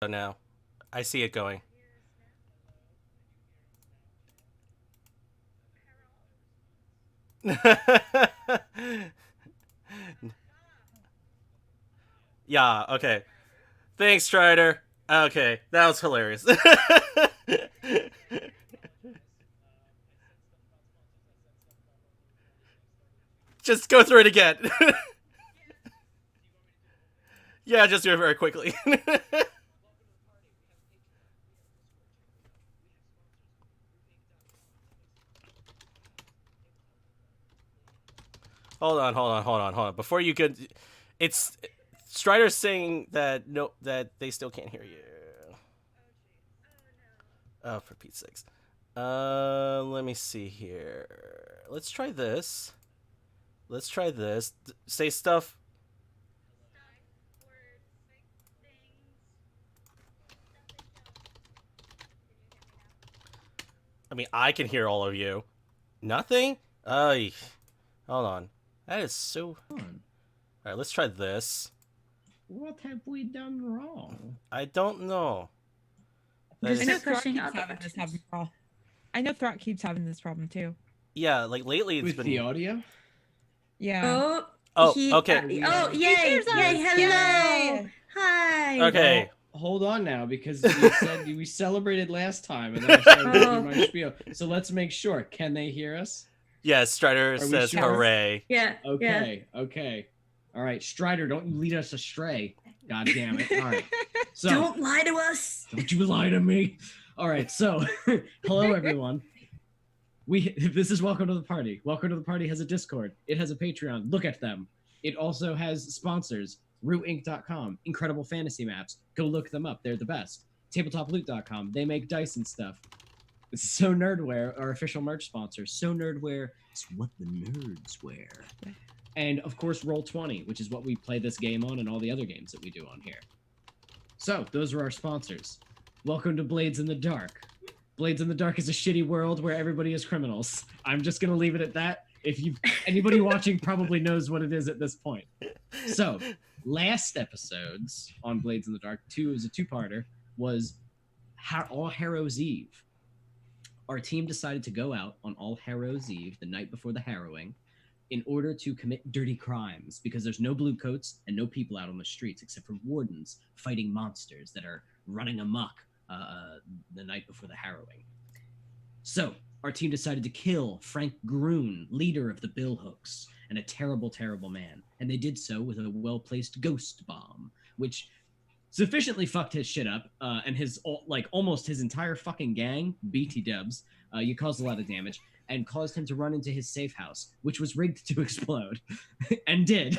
now. I see it going. Yeah, okay. Thanks, Strider. Okay, that was hilarious. Just go through it again. Yeah, just do it very quickly. hold on. Before you could, it's Strider's saying that no, that they still can't hear you. Oh, for Pete's sakes. Let me see here. Let's try this. Let's try this. Say stuff. I mean, I can hear all of you. Nothing? Hold on. That is so. on. Alright, let's try this. What have we done wrong? I don't know. That Just is, keep Throt pushing keeps other having this buttons. problem. I know Throt keeps having this problem too. yeah, like lately it's With been. the audio? Yeah. Oh, Oh, he, okay. oh, He yay! hears us! Yay! Hello! Yay! Hi! Okay. Well, hold on now, because you said we celebrated last time, and then I started to do my spiel. So let's make sure. Can they hear us? Yes, Strider we says sure? hooray. Yeah. Yeah. Okay, okay. All right, Strider, don't lead us astray. God damn it. All right. So, Don't lie to us. don't you lie to me. All right, so hello everyone. This is Welcome to the Party. Welcome to the Party has a Discord. It has a Patreon. Look at them. It also has sponsors. RootInc.com, incredible fantasy maps. Go look them up. They're the best. TabletopLoot.com. They make dice and stuff. So Nerdwear, our official merch sponsor. So Nerdwear is what the nerds wear. And of course, Roll20, which is what we play this game on and all the other games that we do on here. So, those are our sponsors. Welcome to Blades in the Dark. Blades in the Dark is a shitty world where everybody is criminals. I'm just gonna leave it at that. If you anybody watching probably knows what it is at this point. So, last episodes on Blades in the Dark, was a two-parter, was All Harrows Eve. Our team decided to go out on All Harrows Eve, the night before the harrowing, in order to commit dirty crimes, because there's no blue coats and no people out on the streets except for wardens fighting monsters that are running amok the night before the harrowing. So, our team decided to kill Frank Groon, leader of the Billhooks, and a terrible, terrible man. And they did so with a well-placed ghost bomb, which sufficiently fucked his shit up, and his almost his entire fucking gang, BT Dubs. You caused a lot of damage and caused him to run into his safe house, which was rigged to explode, and did.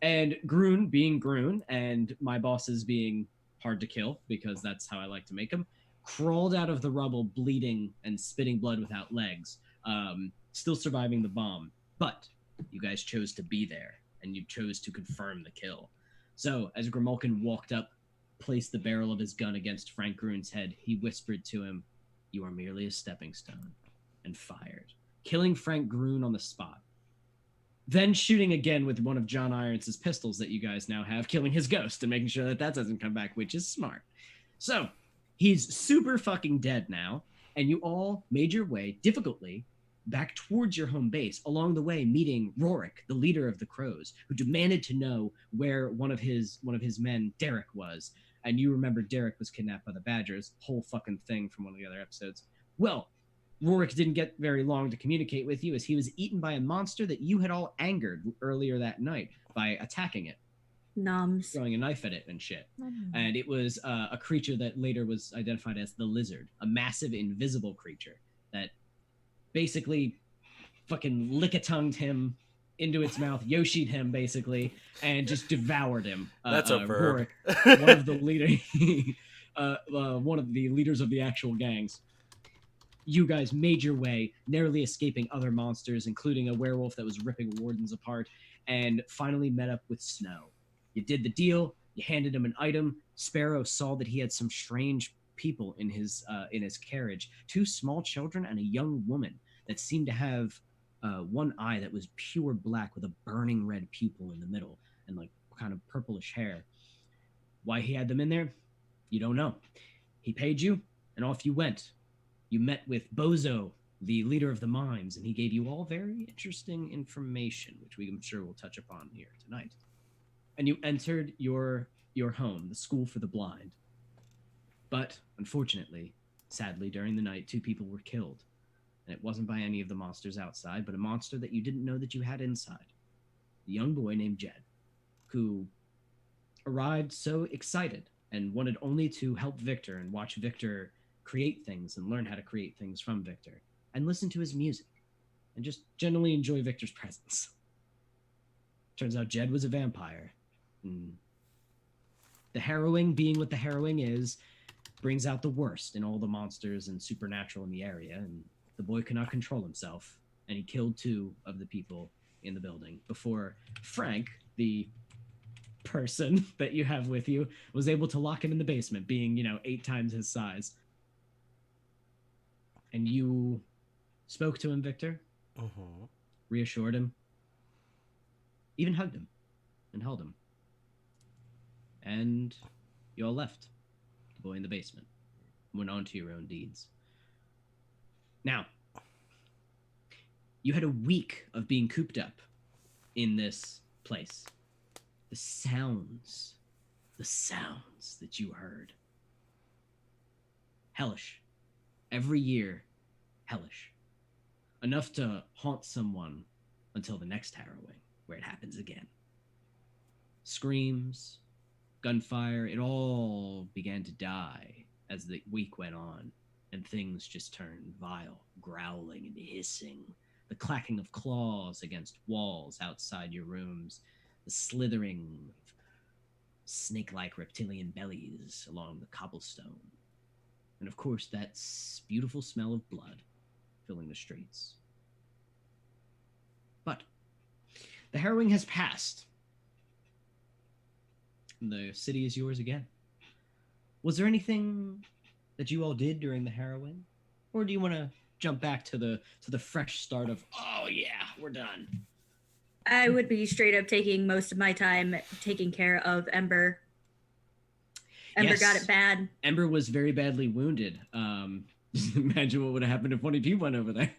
And Groon, being Groon, and my bosses being hard to kill because that's how I like to make them, crawled out of the rubble, bleeding and spitting blood without legs, still surviving the bomb. But you guys chose to be there, and you chose to confirm the kill. So, as Grimulkin walked up, placed the barrel of his gun against Frank Groon's head, he whispered to him, "You are merely a stepping stone," and fired, killing Frank Groon on the spot. Then shooting again with one of John Irons' pistols that you guys now have, killing his ghost and making sure that that doesn't come back, which is smart. So, he's super fucking dead now, and you all made your way difficultly back towards your home base, along the way meeting Rorik, the leader of the Crows, who demanded to know where one of his men, Derek, was. And you remember Derek was kidnapped by the Badgers, whole fucking thing from one of the other episodes. Well, Rorik didn't get very long to communicate with you, as he was eaten by a monster that you had all angered earlier that night by attacking it, Noms. throwing a knife at it and shit. And it was a creature that later was identified as the Lizard, a massive invisible creature that basically fucking lick-a-tongued him into its mouth, Yoshi'd him basically, and just devoured him. That's a verb. Rorik, one of the one of the leaders of the actual gangs. You guys made your way, narrowly escaping other monsters, including a werewolf that was ripping wardens apart, and finally met up with Snow. You did the deal. You handed him an item. Sparrow saw that he had some strange people in his carriage, two small children and a young woman that seemed to have one eye that was pure black with a burning red pupil in the middle and like kind of purplish hair. Why he had them in there? You don't know. He paid you, and off you went. You met with Bozo, the leader of the mimes, and he gave you all very interesting information, which I'm sure we'll touch upon here tonight. And you entered your home, the School for the Blind. But unfortunately, sadly, during the night, 2 people were killed. And it wasn't by any of the monsters outside, but a monster that you didn't know that you had inside. A young boy named Jed, who arrived so excited and wanted only to help Victor and watch Victor create things and learn how to create things from Victor and listen to his music and just generally enjoy Victor's presence. Turns out Jed was a vampire. And the harrowing, being what the harrowing is, brings out the worst in all the monsters and supernatural in the area, and the boy could not control himself, and he killed 2 of the people in the building before Frank, the person that you have with you, was able to lock him in the basement, being 8 times his size. And you spoke to him, Victor, reassured him, even hugged him and held him, and you all left the boy in the basement, went on to your own deeds. Now, you had a week of being cooped up in this place. The sounds that you heard. Hellish. Every year, hellish. Enough to haunt someone until the next harrowing, where it happens again. Screams, gunfire, it all began to die as the week went on, and things just turned vile, growling and hissing, the clacking of claws against walls outside your rooms, the slithering of snake-like reptilian bellies along the cobblestone, and of course that beautiful smell of blood filling the streets. But the harrowing has passed. The city is yours again. Was there anything that you all did during the harrowing, or do you want to jump back to the fresh start of, oh yeah, we're done? I would be straight up taking most of my time taking care of Ember. Ember Yes. got it bad. Ember was very badly wounded. Just imagine what would have happened if one of you went over there.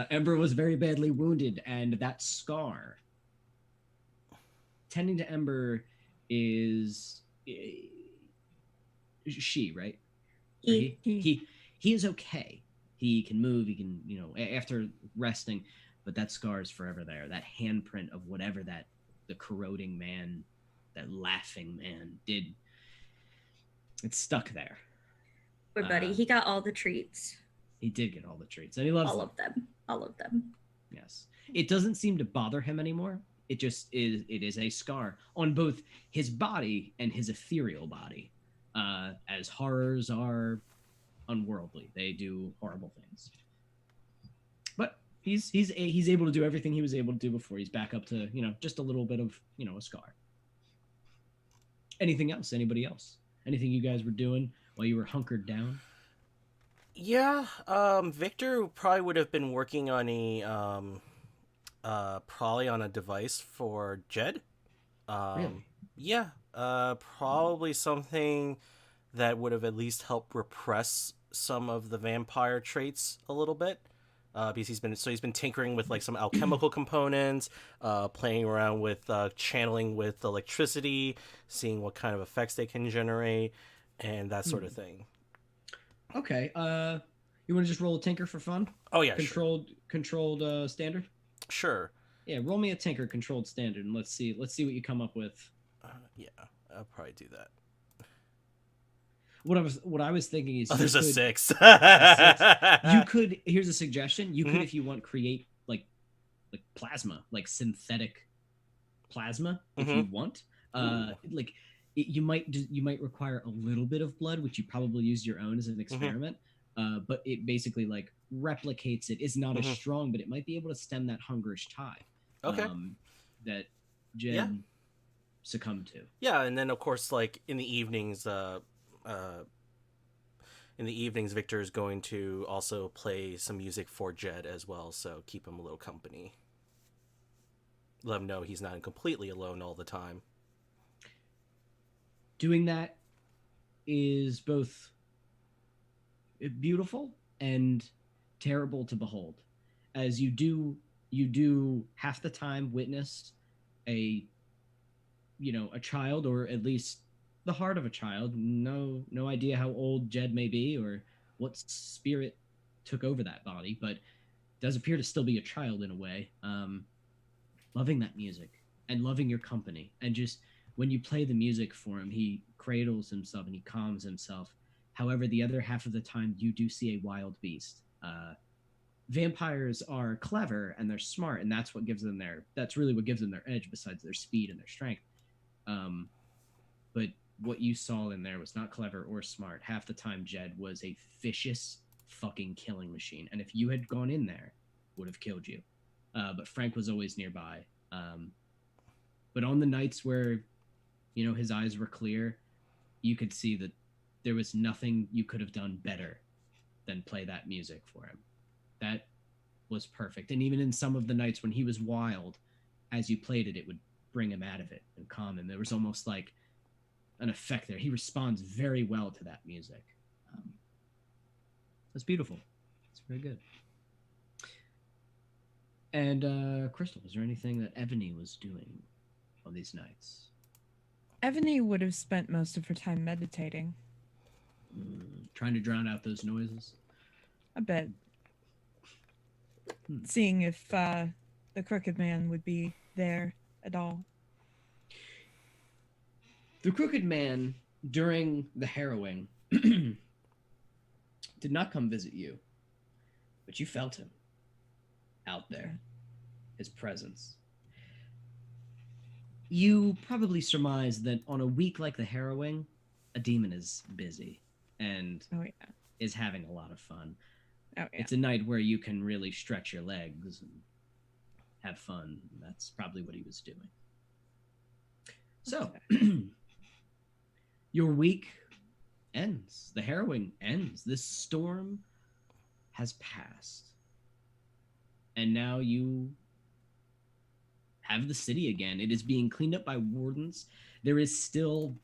Ember was very badly wounded, and that scar. Tending to Ember is she, right? Or He. He is okay. He can move. He can, after resting, but that scar is forever there. That handprint of whatever the corroding man, that laughing man did. It's stuck there. Poor buddy. He got all the treats. He did get all the treats, and he loves All of them. All of them. Yes. It doesn't seem to bother him anymore. It just is. It is a scar on both his body and his ethereal body. As horrors are unworldly, they do horrible things. But he's able to do everything he was able to do before. He's back up to just a little bit of a scar. Anything else? Anybody else? Anything you guys were doing while you were hunkered down? Yeah, Victor probably would have been working on probably on a device for Jed. Really? Yeah, probably something that would have at least helped repress some of the vampire traits a little bit. Because he's been tinkering with like some alchemical components, playing around with channeling with electricity, seeing what kind of effects they can generate, and that sort of thing. Okay. You want to just roll a tinker for fun? Oh yeah, Controlled standard. Sure. Yeah, roll me a tinker controlled standard, and let's see what you come up with. Yeah, I'll probably do that. What I was thinking is, there's a 6. You could. Here's a suggestion. You could, if you want, create like plasma, like synthetic plasma, if you want. You might require a little bit of blood, which you probably use your own as an experiment. But it basically like replicates it. It's not as strong, but it might be able to stem that hungerish tide. Okay. That Jen succumbed to. Yeah, and then of course, like in the evenings, Victor is going to also play some music for Jed as well, so keep him a little company. Let him know he's not completely alone all the time. Doing that is both beautiful and terrible to behold, as you do half the time witness a a child, or at least the heart of a child. No idea how old Jed may be or what spirit took over that body, but does appear to still be a child in a way. Loving that music and loving your company, and just when you play the music for him, he cradles himself and he calms himself. However, the other half of the time, you do see a wild beast. Vampires are clever and they're smart, and that's really what gives them their edge, besides their speed and their strength. But what you saw in there was not clever or smart. Half the time, Jed was a vicious fucking killing machine, and if you had gone in there, would have killed you. But Frank was always nearby. But on the nights where, his eyes were clear, you could see that there was nothing you could have done better than play that music for him. That was perfect. And even in some of the nights when he was wild, as you played it, it would bring him out of it and calm him. There was almost like an effect there. He responds very well to that music. It's beautiful. It's very good. And Crystal, was there anything that Ebony was doing on these nights? Ebony would have spent most of her time meditating. Trying to drown out those noises? A bit. Seeing if the Crooked Man would be there at all. The Crooked Man, during the harrowing, did not come visit you, but you felt him out there, his presence. You probably surmise that on a week like the harrowing, a demon is busy and is having a lot of fun. Oh, yeah. It's a night where you can really stretch your legs and have fun. That's probably what he was doing. So, your week ends. The harrowing ends. This storm has passed. And now you have the city again. It is being cleaned up by wardens. There is still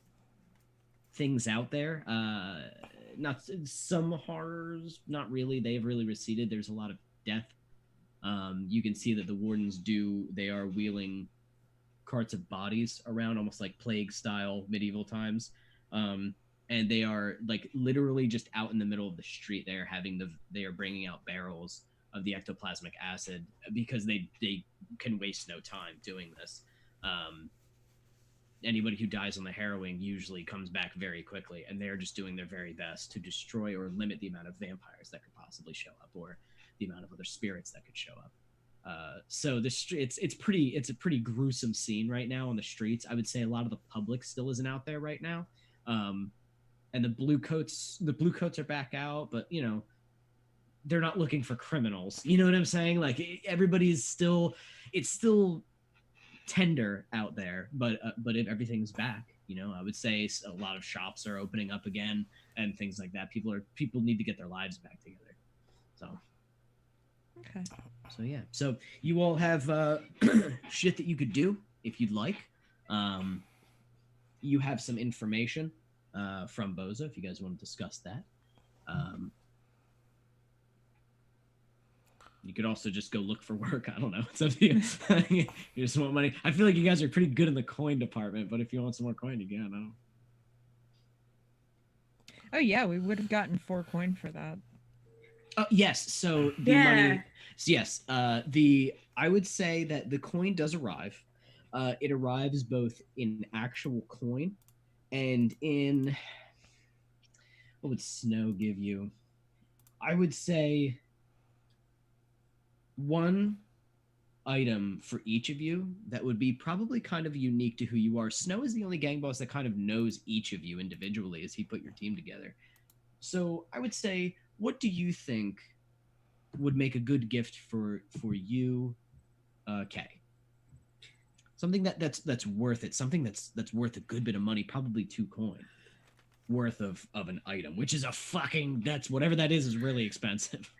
things out there. Not some horrors, not really. They have really receded. There's a lot of death. You can see that the wardens they are wheeling carts of bodies around, almost like plague style medieval times. And they are like literally just out in the middle of the street. They are bringing out barrels of the ectoplasmic acid because they can waste no time doing this. Anybody who dies on the harrowing usually comes back very quickly, and they're just doing their very best to destroy or limit the amount of vampires that could possibly show up, or the amount of other spirits that could show up. So it's a pretty gruesome scene right now on the streets. I would say a lot of the public still isn't out there right now. And the blue coats are back out, but they're not looking for criminals. You know what I'm saying? Like everybody's still, it's still tender out there, but if everything's back, I would say a lot of shops are opening up again and things like that. People need to get their lives back together. So, okay. So yeah. So you all have shit that you could do if you'd like. You have some information from Boza if you guys want to discuss that. You could also just go look for work. I don't know. It's up to you. You just want money. I feel like you guys are pretty good in the coin department, but if you want some more coin, you can. Oh yeah, we would have gotten 4 coin for that. Yes. So the money. Yes. I would say that the coin does arrive. It arrives both in actual coin and in. What would Snow give you? I would say 1 item for each of you that would be probably kind of unique to who you are. Snow is the only gang boss that kind of knows each of you individually as he put your team together. So I would say, what do you think would make a good gift for you, Kay? Something that's worth it. Something that's worth a good bit of money, probably 2 coin worth of an item, which is that's whatever that is really expensive.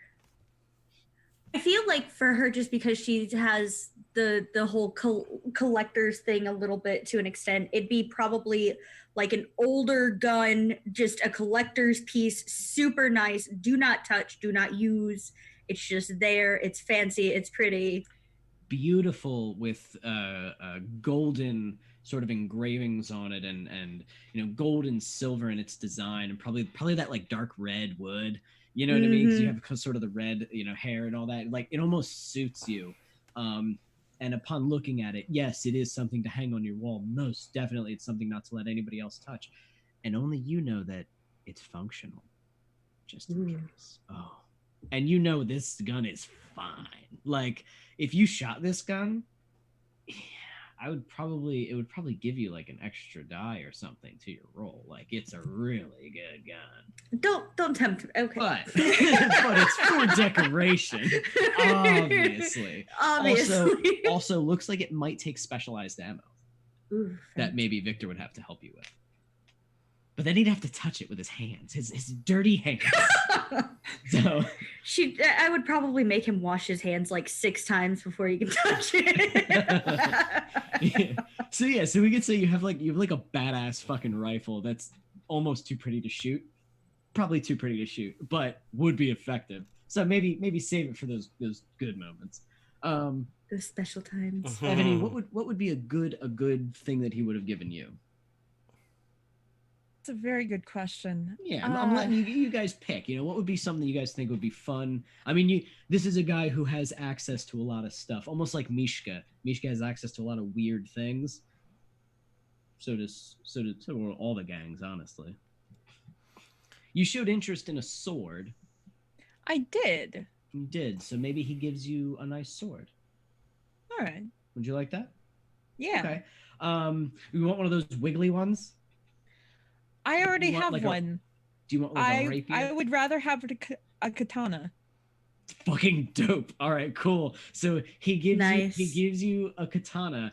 I feel like for her, just because she has the whole collector's thing a little bit to an extent. It'd be probably like an older gun, just a collector's piece, super nice. Do not touch, do not use. It's just there. It's fancy. It's pretty. Beautiful with golden sort of engravings on it, and gold and silver in its design, and probably that like dark red wood. You know what I mean? 'Cause you have sort of the red, hair and all that. Like it almost suits you. And upon looking at it, yes, it is something to hang on your wall. Most definitely, it's something not to let anybody else touch, and only you know that it's functional. Just in case. Oh, and this gun is fine. Like if you shot this gun, it would probably give you like an extra die or something to your roll. Like it's a really good gun. Don't tempt me. Okay. But it's for decoration, obviously. Obviously. Also looks like it might take specialized ammo Ooh, that maybe Victor would have to help you with. But then he'd have to touch it with his hands, his dirty hands. So I would probably make him wash his hands like 6 times before he can touch it. Yeah. So we could say you have like a badass fucking rifle that's almost too pretty to shoot. Probably too pretty to shoot, but would be effective. So maybe save it for those good moments. Those special times. Ebony, what would be a good thing that he would have given you? It's a very good question. Yeah, I'm letting you guys pick. What would be something you guys think would be fun? I mean, this is a guy who has access to a lot of stuff, almost like Mishka. Mishka has access to a lot of weird things. So do all the gangs, honestly. You showed interest in a sword. I did. You did. So maybe he gives you a nice sword. All right. Would you like that? Yeah. Okay. We want one of those wiggly ones. I already have like one. Do you want like a rapier? I would rather have a katana. Fucking dope. All right, cool. So he gives you a katana.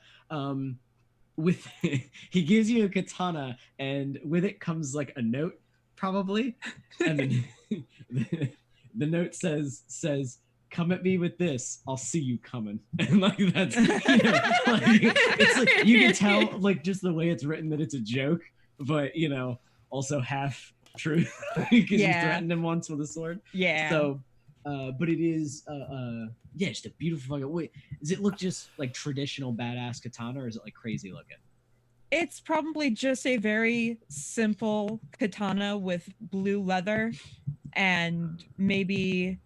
He gives you a katana, and with it comes like a note, probably, and then the note says, "Come at me with this, I'll see you coming." And like that's it's like you can tell like just the way it's written that it's a joke, but also half truth because you threatened him once with a sword. Yeah. So, but it is just a beautiful fucking. Wait, does it look just like traditional badass katana, or is it like crazy looking? It's probably just a very simple katana with blue leather, and maybe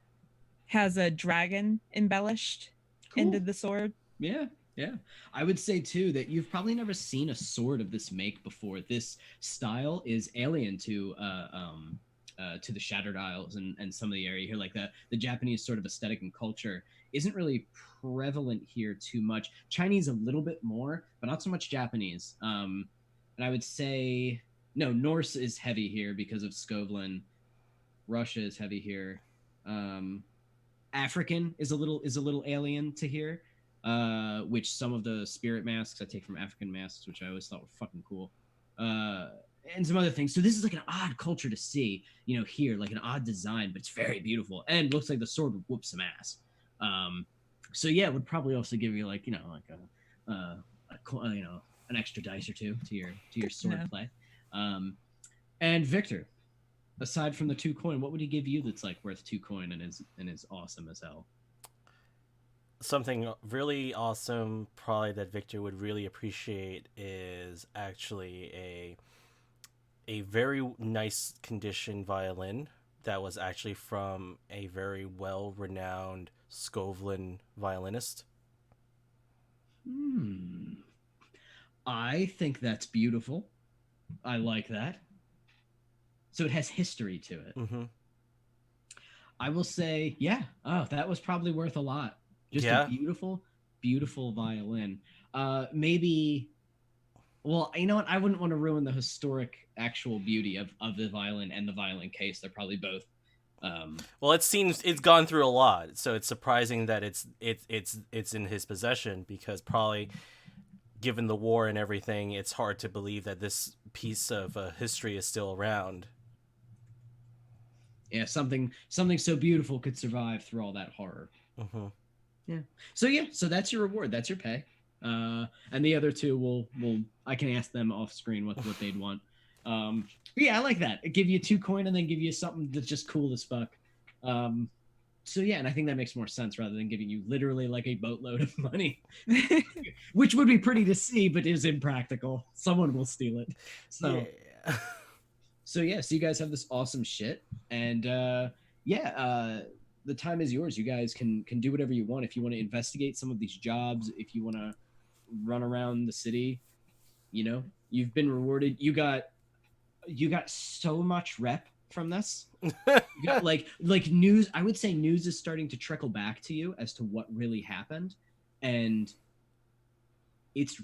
has a dragon embellished into the sword. Yeah. I would say too that you've probably never seen a sword of this make before. This style is alien to the Shattered Isles and some of the area here. Like the Japanese sort of aesthetic and culture isn't really prevalent here too much. Chinese a little bit more, but not so much Japanese. And I would say no, Norse is heavy here because of Skovlin. Russia is heavy here. African is a little alien to here. Which some of the spirit masks I take from African masks, which I always thought were fucking cool, and some other things. So this is like an odd culture to see, here, like an odd design, but it's very beautiful and looks like the sword would whoop some ass. So yeah, it would probably also give you like an extra dice or two to your sword play. And Victor, aside from the 2 coin, what would he give you that's like worth 2 coin and is awesome as hell? Something really awesome, probably that Victor would really appreciate, is actually a very nice condition violin that was actually from a very well-renowned Skovlin violinist. I think that's beautiful. I like that. So it has history to it. Mm-hmm. I will say, yeah. Oh, that was probably worth a lot. Just a beautiful, beautiful violin. Maybe, well, you know what? I wouldn't want to ruin the historic actual beauty of the violin and the violin case. They're probably both. Well, it seems it's gone through a lot, so it's surprising that it's in his possession, because probably, given the war and everything, it's hard to believe that this piece of history is still around. Yeah, something so beautiful could survive through all that horror. Mm-hmm. So that's your reward. That's your pay. And the other two will I can ask them off screen what they'd want. But yeah, I like that. Give you 2 coin and then give you something that's just cool as fuck. So yeah, and I think that makes more sense rather than giving you literally like a boatload of money, which would be pretty to see, but is impractical. Someone will steal it. So Yeah. so yeah, so you guys have this awesome shit, and the time is yours. You guys can do whatever you want. If you want to investigate some of these jobs, if you want to run around the city, you know, you've been rewarded. You got so much rep from this. You got like news. I would say news is starting to trickle back to you as to what really happened, and it's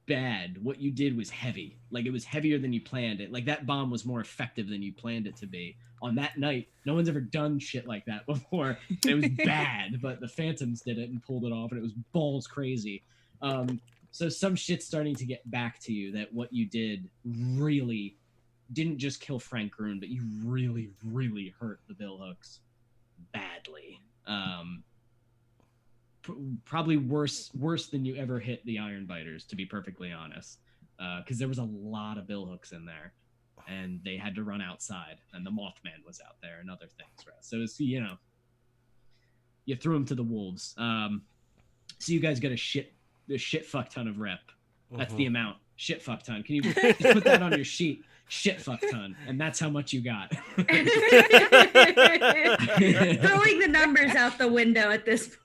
bad. What you did was heavy. Like it was heavier than you planned it. Like that bomb was more effective than you planned it to be. On that night, no one's ever done shit like that before. It was bad, but the Phantoms did it and pulled it off, and it was balls crazy. So some shit's starting to get back to you that what you did really didn't just kill Frank Grun, but you really, really hurt the Bill Hooks badly. Probably worse than you ever hit the Iron Biters, to be perfectly honest, because there was a lot of Bill Hooks in there, and they had to run outside, and the Mothman was out there, and other things. Right? So it's, you know, you threw him to the wolves. So you guys got a shit fuck ton of rep. That's the amount. Shit fuck ton. Can you just put that on your sheet? Shit fuck ton, and that's how much you got. Throwing the numbers out the window at this point.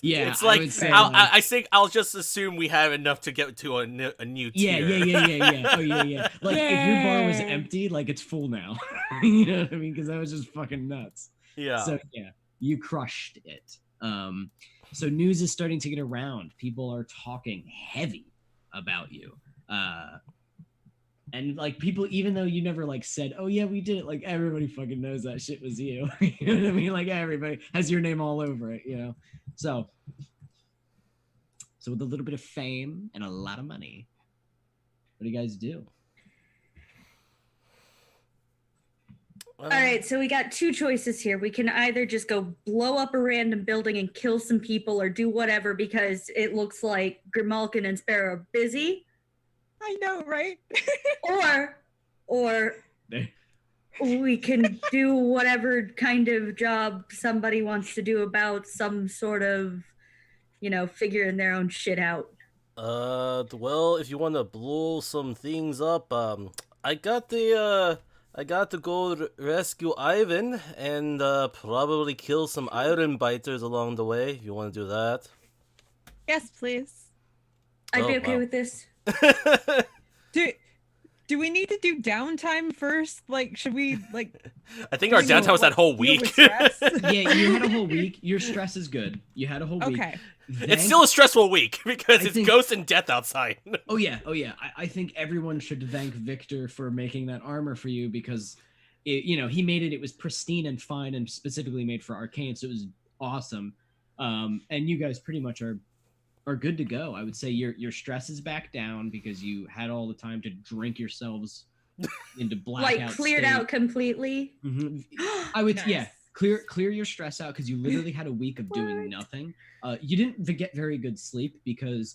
It's I like, would say, I think I'll just assume we have enough to get to a new yeah, tier. yeah. Oh yeah. Like if your bar was empty, like it's full now. You know what I mean? Because that was just fucking nuts. Yeah. So yeah, you crushed it. So news is starting to get around. People are talking heavy about you. And like people, even though you never like said, "Oh yeah, we did it," like everybody fucking knows that shit was you. You know what I mean? Like everybody has your name all over it. You know. So with a little bit of fame and a lot of money, what do you guys do? All right, so we got 2 choices here. We can either just go blow up a random building and kill some people, or do whatever because it looks like Grimalkin and Sparrow are busy. I know, right? or we can do whatever kind of job somebody wants to do about some sort of, you know, figuring their own shit out. Well, if you want to blow some things up, I got to go rescue Ivan and probably kill some Iron Biters along the way. If you want to do that. Yes, please. I'd be Oh, okay wow. with this. Do we need to do downtime first? Like, should we like? I think our So, downtime was that whole deal with week. stress? Yeah, you had a whole week. Your stress is good. You had a whole week. Okay. It's still a stressful week because I it's think- ghosts and death outside. Oh yeah. I think everyone should thank Victor for making that armor for you because, he made it. It was pristine and fine and specifically made for Arcane, so it was awesome. And you guys pretty much are good to go. I would say your stress is back down because you had all the time to drink yourselves into blackout. Like cleared state. out completely. Mhm. I would Nice. clear your stress out because you literally had a week of doing What? nothing. You didn't get very good sleep because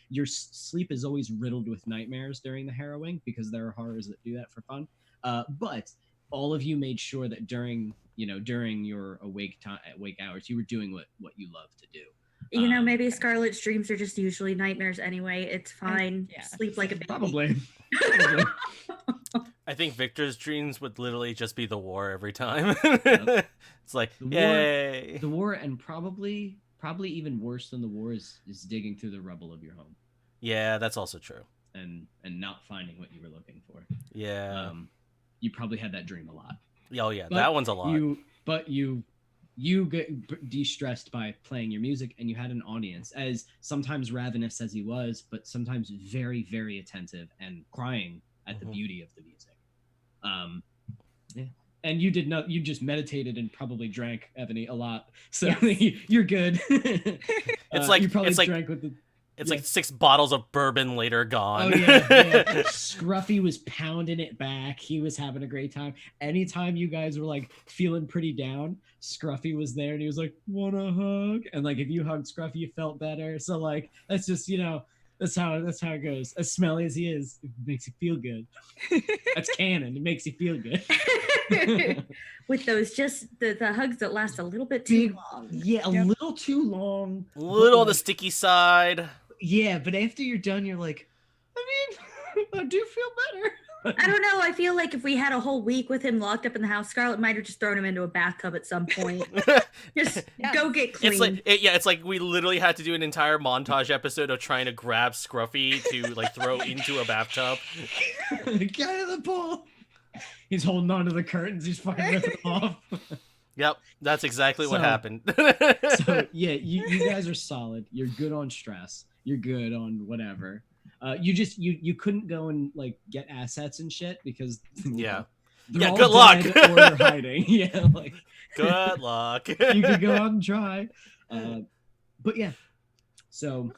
your sleep is always riddled with nightmares during the harrowing because there are horrors that do that for fun. But all of you made sure that during your awake hours you were doing what you love to do. You know, maybe Scarlet's dreams are just usually nightmares anyway. It's fine. yeah. Sleep like a baby. Probably. I think Victor's dreams would literally just be the war every time. Yep. It's like, The war- yay. The war, and probably even worse than the war is digging through the rubble of your home Yeah, that's also true. and not finding what you were looking for. Yeah. You probably had that dream a lot. Oh, yeah, But that one's a lot. You get de-stressed by playing your music, and you had an audience, as sometimes ravenous as he was, but sometimes very, very attentive and crying at the Mhm. beauty of the music. Yeah. And you did not. You just meditated and probably drank, Ebony, a lot. So Yes. you're good. It's like- you probably it's like- drank with the. It's Yeah. like 6 bottles of bourbon later gone. Oh yeah. Scruffy was pounding it back. He was having a great time. Anytime you guys were like feeling pretty down, Scruffy was there and he was like, "Want a hug?" And like if you hugged Scruffy, you felt better. So like that's just that's how it goes. As smelly as he is, it makes you feel good. That's canon. It makes you feel good. With those just the hugs that last a little bit too Big- long. Yeah, a Yep. little too long. A little on the like, sticky side. Yeah, but after you're done, you're like, I mean, I do feel better. I don't know. I feel like if we had a whole week with him locked up in the house, Scarlet might have just thrown him into a bathtub at some point. Just Yes. go get clean. It's like it's like we literally had to do an entire montage episode of trying to grab Scruffy to like throw into a bathtub. Get out of the pool. He's holding on to the curtains. He's fucking ripping them off. Yep, that's exactly what So- happened. So yeah, you guys are solid. You're good on stress. You're good on whatever. You couldn't go and like get assets and shit because Yeah. they're Yeah, all good luck. dead or they're hiding. Yeah, like Good luck. you could go out and try. But yeah, so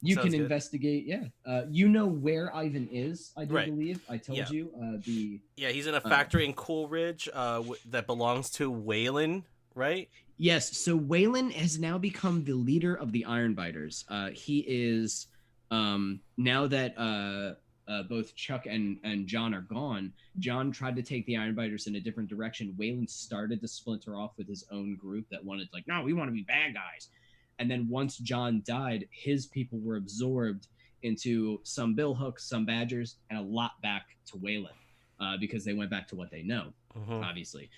you Sounds can good. investigate. Yeah, you know where Ivan is. I do Right. believe I told Yeah. you. The Yeah, he's in a factory in Coolridge that belongs to Waylon, right? Yes, so Waylon has now become the leader of the Ironbiters. He is now that both Chuck and John are gone. John tried to take the Ironbiters in a different direction. Waylon started to splinter off with his own group that wanted like, no, we want to be bad guys. And then once John died, his people were absorbed into some Billhooks, some Badgers, and a lot back to Waylon because they went back to what they know. Mhm. Obviously.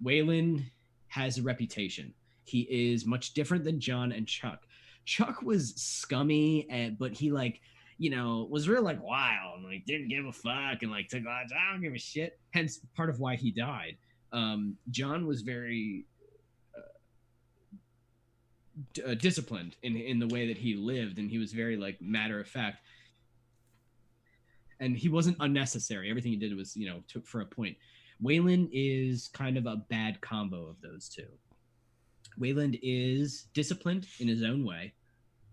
Waylon has a reputation. He is much different than John and Chuck. Chuck was scummy, but he was real like wild and like didn't give a fuck and like took odds. I don't give a shit. Hence part of why he died. John was very disciplined in the way that he lived, and he was very like matter of fact. And he wasn't unnecessary. Everything he did was took for a point. Waylon is kind of a bad combo of those two. Waylon is disciplined in his own way,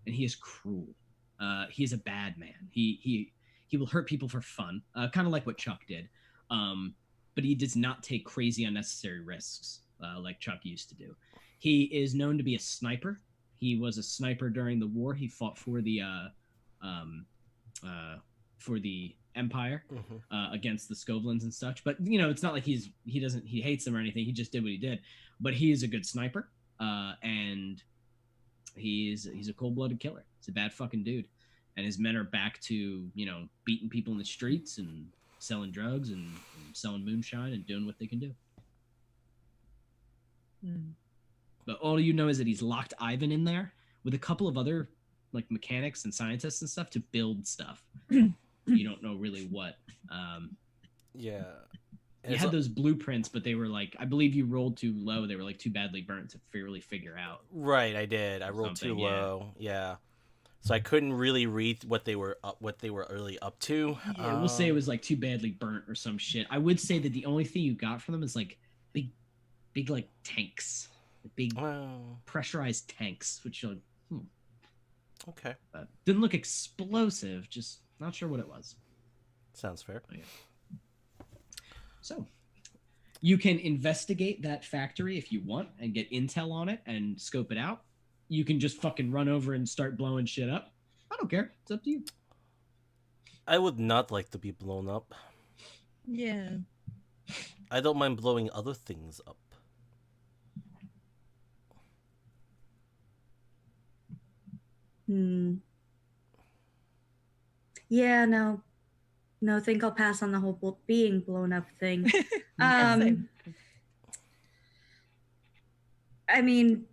and he is cruel. He is a bad man. He will hurt people for fun, kind of like what Chuck did. But he does not take crazy unnecessary risks like Chuck used to do. He is known to be a sniper. He was a sniper during the war. He fought for the Empire against the Skovlins and such. But it's not like he hates them or anything. He just did what he did. But he is a good sniper, and he's a cold-blooded killer. He's a bad fucking dude, and his men are back to beating people in the streets and selling drugs and selling moonshine and doing what they can do. But all you know is that he's locked Ivan in there with a couple of other like mechanics and scientists and stuff to build stuff. You don't know really what. Yeah. You had those blueprints, but they were like, I believe you rolled too low. They were like too badly burnt to really figure out. Right, I did. I rolled too Something, yeah. low. Yeah. So I couldn't really read what they were really up to. Yeah, we'll say it was like too badly burnt or some shit. I would say that the only thing you got from them is like big like tanks, big Well, pressurized tanks, which you're like, okay. didn't look explosive. Just not sure what it was. Sounds fair. So you can investigate that factory if you want and get intel on it and scope it out. You can just fucking run over and start blowing shit up. I don't care. It's up to you. I would not like to be blown up. Yeah. I don't mind blowing other things up. Yeah, no, think I'll pass on the whole being blown up thing. Same. I mean,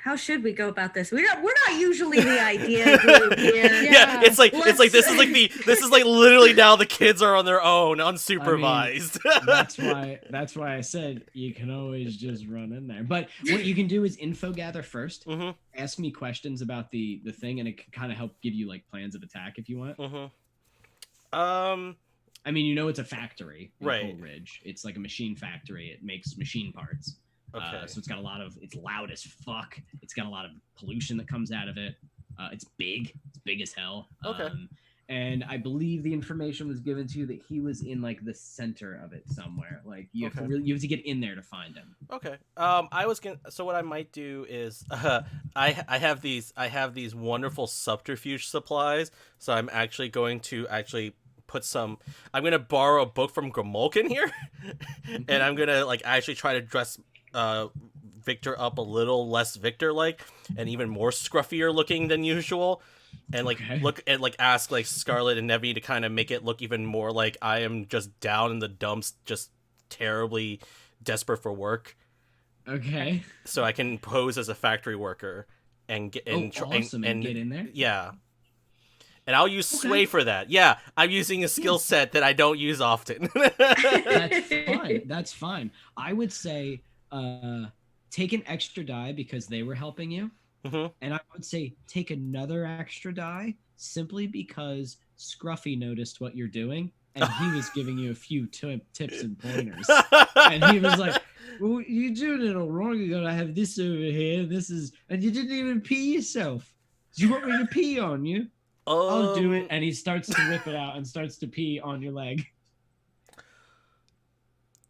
how should we go about this? We're not usually the idea group here. Yeah, it's like this is like literally now the kids are on their own, unsupervised. That's why I said you can always just run in there. But what you can do is info gather first. Mm-hmm. Ask me questions about the thing, and it can kind of help give you like plans of attack if you want. Mm-hmm. I mean, it's a factory in Right. Coal Ridge. It's like a machine factory. It makes machine parts. Okay. So it's got a lot of, it's loud as fuck. It's got a lot of pollution that comes out of it. It's big. It's big as hell. Okay. And I believe the information was given to you that he was in like the center of it somewhere. Like you have to Okay. really, you have to get in there to find him. Okay. I was gonna. So what I might do is, I have these wonderful subterfuge supplies. So I'm actually going to put some. I'm gonna borrow a book from Gromolkin here, and I'm gonna like actually try to dress Victor up a little less Victor-like, and even more scruffier looking than usual. And like Okay. look and like ask like Scarlet and Nevi to kind of make it look even more like I am just down in the dumps, just terribly desperate for work, Okay. so I can pose as a factory worker and get Awesome. And get in there. yeah. And I'll use Okay. sway for that. Yeah, I'm using a skill set that I don't use often. That's fine. That's fine. I would say take an extra die because they were helping you. Mhm. And I would say take another extra die simply because Scruffy noticed what you're doing and he was giving you a few tips and pointers. And he was like, well, you're doing it all wrong. You gotta have this over here. This is, and you didn't even pee yourself. Do you want me to pee on you? I'll do it. And he starts to whip it out and starts to pee on your leg.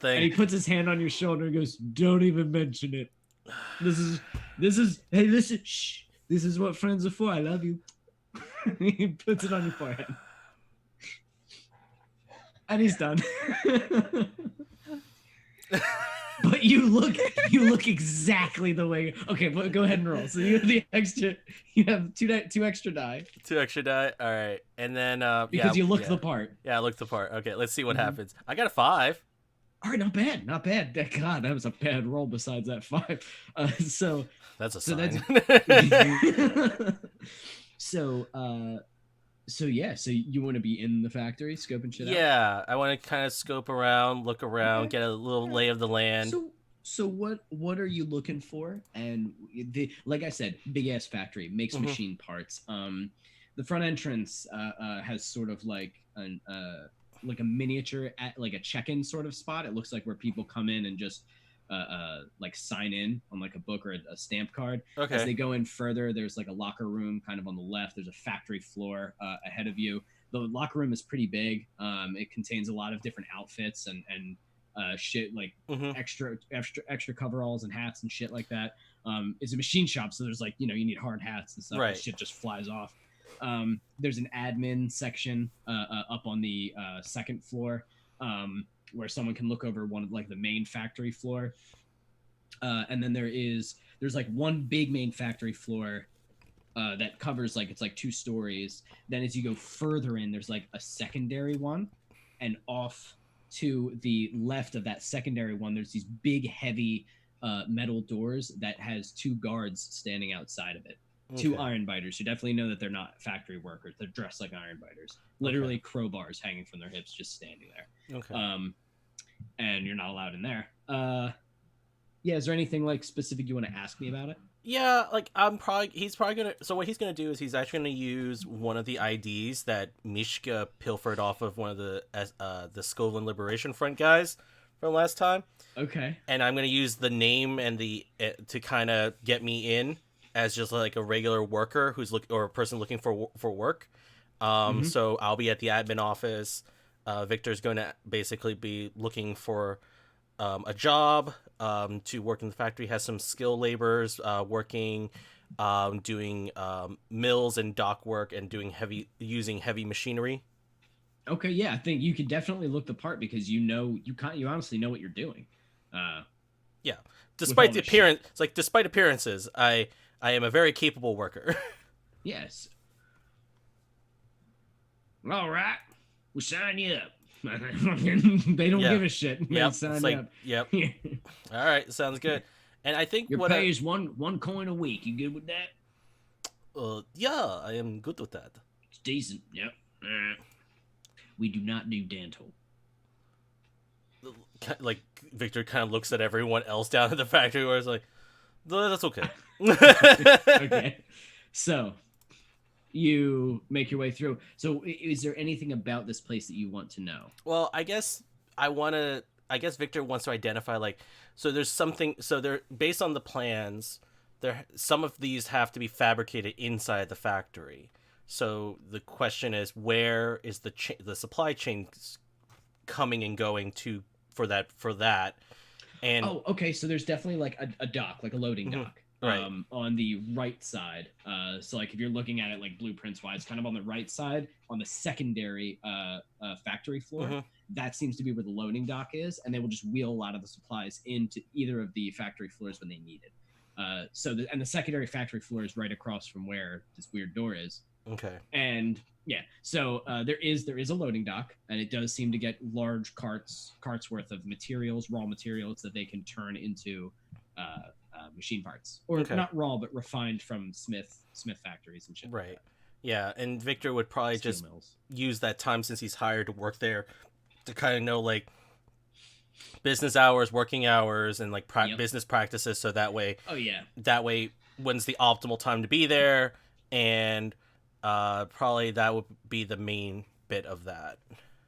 And he puts his hand on your shoulder and goes, don't even mention it. Hey, listen, shh. This is what friends are for. I love you. He puts it on your forehead. And he's done. But you look exactly the way. Okay, but go ahead and roll. So you have two extra die. 2 extra die. All right. And then Because you look the part. Yeah, I looked the part. Okay, let's see what Mhm. happens. I got a 5. All right, not bad, not bad. God, that was a bad roll. Besides that 5, so That's a So sign. so yeah. So you want to be in the factory, scoping shit out. Yeah, I want to kind of scope around, look around, Okay. get a little lay of the land. So what are you looking for? And like I said, big ass factory makes Mhm. machine parts. The front entrance has sort of like like a miniature like a check-in sort of spot. It looks like where people come in and just like sign in on like a book or a stamp card. As they Okay. go in further, there's like a locker room kind of on the left. There's a factory floor ahead of you. The locker room is pretty big. It contains a lot of different outfits and shit like Mhm. extra coveralls and hats and shit like that. It's a machine shop, so there's like you need hard hats and stuff. Right. And shit just flies off. There's an admin section up on the second floor where someone can look over one of like the main factory floor. And then there's like one big main factory floor that covers like it's like 2 stories. Then as you go further in, there's like a secondary one, and off to the left of that secondary one, there's these big heavy metal doors that has 2 guards standing outside of it. 2 Okay. iron biters who definitely know that they're not factory workers. They're dressed like iron biters, literally crowbars hanging from their hips, just standing there. Okay. And you're not allowed in there. Yeah, is there anything like specific you want to ask me about it? Yeah, like he's probably gonna. So what he's gonna do is he's actually gonna use one of the IDs that Mishka pilfered off of one of the Skovlin Liberation Front guys from last time, Okay. and I'm gonna use the name and the to kind of get me in as just like a regular worker or a person looking for work. Mhm. So I'll be at the admin office. Victor's going to basically be looking for a job to work in the factory. Has some skilled laborers working, doing mills and dock work and using heavy machinery. Okay, yeah, I think you could definitely look the part because you honestly know what you're doing. Despite all the the appearance, it's like despite appearances, I am a very capable worker. Yes. All right, we'll sign you up. They don't Yeah. give a shit. They Yep, sign it's you like up. yep. All right, sounds good. And I think Your what pay is one coin a week. You good with that? yeah, I am good with that. It's decent. Yep. We do not do dental. Like Victor kind of looks at everyone else down at the factory where it's like, that's okay. Okay. So you make your way through. So is there anything about this place that you want to know? Well, I guess I I guess Victor wants to identify like, so there's something. So they're based on the plans. There, some of these have to be fabricated inside the factory. So the question is, where is the supply chain coming and going to for that? And Oh, okay. So there's definitely like a dock, like a loading Mhm. dock, Right. on the right side. So like if you're looking at it like blueprints wise, kind of on the right side on the secondary factory floor, Mhm. that seems to be where the loading dock is, and they will just wheel a lot of the supplies into either of the factory floors when they need it. And the secondary factory floor is right across from where this weird door is. Okay. And yeah, so there is a loading dock, and it does seem to get large carts worth of materials, raw materials that they can turn into machine parts, or Okay. not raw but refined from Smith factories and shit. like Right. Yeah, and Victor would probably that. Steel just mills. use that time since he's hired to work there to kind of know like business hours, working hours, and like Yep. business practices. So that way, Oh yeah, when's the optimal time to be there, and probably that would be the main bit of that.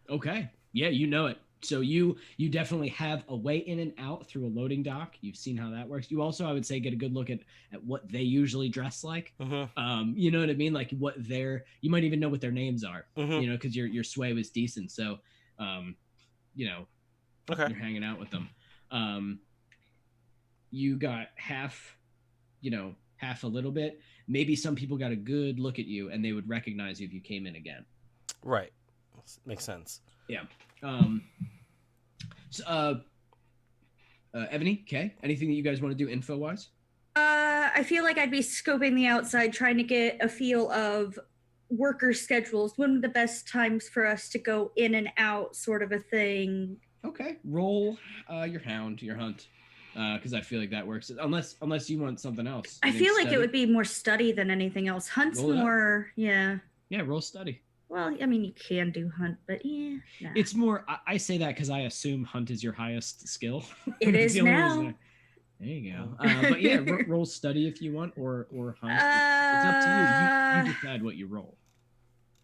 okay, yeah, you know it. So you definitely have a way in and out through a loading dock. You've seen how that works. You also, I would say, get a good look at what they usually dress like. Mm-hmm. You know what I mean? Like you might even know what their names are. Mm-hmm. You know, because your sway was decent. So, you know, Okay. you're hanging out with them. You got half a little bit. Maybe some people got a good look at you and they would recognize you if you came in again. Right. Makes sense. Yeah. Ebony, Kay, anything that you guys want to do info wise? I feel like I'd be scoping the outside, trying to get a feel of worker schedules. When are the best times for us to go in and out, sort of a thing. Okay, roll your hunt, because I feel like that works. Unless you want something else. I You think feel like study? it would be more study than anything else. Hunt's Roll it up. more, yeah. Yeah, roll study. Well, I mean, you can do hunt, but yeah. Nah. It's more. I say that because I assume hunt is your highest skill. It It's is the only now. reason There you go. But yeah, roll study if you want, or hunt. It's up to you. You decide what you roll.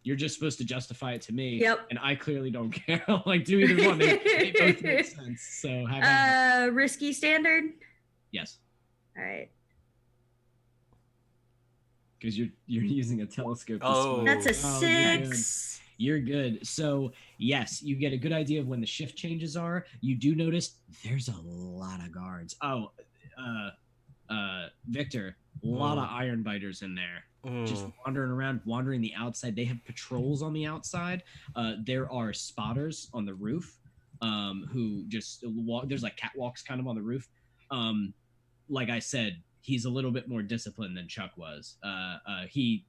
You're just supposed to justify it to me. Yep. And I clearly don't care. Like, do either one. They both make sense. So have at it. Risky standard. Yes, All right. because you're using a telescope. to Oh. spot. That's a Oh, you're good. 6. You're good. So yes, you get a good idea of when the shift changes are. You do notice there's a lot of guards. Oh, Victor, a lot of iron biters in there. Just wandering around, wandering the outside. They have patrols on the outside. There are spotters on the roof, who just walk. There's like catwalks kind of on the roof. Like I said, he's a little bit more disciplined than Chuck was.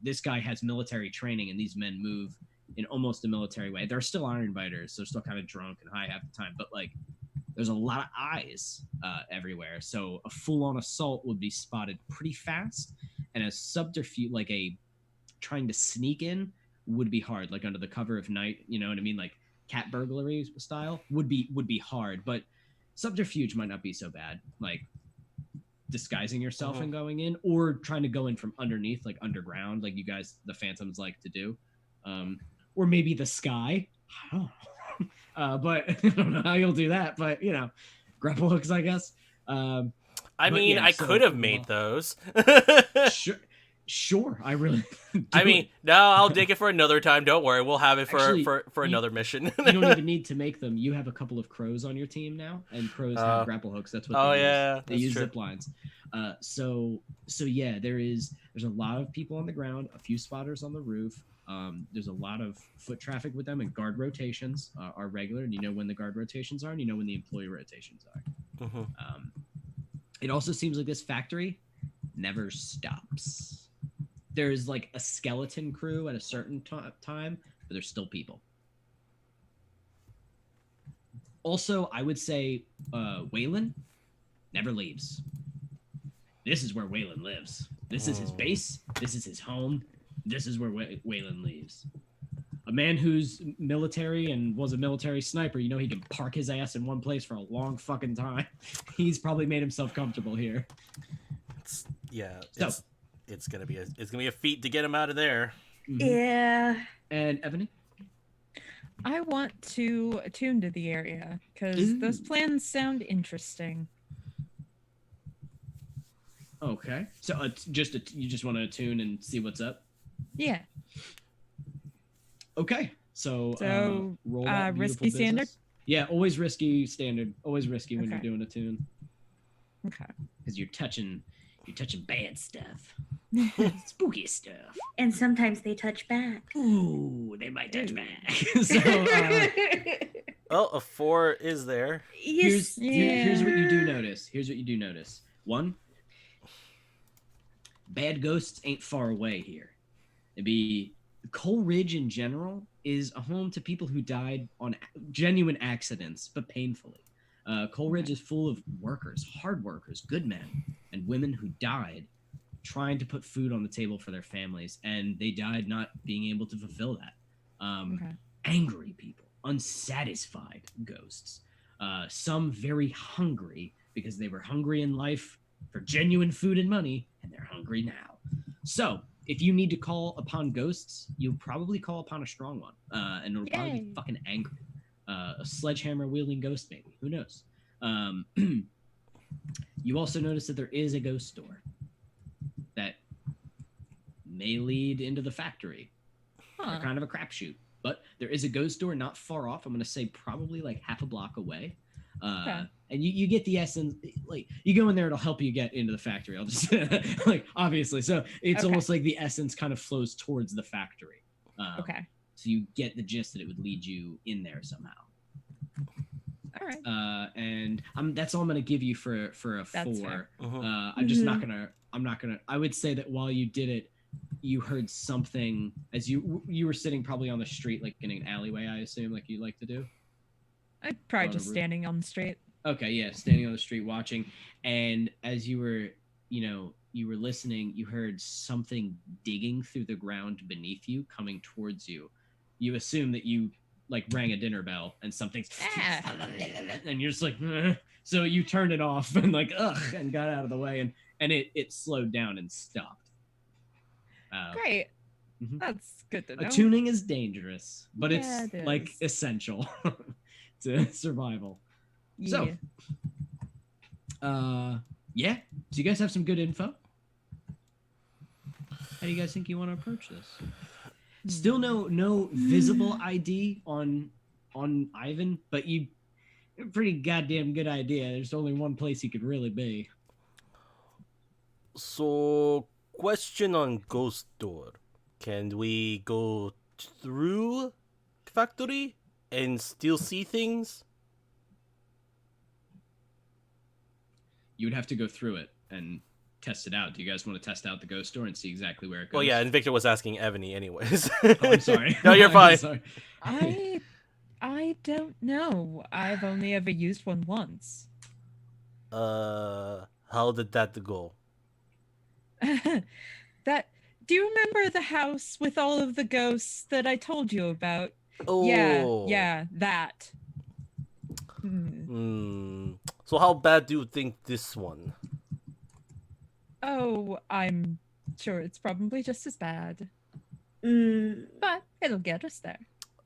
This guy has military training, and these men move in almost a military way. They're still iron biters. They're still kind of drunk and high half the time, but like there's a lot of eyes everywhere. So a full-on assault would be spotted pretty fast, and a subterfuge, like a trying to sneak in, would be hard, like under the cover of night. You know what I mean? Like cat burglary style would be hard, but subterfuge might not be so bad. Like disguising yourself and going in, or trying to go in from underneath, like underground, like you guys, the Phantoms, like to do, or maybe the sky. I don't know. But I don't know how you'll do that. But you know, grapple hooks, I guess. I but mean, yeah, I so- could have made those. Sure. I really. I mean, no, I'll dig it for another time. Don't worry, we'll have it for Actually, for you- another mission. you don't even need to make them. You have a couple of crows on your team now, and crows have grapple hooks. That's what. Oh, they use. yeah, They that's use true. zip lines. So yeah, there's a lot of people on the ground, a few spotters on the roof. There's a lot of foot traffic with them, and guard rotations are regular. And you know when the guard rotations are, and you know when the employee rotations are. Mhm. It also seems like this factory never stops. There's like a skeleton crew at a certain time, but there's still people. Also, I would say Waylon never leaves. This is where Waylon lives. This is his base. This is his home. This is where Waylon lives. A man who's military and was a military sniper, you know, he can park his ass in one place for a long fucking time. He's probably made himself comfortable here. So, it's gonna be a feat to get him out of there. Mhm. Yeah. And Ebony? I want to attune to the area because those Ooh. plans sound interesting. Okay. So you just want to attune and see what's up. Yeah. Okay. So, So, roll that risky beautiful standard? business. Yeah, always risky standard. Always risky when you're Okay. doing a tune Okay. because you're touching bad stuff, spooky stuff. And sometimes they touch back. Ooh, they might touch Ooh. back. So, Oh, a 4 is there. Yes. here's what you do notice. Here's what you do notice. One, bad ghosts ain't far away here. It'd be Coal Ridge in general is a home to people who died on genuine accidents, but painfully. Coal Ridge is full of workers, hard workers, good men, and women who died trying to put food on the table for their families, and they died not being able to fulfill that. Okay. Angry people, unsatisfied ghosts, some very hungry because they were hungry in life for genuine food and money, and they're hungry now. So, if you need to call upon ghosts, you'll probably call upon a strong one, and it'll probably be Yay. fucking angry. A sledgehammer wielding ghost, maybe. Who knows? You also notice that there is a ghost door that may lead into the factory. They're Huh. kind of a crapshoot, but there is a ghost door not far off. I'm gonna say probably like half a block away. Okay. And you get the essence, like you go in there, it'll help you get into the factory. I'll just like obviously, so it's Okay. almost like the essence kind of flows towards the factory. Okay. So you get the gist that it would lead you in there somehow. All right. And that's all I'm gonna give you for a That's 4. fair. Mhm. I'm just not gonna. I'm not gonna. I would say that while you did it, you heard something as you were sitting probably on the street, like in an alleyway. I assume, like you like to do. I'm probably on a just roof. standing on the street. Okay, yeah, standing on the street watching, and as you were, you were listening, you heard something digging through the ground beneath you, coming towards you. You assume that you like rang a dinner bell, and something's, and you're just like, "Ugh." So you turned it off and like, ugh, and got out of the way, and it slowed down and stopped. Great. Mhm. That's good to know. Attuning is dangerous, but Yeah, it's it like is. essential to survival. So, yeah. So you guys have some good info. How do you guys think you want to approach this? Still no visible ID on Ivan, but you pretty goddamn good idea. There's only one place he could really be. So, question on Ghost Door. Can we go through factory and still see things? You would have to go through it and test it out. Do you guys want to test out the ghost door and see exactly where it goes? Well, yeah, and Victor was asking Ebony anyways. Oh, I'm sorry. No, you're I'm fine. sorry. I don't know. I've only ever used one once. How did that go? That do you remember the house with all of the ghosts that I told you about? Oh. Yeah, that. So how bad do you think this one? Oh, I'm sure it's probably just as bad, Mm, but it'll get us there.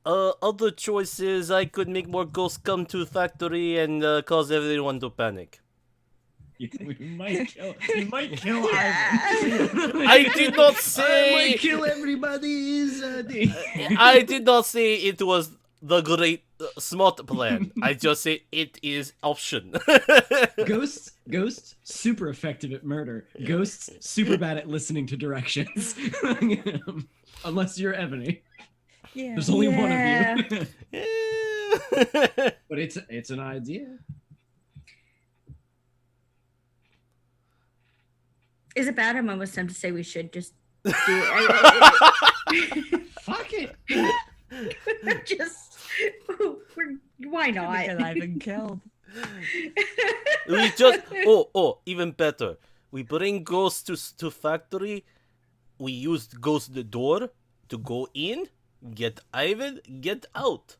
Other choices, I could make more ghosts come to factory and cause everyone to panic. You might kill Ivan. I did not I say. might kill everybody's. I did not say it was the great smart plan. I just say it is option. Ghosts, super effective at murder. Ghosts, super bad at listening to directions. Unless you're Ebony. Yeah. There's only one Yeah. of you. But it's an idea. is it bad? I'm almost tempted to say we should just do it. Fuck it. Just, why not? Because I've been killed. We just even better. We bring ghosts to factory. We used ghost the door to go in, get Ivan, get out.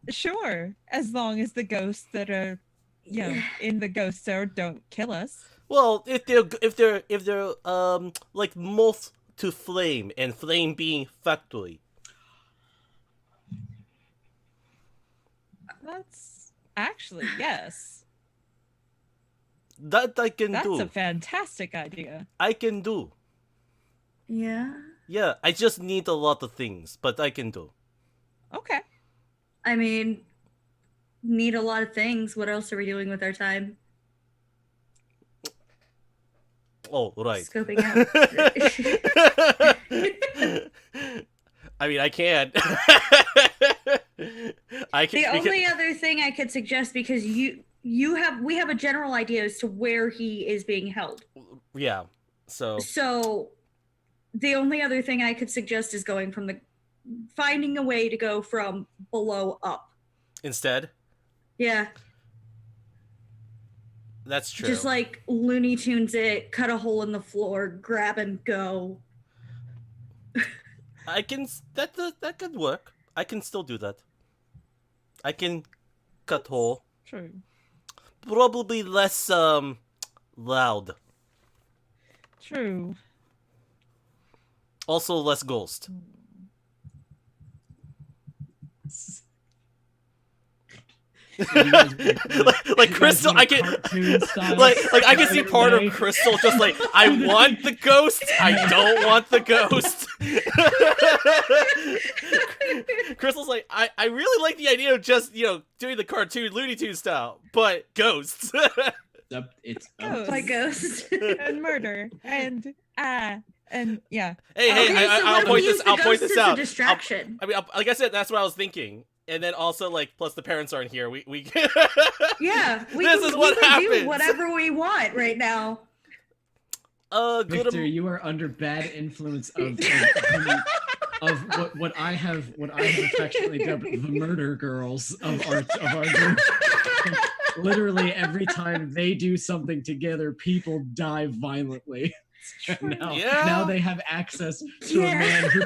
Sure, as long as the ghosts that are, in the ghost door don't kill us. Well, if they're like most to flame, and flame being factory. That's actually, yes. That I can That's do. a fantastic idea. I can do. Yeah. Yeah, I just need a lot of things, but I can do. Okay. I mean, need a lot of things. What else are we doing with our time? Oh, right. Scoping out. I mean, I can. I can. The only other thing I could suggest, because we have a general idea as to where he is being held. Yeah. So. So the only other thing I could suggest is finding a way to go from below up. Instead. Yeah. That's true. Just like Looney Tunes it, cut a hole in the floor, grab and go. I can. That could work. I can still do that. I can cut hole. True. Probably less loud. True. Also less ghost. like Crystal, I can like I can see part of Crystal just like I want the ghost, I don't want the ghost. Crystal's like I really like the idea of just doing the cartoon Looney Tunes style, but ghosts. It's Ghosts. By ghost. And murder. And yeah. Hey, Okay, so I'll what point use this. the I'll point ghost this as a out. distraction? Like I said, that's what I was thinking. And then also, like, plus the parents aren't here. We Yeah, This is what we can happens. do whatever we want right now. Good. Victor, you are under bad influence of what I have affectionately dubbed the murder girls of our group. Literally every time they do something together, people die violently. Now they have access to a man who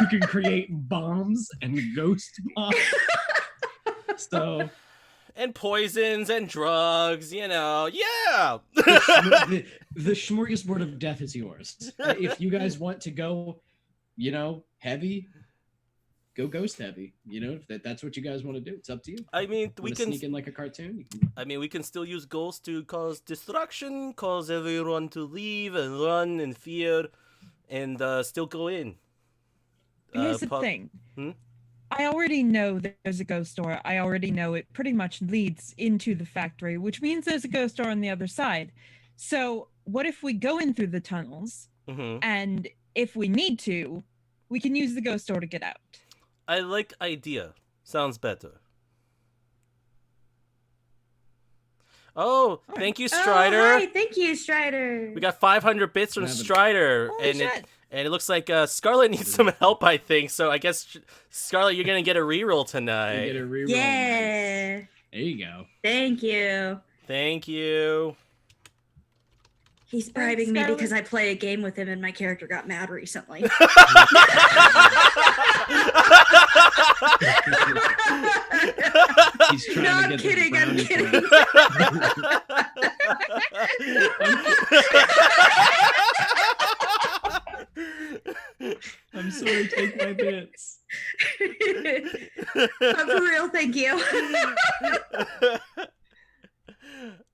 can create bombs and ghost bombs. So and poisons and drugs, yeah. the smorgasbord of death is yours. If you guys want to go, heavy, go ghost heavy. If that's what you guys want to do, it's up to you. I mean, we can sneak in like a cartoon. we can still use ghosts to cause distraction, cause everyone to leave and run in fear, and still go in. Here's the thing. Hmm? I already know there's a ghost door. I already know it pretty much leads into the factory, which means there's a ghost door on the other side. So what if we go in through the tunnels, and if we need to, we can use the ghost door to get out? I like idea. Sounds better. Oh, thank you, Strider. Oh, hi, thank you, Strider. We got 500 bits from Strider, Holy and shit. it looks like Scarlet needs some help, I think. So I guess Scarlet, you're gonna get a reroll tonight. You get a reroll. Yeah. Nice. There you go. Thank you. Thank you. He's bribing me Scarlet. because I play a game with him and my character got mad recently. He's trying No, to I'm get kidding, I'm brownie kidding. points. I'm sorry, take my bits. But for real, thank you.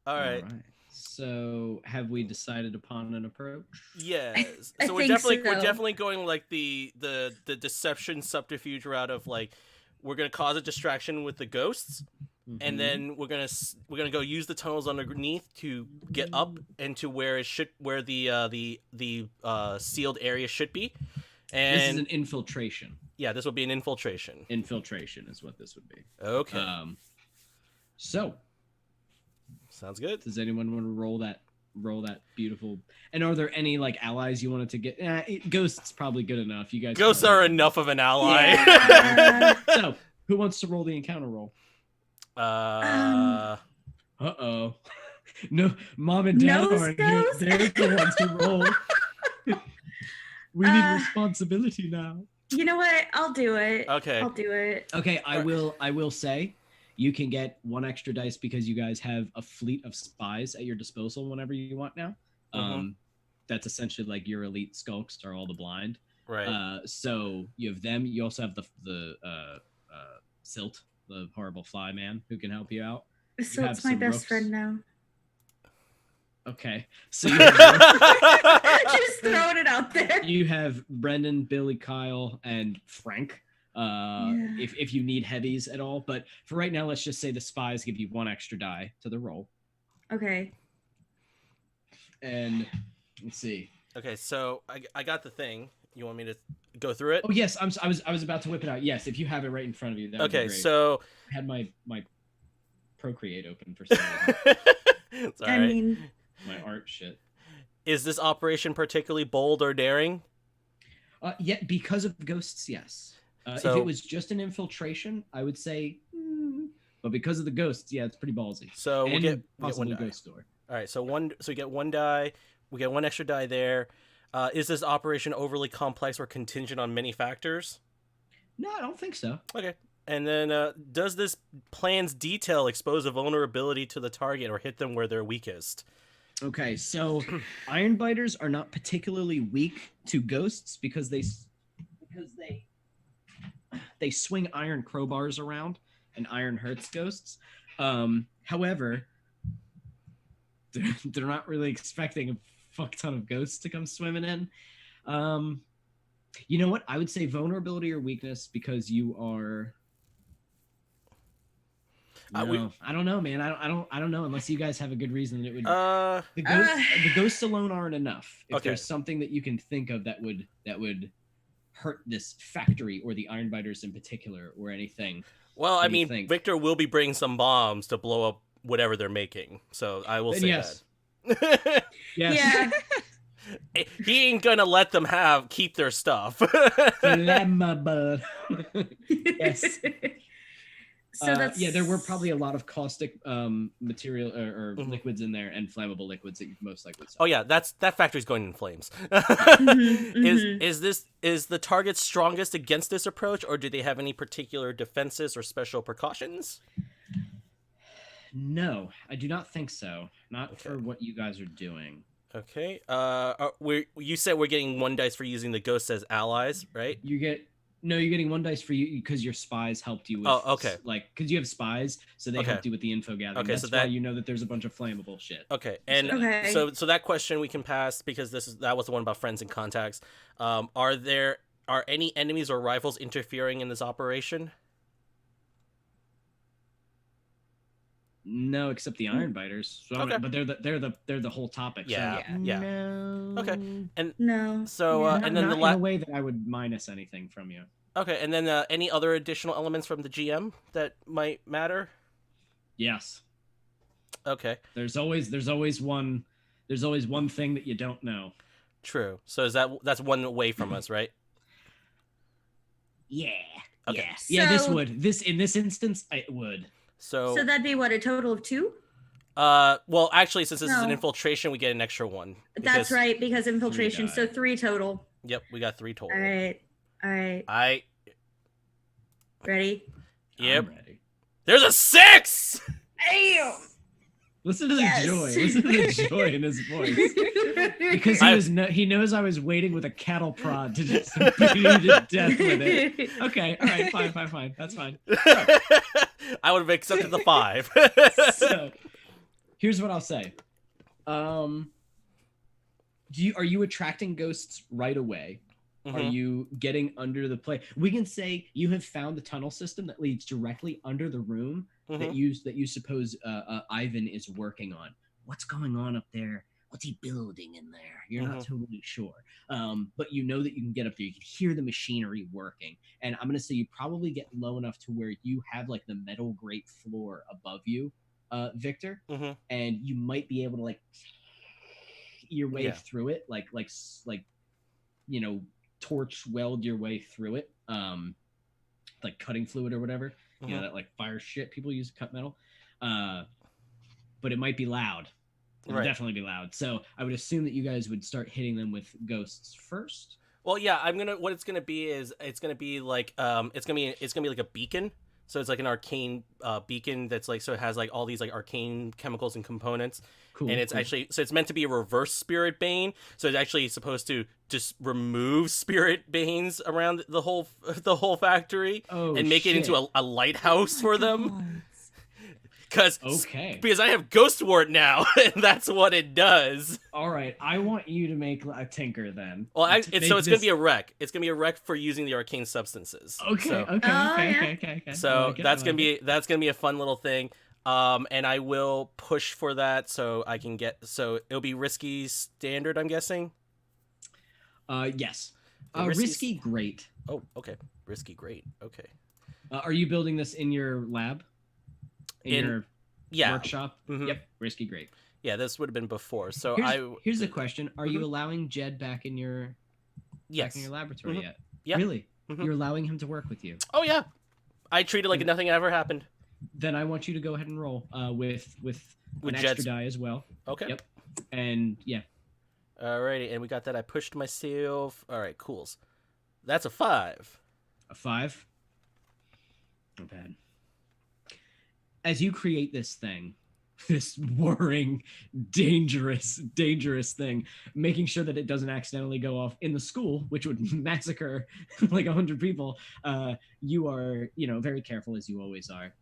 All right. So, have we decided upon an approach? Yes. I So we're think definitely so. going like the deception subterfuge route of like we're gonna cause a distraction with the ghosts, and then we're gonna go use the tunnels underneath to get up into where the sealed area should be. And This is an infiltration. yeah, this will be an infiltration. Infiltration is what this would be. Okay. So, Sounds good. does anyone want to roll that beautiful? And are there any like allies you wanted to get? Ghosts probably good enough. You guys. Ghosts are enough of an ally. Yeah. So, who wants to roll the encounter roll? Uh-oh. No, mom and dad Nose aren't here. goes? They're the ones who roll. We need Uh, responsibility now. You know what? I'll do it. Okay. I'll do it. Okay, I will say you can get one extra dice because you guys have a fleet of spies at your disposal whenever you want now. that's essentially like your elite skulks are all the blind. Right. So you have them. You also have the Silt, the horrible fly man, who can help you out. So have it's my some best rooks. friend now. Okay, so you have, Just throwing it out there. you have Brendan, Billy, Kyle, and Frank. Yeah. If you need heavies at all, but for right now, let's just say the spies give you 1 extra die to the roll. Okay. And let's see. Okay, so I got the thing. You want me to go through it? Oh yes, I was about to whip it out. Yes, if you have it right in front of you, that would be Okay, great. so I had my Procreate open for some reason. it's all I right. mean, My art shit. Is this operation particularly bold or daring? Yeah, because of ghosts, yes. If So- it was just an infiltration, I would say, but because of the ghosts, yeah, it's pretty ballsy. So we And get one possibly die. ghost door. All right, so we get 1 die. We get 1 extra die there. Is this operation overly complex or contingent on many factors? No, I don't think so. Okay. And then, does this plan's detail expose a vulnerability to the target or hit them where they're weakest? Okay, so iron biters are not particularly weak to ghosts because they swing iron crowbars around, and iron hurts ghosts. However, they're not really expecting a fuck ton of ghosts to come swimming in. You know what? I would say vulnerability or weakness because you are. No, I don't know, man. I don't know unless you guys have a good reason that it would. The ghosts alone aren't enough. If Okay. there's something that you can think of that would hurt this factory or the iron biters in particular or anything. Well, I What do you mean, think? Victor will be bringing some bombs to blow up whatever they're making. So I will Then say yes. that. Yes. yeah. He ain't gonna let them keep their stuff. Flammable. Yes. So that's Yeah, there were probably a lot of caustic material or Mhm. liquids in there and flammable liquids that you most likely saw. Oh yeah, that factory's going in flames. Mhm. Is the target strongest against this approach, or do they have any particular defenses or special precautions? No, I do not think so. Not for Okay. what you guys are doing. Okay. You said we're getting 1 dice for using the ghosts as allies, right? You're getting 1 dice for you because your spies helped you with. Oh, okay. Because you have spies, so they Okay. helped you with the info gathering. Okay, That's so why that- you know that there's a bunch of flammable shit. Okay, and Okay. so that question we can pass because that was the one about friends and contacts. Are any enemies or rivals interfering in this operation? No, except the iron biters. So, Okay. but they're the whole topic. Yeah, So, yeah. No. Okay. No. So Yeah. and then not the in a way that I would minus anything from you. okay, and then any other additional elements from the GM that might matter? Yes. Okay, There's always one thing that you don't know. true. So that's 1 away from us, right? Yeah. Okay. Yeah. Yeah, this So- would. In this instance, it would. So, So that'd be what, a total of 2? well, actually, since this is an No. infiltration, we get an extra 1. That's because- right, because infiltration. die. So 3 total. Yep, we got 3 total. All right. Ready? Yep. I'm ready. There's a 6. Damn. Listen to the Yes. joy. Listen to the joy in his voice. Because he knows I was waiting with a cattle prod to just beat you to death with it. Okay, all right, fine. That's fine. I would have accepted the 5. So, here's what I'll say. Are you attracting ghosts right away? Are Mhm. you getting under the play? We can say you have found the tunnel system that leads directly under the room Mhm. that you suppose Ivan is working on. What's going on up there? What's he building in there? You're not totally sure. But you know that you can get up there. You can hear the machinery working. And I'm going to say you probably get low enough to where you have like the metal grate floor above you, Victor. Mhm. And you might be able to like your way Yeah. through it, like you know, torch weld your way through it, like cutting fluid or whatever. You know, Mhm. that like fire shit people use to cut metal. But it might be loud. It'll Right. definitely be loud. So I would assume that you guys would start hitting them with ghosts first. Well, yeah, what it's gonna be is it's gonna be like like a beacon. So it's like an arcane beacon that's like, so it has like all these like arcane chemicals and components. Cool. And it's cool. actually, so it's meant to be a reverse spirit bane. So it's actually supposed to just remove spirit banes around the whole factory oh, and make it into shit. a lighthouse for them. God. Okay. Because I have Ghost Wart now, and that's what it does. All right. I want you to make a tinker then. Well, Make so it's this- gonna be a wreck. It's gonna be a wreck for using the arcane substances. Okay. So, Okay. Oh, okay, yeah. okay. I so like it, that's I gonna like be a fun little thing. And I will push for that so I can get, so it'll be risky standard, I'm guessing. Yes. The risky- Risky, great. Oh, okay. Risky, great. Okay. Are you building this in your lab? In your Yeah. workshop? Mhm. Yep. Risky, great. Yeah, this would have been before. So Here's a question: Are you allowing Jed back in your yes. laboratory Mhm. yet? Yeah. Really? Mhm. You're allowing him to work with you? Oh yeah. I treat it like nothing ever happened. Then I want you to go ahead and roll with With an Jed's. extra die as well. Okay. Yep. And yeah, Alrighty, and we got that. I pushed myself. All right, cools. That's a 5. a 5. Not bad. As you create this thing, this whirring, dangerous thing, making sure that it doesn't accidentally go off in the school, which would massacre like 100 people. You are, very careful as you always are.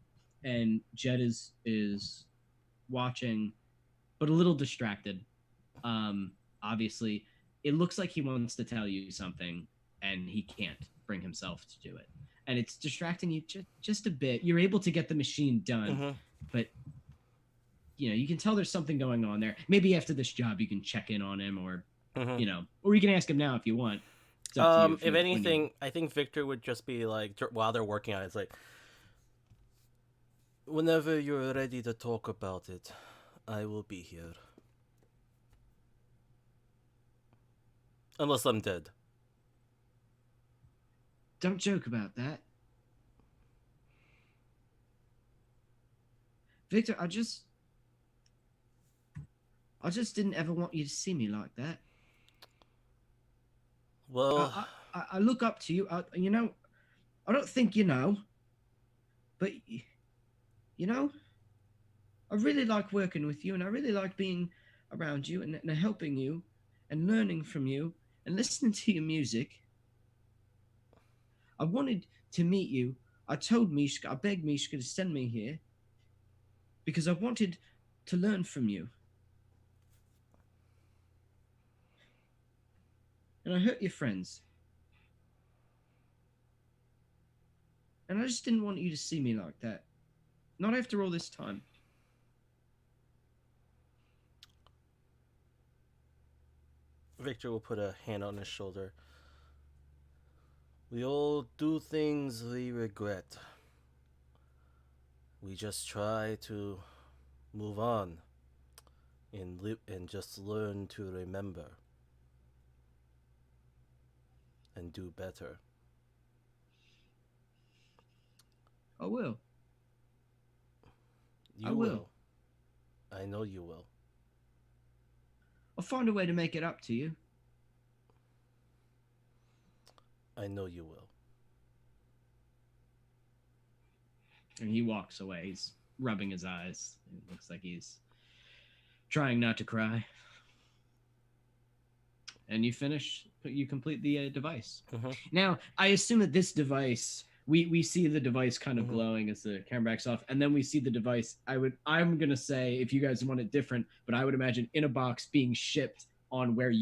And Jed is watching, but a little distracted. Obviously, it looks like he wants to tell you something, and he can't bring himself to do it. And it's distracting you just a bit. You're able to get the machine done, Mhm. but you can tell there's something going on there. Maybe after this job, you can check in on him, or Mhm. or you can ask him now if you want. It's up to you If when you- anything, I think Victor would just be like, while they're working on it, it's like, whenever you're ready to talk about it, I will be here. Unless I'm dead. Don't joke about that, Victor. I just didn't ever want you to see me like that. Well, I look up to you. I don't think you know, but I really like working with you, and I really like being around you and helping you and learning from you and listening to your music. I wanted to meet you. I told Mishka, I begged Mishka to send me here because I wanted to learn from you. And I hurt your friends. And I just didn't want you to see me like that. Not after all this time. Victor will put a hand on his shoulder. We all do things we regret. We just try to move on and live and just learn to remember and do better. I will. You I will. I know you will. I'll find a way to make it up to you. I know you will. And he walks away. He's rubbing his eyes. It looks like he's trying not to cry. And you complete the device. Mhm. Now, I assume that this device, we see the device kind of Mhm. glowing as the camera backs off, and then we see the device. I'm gonna say, if you guys want it different, but I would imagine in a box being shipped on where that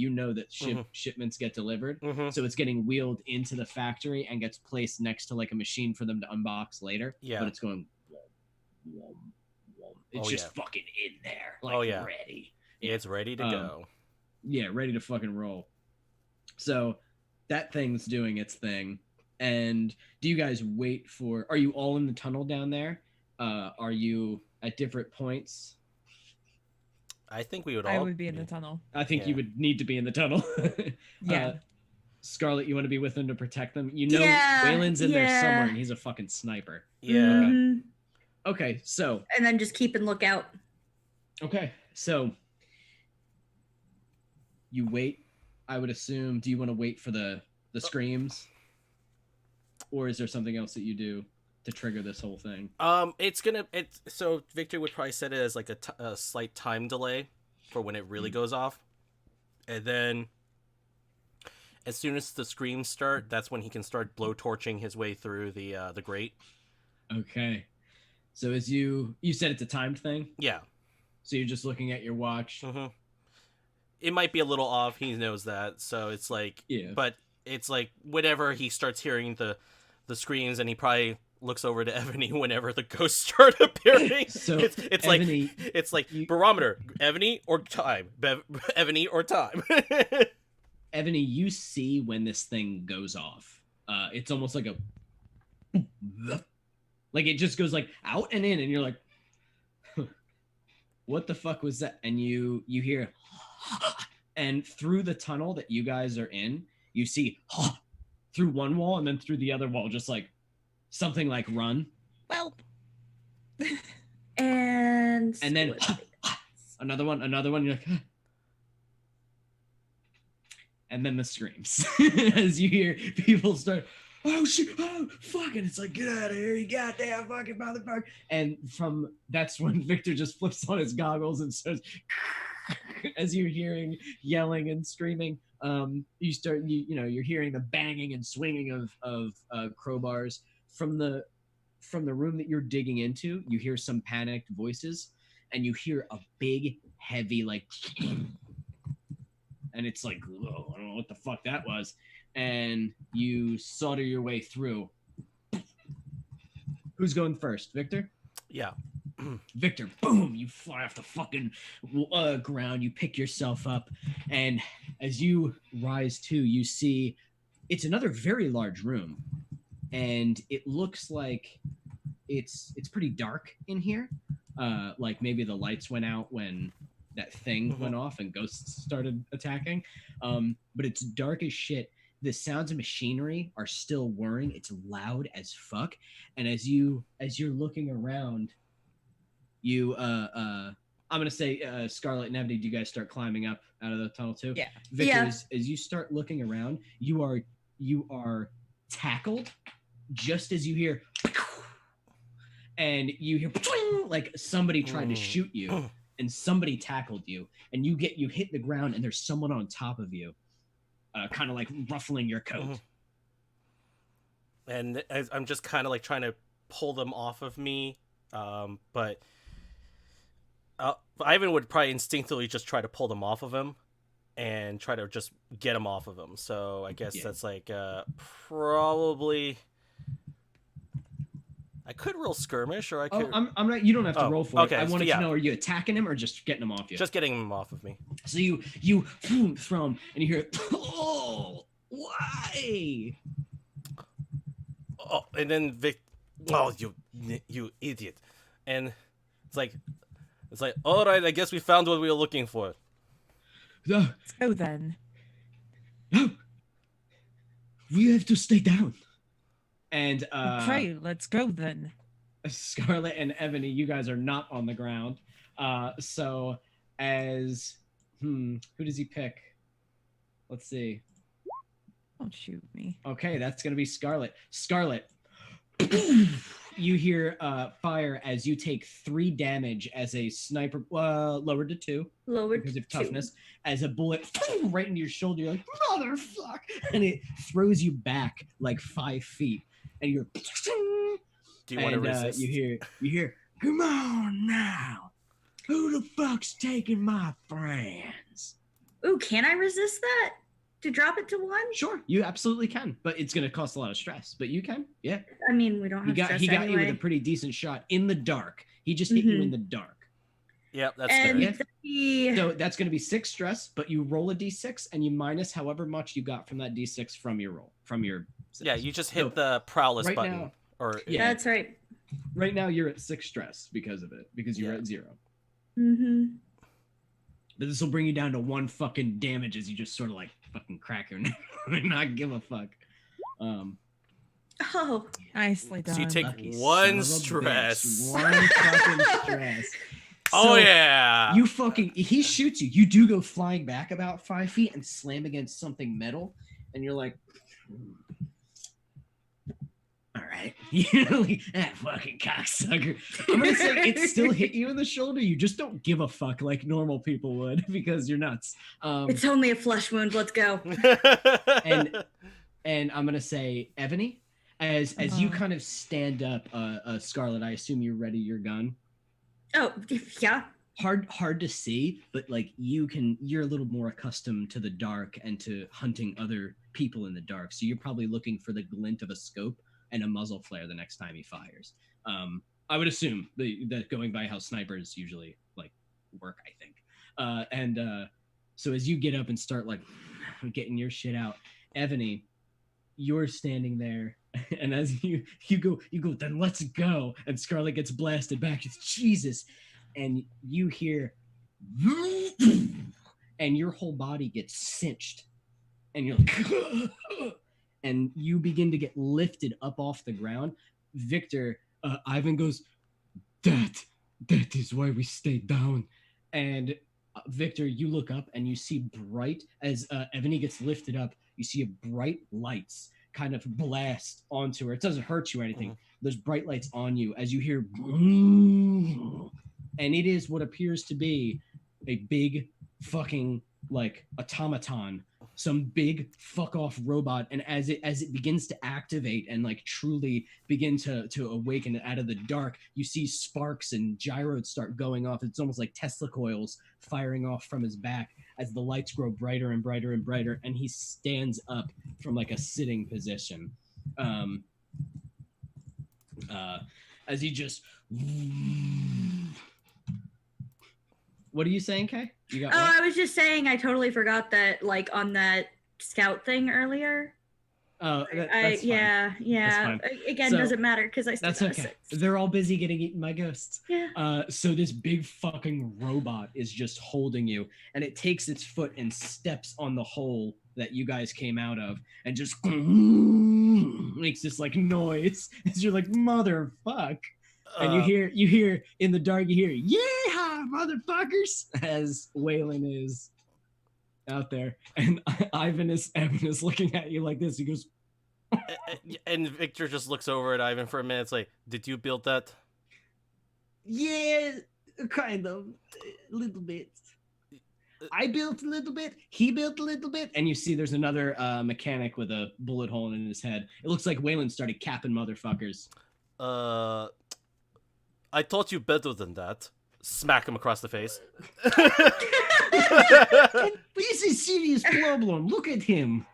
Mhm. shipments get delivered. Mm-hmm. So it's getting wheeled into the factory and gets placed next to like a machine for them to unbox later. Yeah. But it's going wom, wom, wom. It's Oh, just yeah. fucking in there. Like Oh, yeah. ready. It's ready to go. Yeah, ready to fucking roll. So that thing's doing its thing. And do you guys wait for, are you all in the tunnel down there? Are you at different points? I think we would I all would be in the tunnel. I think you Yeah. would need to be in the tunnel. Yeah. Scarlet, you want to be with them to protect them? You know, Yeah, Waylon's in there yeah. somewhere, and he's a fucking sniper. Yeah. Mhm. Okay, so And then just keep and look out. you wait. I would assume. Do you want to wait for the screams, or is there something else that you do? to trigger this whole thing? So Victor would probably set it as like a slight time delay for when it really goes off, and then as soon as the screams start, that's when he can start blowtorching his way through the grate. Okay. So as you said it's a timed thing, Yeah. so you're just looking at your watch. Mm-hmm. It might be a little off. He knows that, so it's like, Yeah. but it's like whenever he starts hearing the screams, and he probably looks over to Ebony whenever the ghosts start appearing. So, it's Ebony, like it's like you- barometer, Ebony or time, Ebony or time. Ebony, you see when this thing goes off. It's almost like a like it just goes like out and in, and you're like, what the fuck was that? And you hear, and through the tunnel that you guys are in, you see through one wall and then through the other wall, just like something like run, Well, And then another one. You're like, and then the screams as you hear people start. Oh shit! Oh fuck! And it's like, get out of here, you goddamn fucking motherfucker! And from that's when Victor just flips on his goggles and starts. As you're hearing yelling and screaming, you're hearing the banging and swinging of crowbars from the room that you're digging into. You hear some panicked voices, and you hear a big, heavy like, and it's like, whoa, I don't know what the fuck that was. And you solder your way through. Who's going first, Victor? Yeah. Victor, boom, you fly off the fucking ground, you pick yourself up, and as you rise to, you see it's another very large room, and it looks like it's pretty dark in here. Like maybe the lights went out when that thing went off and ghosts started attacking. But it's dark as shit. The sounds of machinery are still whirring. It's loud as fuck. And as you're looking around, you I'm gonna say Scarlet and Ebony, do you guys start climbing up out of the tunnel too? Yeah. Victor, Yeah. as you start looking around, you are tackled just as you hear, and you hear like somebody tried to shoot you, and somebody tackled you, and you hit the ground, and there's someone on top of you, kind of like ruffling your coat. And I'm just kind of like trying to pull them off of me, but Ivan would probably instinctively just try to pull them off of him and try to just get him off of him. So I guess that's like probably I could roll skirmish, or I could I'm not. You don't have to roll for okay, it. I so wanted yeah. to know: are you attacking him or just getting him off you? just getting him off of me. So you throw him, and you hear, oh, why? Oh, and then Vic, oh you idiot, and it's like all right, I guess we found what we were looking for. No, let's go then. no, we have to stay down. And Okay, let's go then. Scarlet and Ebony, you guys are not on the ground. So as who does he pick? Let's see. Don't shoot me. Okay, that's gonna be Scarlet. Scarlet, you hear fire as you take 3 damage as a sniper, lowered to 2 lowered because of to- toughness, as a bullet right into your shoulder. You're like, motherfuck, and it throws you back like 5 feet, and you're. Do you want to resist? You hear, come on now, who the fuck's taking my friends? Ooh, can I resist that? To drop it to 1? Sure, you absolutely can, but it's gonna cost a lot of stress. But you can, yeah. I mean, we don't have stress He got anyway. you with a pretty decent shot in the dark. He just hit you in the dark. Yeah, that's and fair. Yeah. So that's going to be 6 stress, but you roll a d6 and you minus however much you got from that d6 from your roll, from your. Yeah, you just hit So, the prowess right button, now- or Yeah. That's right. Right now you're at 6 stress because of it, because you're Yeah. at 0. Mm-hmm. But this will bring you down to 1 fucking damage as you just sort of like fucking crack your neck and not give a fuck. Oh, Nicely done. So you take Lucky one son of a stress. bitch. 1 fucking stress. Oh So, yeah. he shoots you. You do go flying back about 5 feet and slam against something metal, and you're like, all right. Like, that fucking cocksucker. I'm gonna say it still hit you in the shoulder. You just don't give a fuck like normal people would because you're nuts. It's only a flesh wound. Let's go. And I'm gonna say Ebony, as you kind of stand up, Scarlet. I assume you ready your gun. Oh, yeah. Hard to see, but like you're a little more accustomed to the dark and to hunting other people in the dark. So you're probably looking for the glint of a scope and a muzzle flare the next time he fires. I would assume that going by how snipers usually like work, I think. So as you get up and start like getting your shit out, Ebony, you're standing there, and as you go, then let's go. And Scarlet gets blasted back. It's Jesus, and you hear, and your whole body gets cinched, and you're like, and you begin to get lifted up off the ground. Victor, Ivan goes, that is why we stay down. And Victor, you look up and you see bright, as Ebony gets lifted up, you see a bright lights kind of blast onto her. It doesn't hurt you or anything. There's bright lights on you as you hear, and it is what appears to be a big fucking like automaton, some big fuck off robot. And as it begins to activate and like truly begin to awaken out of the dark, you see sparks and gyros start going off. It's almost like Tesla coils firing off from his back as the lights grow brighter and brighter and brighter, and he stands up from like a sitting position. As he just, what are you saying, Kay? You got I was just saying I totally forgot that, like, on that scout thing earlier. Oh, that's fine. Yeah. That's fine. Again, So, doesn't matter because I still That's got a okay. 6. They're all busy getting eaten by ghosts. Yeah. So this big fucking robot is just holding you, and it takes its foot and steps on the hole that you guys came out of, and just makes this like noise as you're like, motherfuck. And you hear in the dark, you hear, yeah, motherfuckers, as Waylon is out there, and Evan is looking at you like this. He goes, and Victor just looks over at Ivan for a minute. It's like, did you build that? yeah, kind of, a little bit. I built a little bit. He built a little bit. And you see there's another mechanic with a bullet hole in his head. It looks like Waylon started capping motherfuckers. I taught you better than that. Smack him across the face. This is serious problem. Look at him.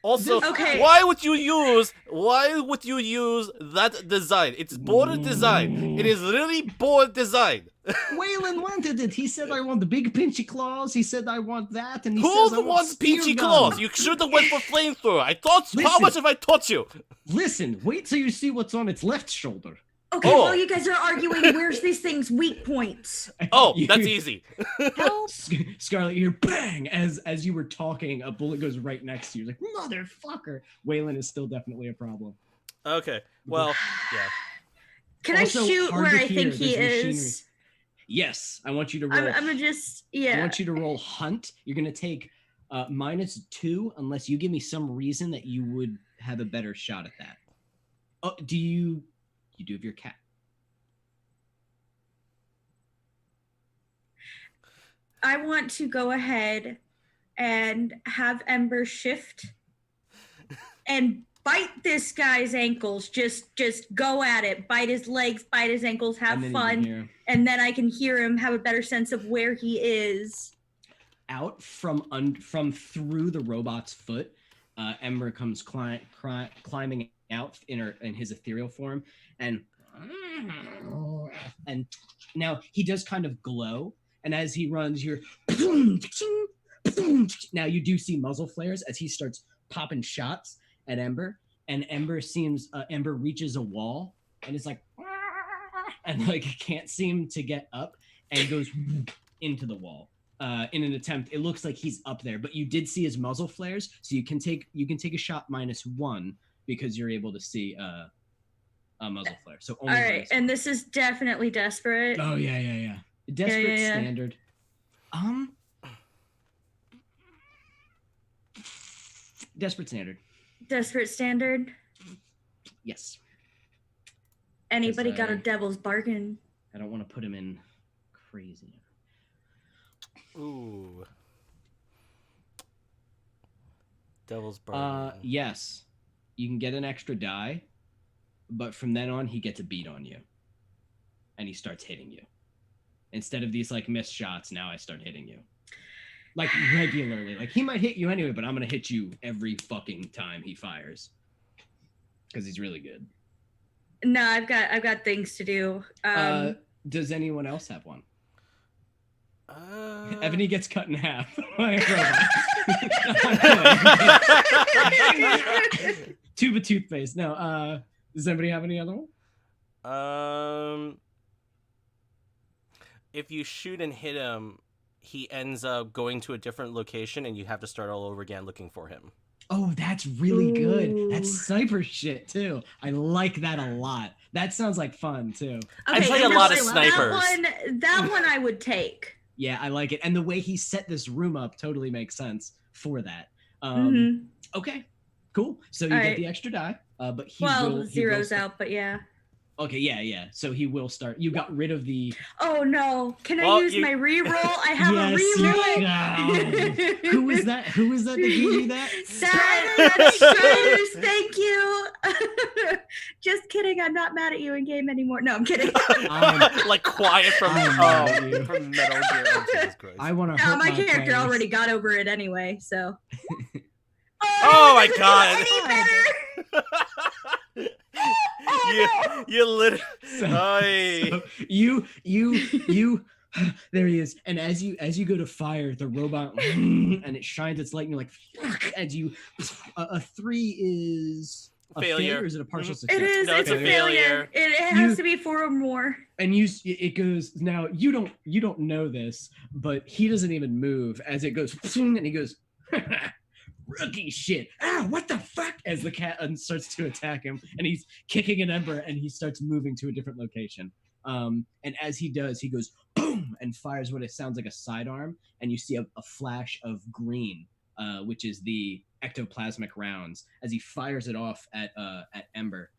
Also, Okay. why would you use that design? It's board design. It is really board design. Waylon wanted it. He said, I want the big pinchy claws. He said, I want that. And he says, I Who want wants spear peachy gun. claws? You should have went for flamethrower. I taught you. How Listen. much have I taught you? Listen, wait till you see what's on its left shoulder. Okay, Oh. well, you guys are arguing where's these things' weak points. Oh, You- that's easy. Help. Scarlet, you hear bang as you were talking. A bullet goes right next to you. Like, motherfucker. Waylon is still definitely a problem. Okay. Well, yeah. Can Also, I shoot hard where to I hear, think he there's is? Yes, I want you to roll. I'm gonna just, I yeah. want you to roll hunt. You're gonna take -2 unless you give me some reason that you would have a better shot at that. Oh, you do have your cat. I want to go ahead and have Ember shift and bite this guy's ankles. Just go at it. Bite his legs, bite his ankles, have And then you can fun. hear And then I can hear him, have a better sense of where he is. out from through the robot's foot. Ember comes climbing out in his ethereal form, and now he does kind of glow. And as he runs, you're now you do see muzzle flares as he starts popping shots at Ember, and Ember reaches a wall and it's like, and like can't seem to get up and goes into the wall. In an attempt, it looks like he's up there, but you did see his muzzle flares, so you can take a shot -1 because you're able to see a muzzle flare. So only All right, -1. and this is definitely desperate. Oh yeah. Desperate yeah. standard. Desperate standard. Desperate standard. Yes. Anybody got a I- devil's bargain? I don't want to put him in crazy. Ooh. Devil's bargain. Yes, you can get an extra die, but from then on, he gets a beat on you, and he starts hitting you. Instead of these like missed shots, now I start hitting you, like regularly. Like he might hit you anyway, but I'm gonna hit you every fucking time he fires, because he's really good. No, I've got things to do. Does anyone else have one? Uh... Ebony gets cut in half by a robot. Tube of toothpaste. No. Does anybody have any other one? If you shoot and hit him, he ends up going to a different location, and you have to start all over again looking for him. Oh, that's really good. Ooh. That's sniper shit too. I like that a lot. That sounds like fun too. I play a lot of snipers. That one I would take. Yeah, I like it. And the way he set this room up totally makes sense for that. Mhm. Okay, cool. So you All get right. the extra die, but he Well, will, zero's start- out, but yeah. Okay, yeah. So he will start. You got rid of the. Oh no! Can I Well, use you- my reroll? I have Yes, a you reroll. can. Who is that? Who is that that gave you that? Striders, thank you. Just kidding. I'm not mad at you in game anymore. No, I'm kidding. Like quiet from I'm mad at you. from Metal Gear. Oh, Jesus Christ. I want to. No, my character already got over it anyway. So. Oh my doesn't do God. Any better. you literally. Oy. You there he is. And as you go to fire the robot and it shines its light and you're like fuck as you a 3 is a Failure. or is it a partial Mhm. success? It is. No, it's a failure. It has You- to be 4 or more. And it goes now you don't know this, but he doesn't even move as it goes and he goes rookie shit. Ah, what the fuck? As the cat starts to attack him, and he's kicking an ember, and he starts moving to a different location. And as he does, he goes boom and fires what it sounds like a sidearm, and you see a flash of green, which is the ectoplasmic rounds. As he fires it off at Ember,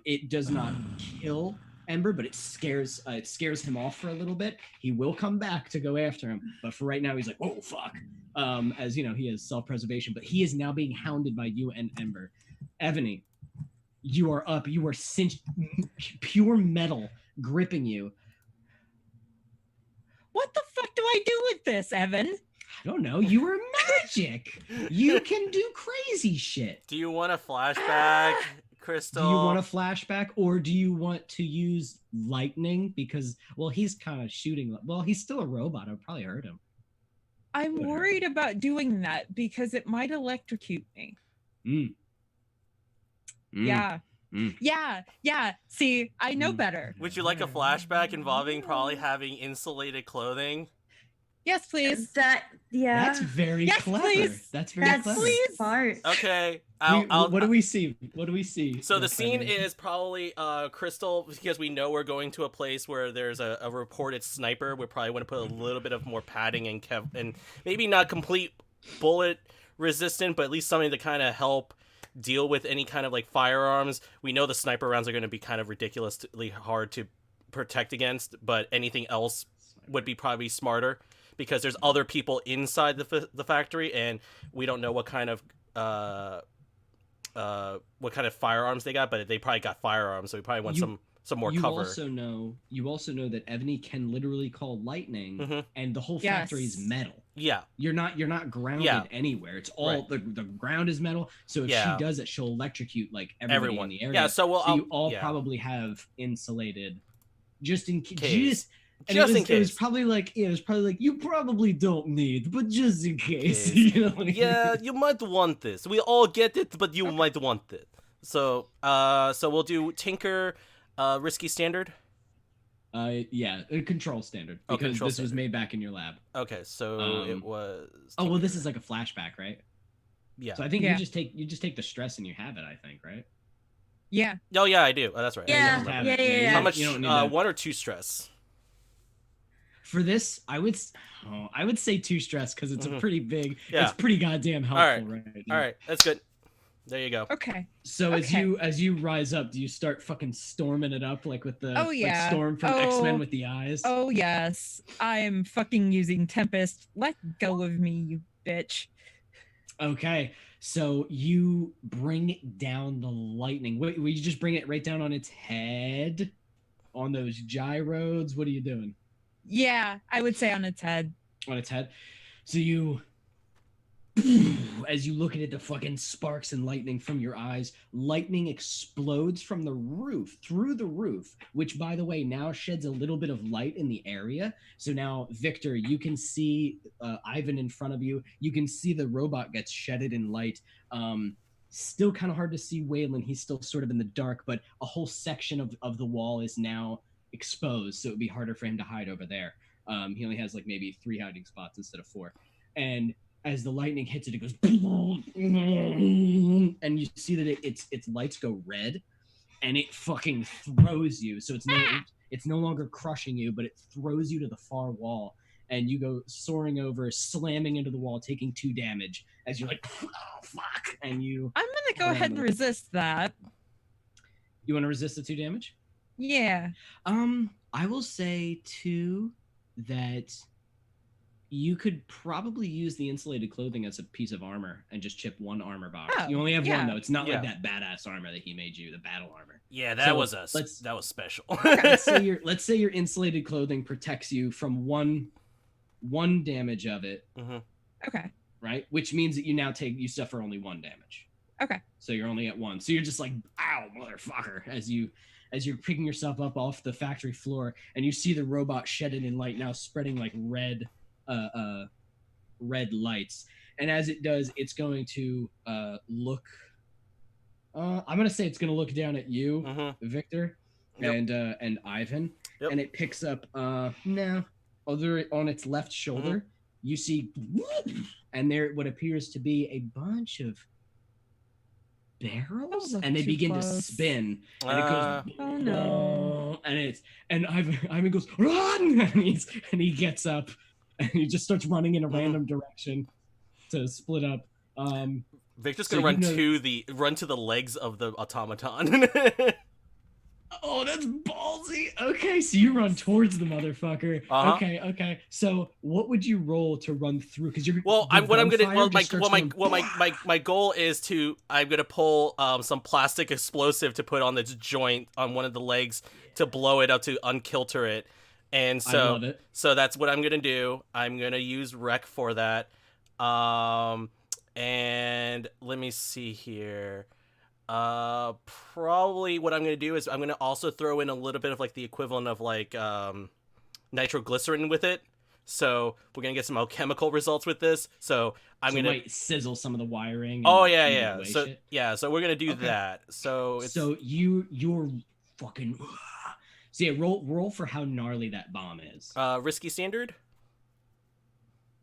it does not kill Ember, but it scares him off for a little bit. He will come back to go after him, but for right now, he's like, "Whoa, fuck!" As you know, he has self-preservation, but he is now being hounded by you and Ember. Ebony, you are up. You are cinched, pure metal gripping you. What the fuck do I do with this, Evan? I don't know. You are magic. You can do crazy shit. Do you want a flashback, Crystal? Do you want a flashback, or do you want to use lightning? Because, well, he's kind of shooting. Well, he's still a robot. I would probably hurt him. I'm Whatever. worried about doing that because it might electrocute me. Yeah. Mm. Yeah. See, I know Mm. better. Would you like a flashback involving probably having insulated clothing? Yes, please. Yeah. That's very Yes, clever. please. That's very That's clever. please. smart. Okay. What do we see? What do we see? So the Yes, scene Ebony? is probably Crystal, because we know we're going to a place where there's a reported sniper. We probably want to put a little bit of more padding and maybe not complete bullet resistant, but at least something to kind of help deal with any kind of like firearms. We know the sniper rounds are going to be kind of ridiculously hard to protect against, but anything else would be probably smarter because there's other people inside the factory, and we don't know what kind of firearms they got, but they probably got firearms, so we probably want some more you cover. You also know that Ebony can literally call lightning, Mhm. and the whole Yes. factory is metal. Yeah, You're not grounded Yeah. anywhere. It's all Right. the ground is metal. So if Yeah. she does it, she'll electrocute like everybody everyone. in the area. Yeah, so we'll So you I'll- all yeah. probably have insulated, just in case. Case. And Just in it was case. probably like you probably don't need, but just in case. Case. You know what I mean? Yeah, you might want this. We all get it, but you might want it. So we'll do Tinker, risky standard. Yeah, a control standard Oh, because control this was standard. made back in your lab. Okay, so Um, it was. Oh well, this Tinker. is like a flashback, right? Yeah. So I think Yeah. you just take the stress and you have it. I think, right? Yeah. Oh yeah, I do. Oh, that's right. Yeah, Have yeah, it. yeah, You yeah. How don't- much? you don't need to- 1 or 2 stress. For this, I would say 2 stress because it's Mhm. a pretty big. Yeah. It's pretty goddamn helpful, All right. right? All right, that's good. There you go. Okay. So Okay. as you rise up, do you start fucking storming it up like with the Oh, yeah. like Storm from X-Men with the eyes? Oh yes, I am fucking using Tempest. Let go of me, you bitch. Okay, so you bring down the lightning. Wait, will you just bring it right down on its head? On those gyrodes? What are you doing? Yeah, I would say on its head. On its head. So you as you look at it, the fucking sparks and lightning from your eyes, lightning explodes from the roof, through the roof, which, by the way, now sheds a little bit of light in the area. So now, Victor, you can see Ivan in front of you. You can see the robot gets shedded in light. Still kind of hard to see Waylon. He's still sort of in the dark, but a whole section of the wall is now exposed, so it would be harder for him to hide over there. He only has like maybe 3 hiding spots instead of 4. And as the lightning hits it, it goes, and you see that its lights go red, and it fucking throws you. So it's no longer crushing you, but it throws you to the far wall, and you go soaring over, slamming into the wall, taking 2 damage as you're like, oh fuck, and you. I'm gonna go ahead and resist that. You want to resist the 2 damage? Yeah. I will say too that you could probably use the insulated clothing as a piece of armor and just chip 1 armor box. Oh, You only have yeah. 1 though. It's not Yeah. like that badass armor that he made you, the battle armor. Yeah, that So, was let's- special. Let's say your insulated clothing protects you from one damage of it, Okay. right? Which means that you suffer only 1 damage. Okay. So you're only at 1. So you're just like, ow, motherfucker, as you're picking yourself up off the factory floor, and you see the robot shedded in light now spreading like red lights. And as it does, it's going to look I'm gonna say it's gonna look down at you, Victor, Yep. and Ivan. Yep. And it picks up no, other on its left shoulder, you see and there what appears to be a bunch of barrels, look and they too begin to close. spin, and it goes Oh no. and Ivan goes, run, and he gets up and he just starts running in a random direction to split up. Victor's So gonna you know- run to the legs of the automaton. Oh, that's ballsy. Okay, so you run towards the motherfucker. Uh-huh. Okay. So what would you roll to run through? Because you're Well, the my goal is to I'm gonna pull some plastic explosive to put on this joint on one of the legs to blow it up to unkilter it, and I love it. so that's what I'm gonna do. I'm gonna use Rec for that, and let me see here. Probably what I'm gonna do is I'm gonna also throw in a little bit of like the equivalent of like nitroglycerin with it. So we're gonna get some alchemical results with this. So I'm gonna might sizzle some of the wiring. Oh and yeah. away So shit. so we're gonna do Okay. that. So it's So you're fucking. So yeah, roll for how gnarly that bomb is. risky standard.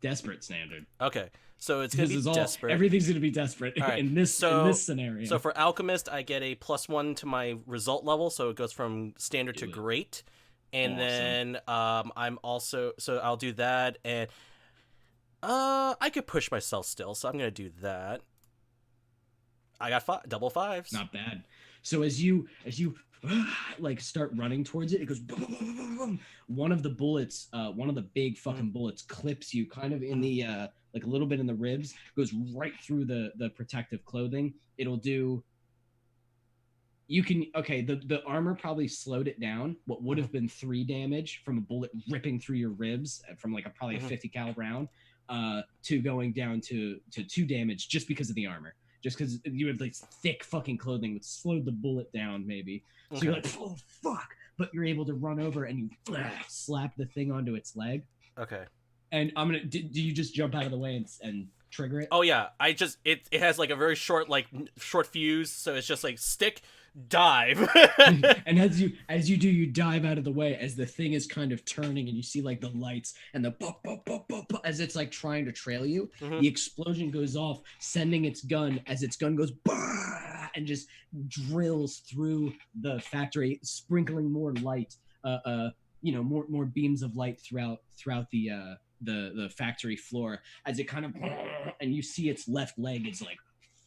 Desperate standard. Okay, so it's gonna be desperate. Everything's gonna be desperate All right, in this scenario. So for alchemist, I get a +1 to my result level, so it goes from standard to Do it. great. And Awesome. then I'm also I'll do that, and I could push myself still, so I'm gonna do that. I got double 5s. Not bad. So as you like start running towards it, it goes boom, boom, boom, boom, boom. One of the bullets, one of the big fucking bullets clips you kind of in the like a little bit in the ribs, goes right through the protective clothing. It'll do. You can the armor probably slowed it down. What would have been 3 damage from a bullet ripping through your ribs from like probably a 50 cal round, to going down to 2 damage just because of the armor. Just because you had like thick fucking clothing that slowed the bullet down, maybe. So you're like, oh fuck! But you're able to run over and you slap the thing onto its leg. Okay. And I'm gonna. Do you just jump out of the way and trigger it? Oh yeah, it has like a very short fuse, so it's just like stick, dive. And as you do, you dive out of the way as the thing is kind of turning, and you see like the lights and the pop, pop, pop, pop, pop, as it's like trying to trail you. Mhm. The explosion goes off, sending its gun as its gun goes bah, and just drills through the factory, sprinkling more light. More beams of light throughout the factory floor as it kind of, and you see its left leg is like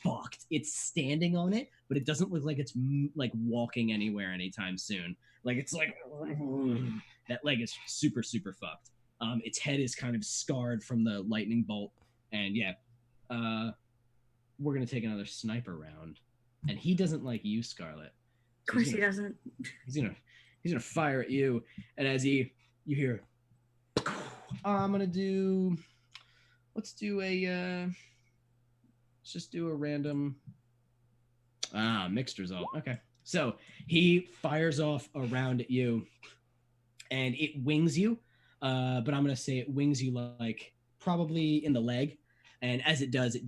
fucked. It's standing on it, but it doesn't look like it's like walking anywhere anytime soon. Like it's like that leg is super super fucked. Its head is kind of scarred from the lightning bolt, and yeah, we're gonna take another sniper round, and he doesn't like you, Scarlet. Of course he doesn't. He's gonna fire at you, and as you hear, I'm gonna do. Let's just do a random. Mixed result. Okay, so he fires off a round at you, and it wings you. But I'm gonna say it wings you like probably in the leg, and as it does, it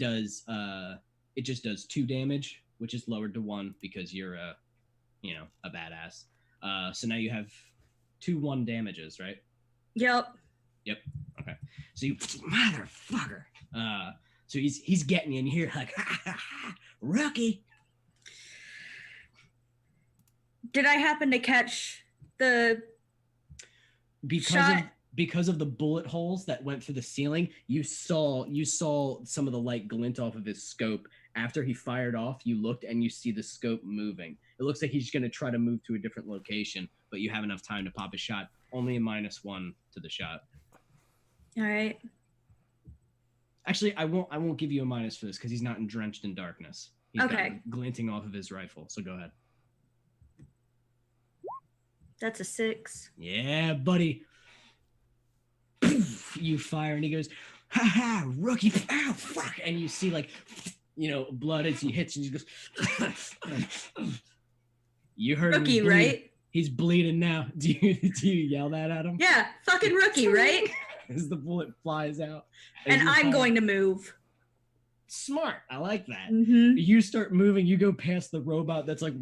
just does 2 damage, which is lowered to 1 because you're a badass. So now you have 2 1 damages, right? Yep. Okay. So you motherfucker. So he's getting you, and you hear like rookie. Did I happen to catch the shot? Because of the bullet holes that went through the ceiling, you saw some of the light glint off of his scope. After he fired off, you looked and you see the scope moving. It looks like he's going to try to move to a different location, but you have enough time to pop a shot. Only a -1 to the shot. All right. Actually, I won't give you a minus for this because he's not drenched in darkness. He's got Okay. it glinting off of his rifle. So go ahead. That's a 6. Yeah, buddy. You fire, and he goes, "Ha ha, rookie!" Ow, fuck! And you see like, blood as he hits, and he goes. You heard him Rookie, bleed. right? He's bleeding now. Do you yell that at him? Yeah, fucking rookie, right? As the bullet flies out. And I'm going to move. Smart. I like that. Mm-hmm. You start moving. You go past the robot that's like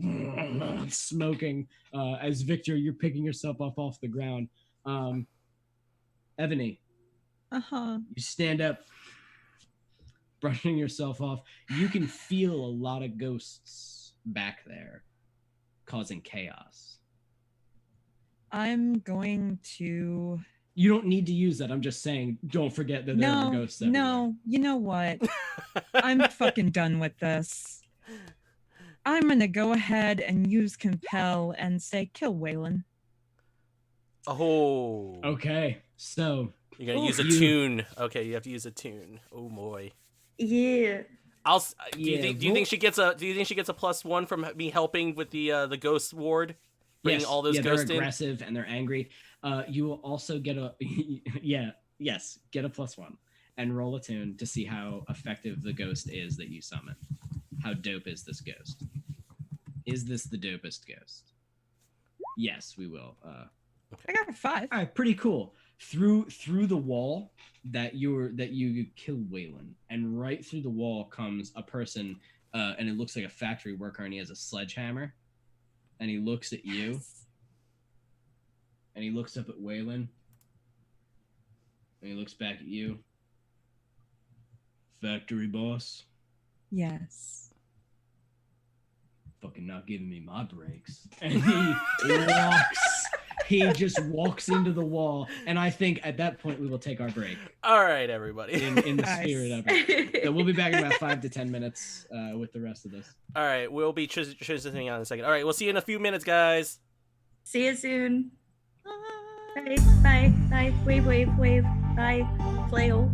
smoking. As Victor, you're picking yourself up off the ground. Ebony, you stand up, brushing yourself off. You can feel a lot of ghosts back there, causing chaos. I'm going to. You don't need to use that. I'm just saying, don't forget that there are ghosts everywhere. No, you know what? I'm fucking done with this. I'm gonna go ahead and use compel and say kill Waylon. Oh. Okay, so You're gonna use a tune. Okay, you have to use a tune. Oh boy. Yeah. Do you think she gets a +1 from me helping with the ghost ward? Bringing all those ghosts in. They're aggressive and they're angry. You will also get a get a +1 and roll a tune to see how effective the ghost is that you summon. How dope is this ghost? Is this the dopest ghost? Yes, we will. I got a 5. All right, pretty cool. Through the wall that you kill Waylon, and right through the wall comes a person, and it looks like a factory worker, and he has a sledgehammer, and he looks at you. Yes. And he looks up at Waylon. And he looks back at you. Factory boss. Yes. Fucking not giving me my breaks. And he just walks into the wall. And I think at that point we will take our break. All right, everybody. In the Nice. spirit of it. So we'll be back in about 5 to 10 minutes with the rest of this. All right, we'll be transitioning out in a second. All right, we'll see you in a few minutes, guys. See you soon. Bye. Bye. Bye. Wave, wave, wave. Bye. Flail.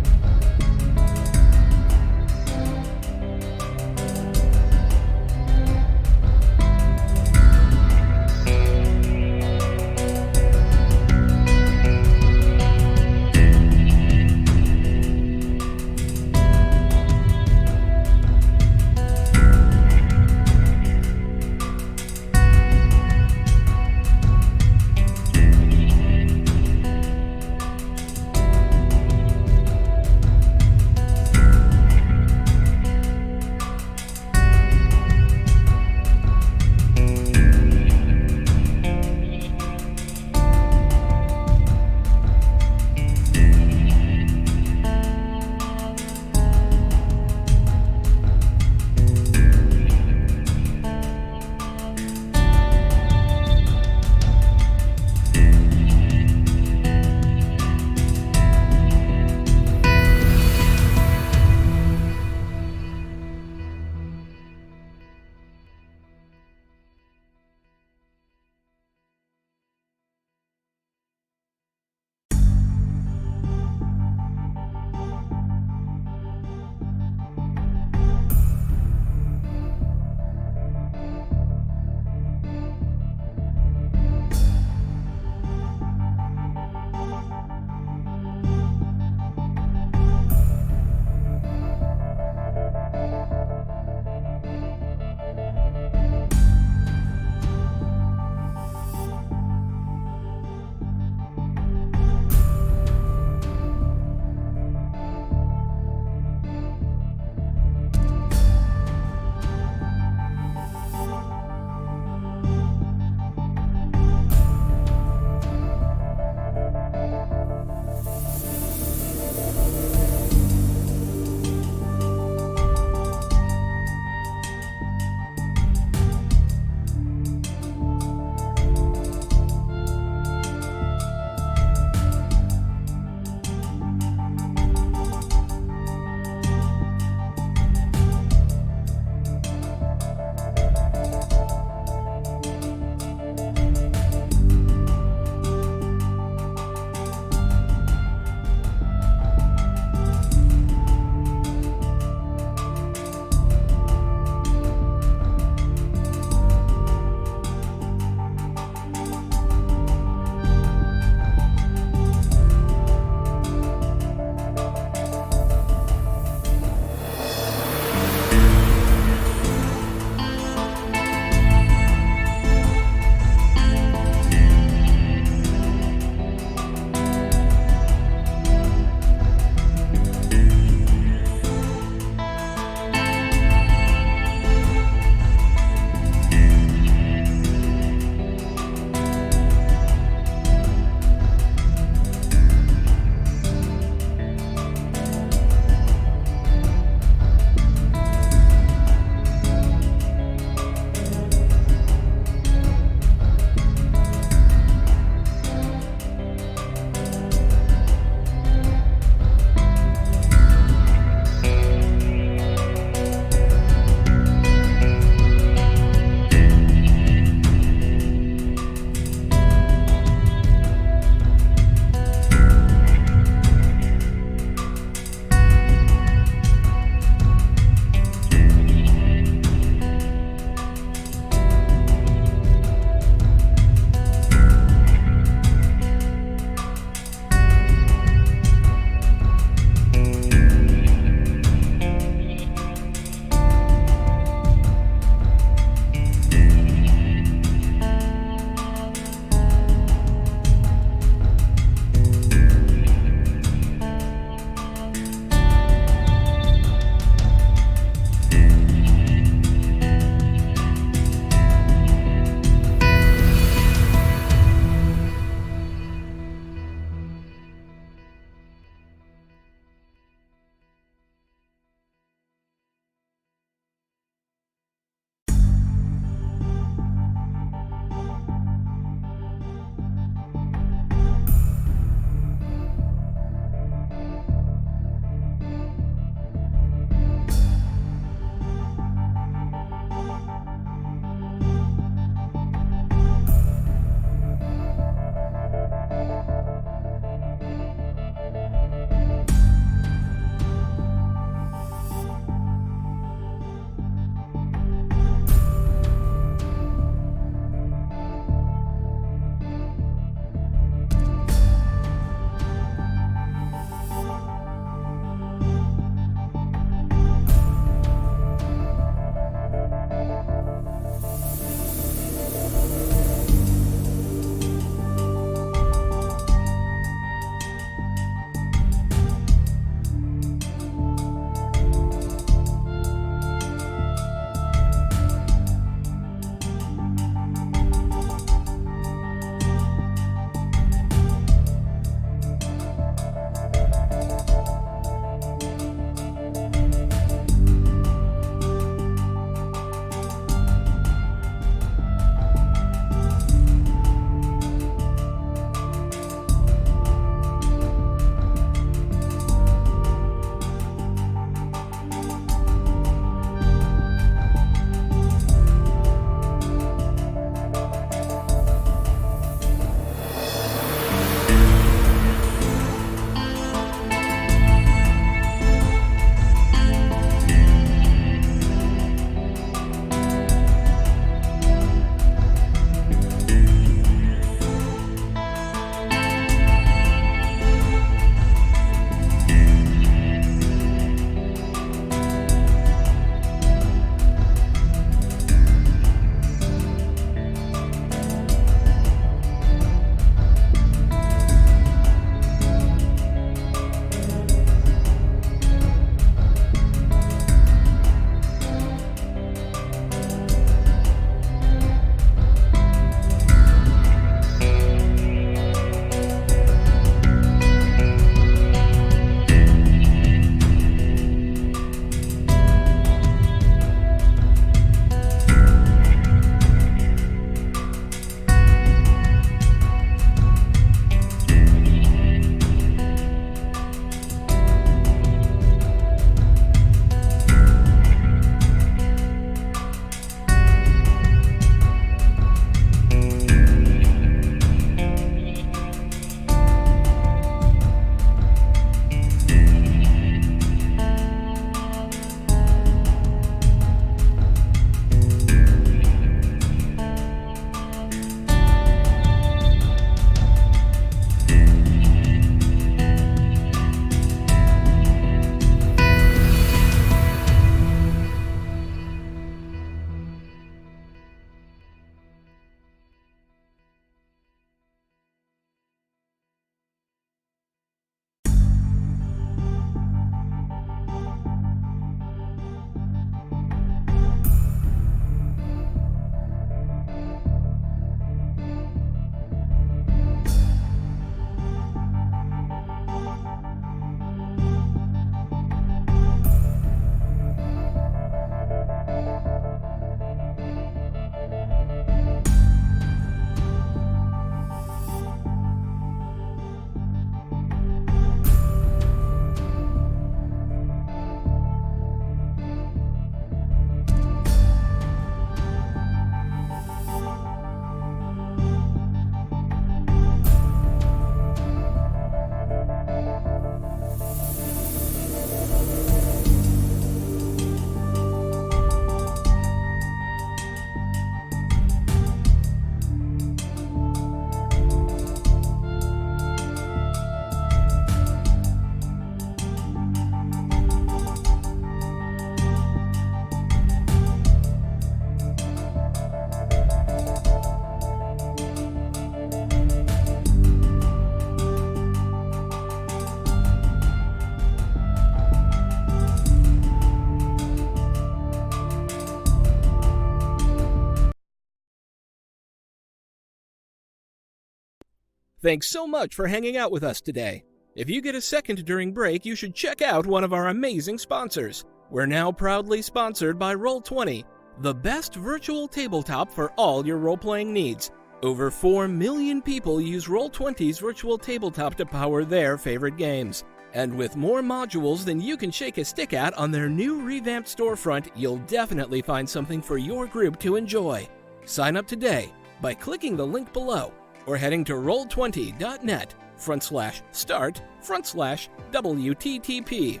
Thanks so much for hanging out with us today. If you get a second during break, you should check out one of our amazing sponsors. We're now proudly sponsored by Roll20, the best virtual tabletop for all your role-playing needs. Over 4 million people use Roll20's virtual tabletop to power their favorite games. And with more modules than you can shake a stick at on their new revamped storefront, you'll definitely find something for your group to enjoy. Sign up today by clicking the link below or heading to roll20.net/start/WTTP.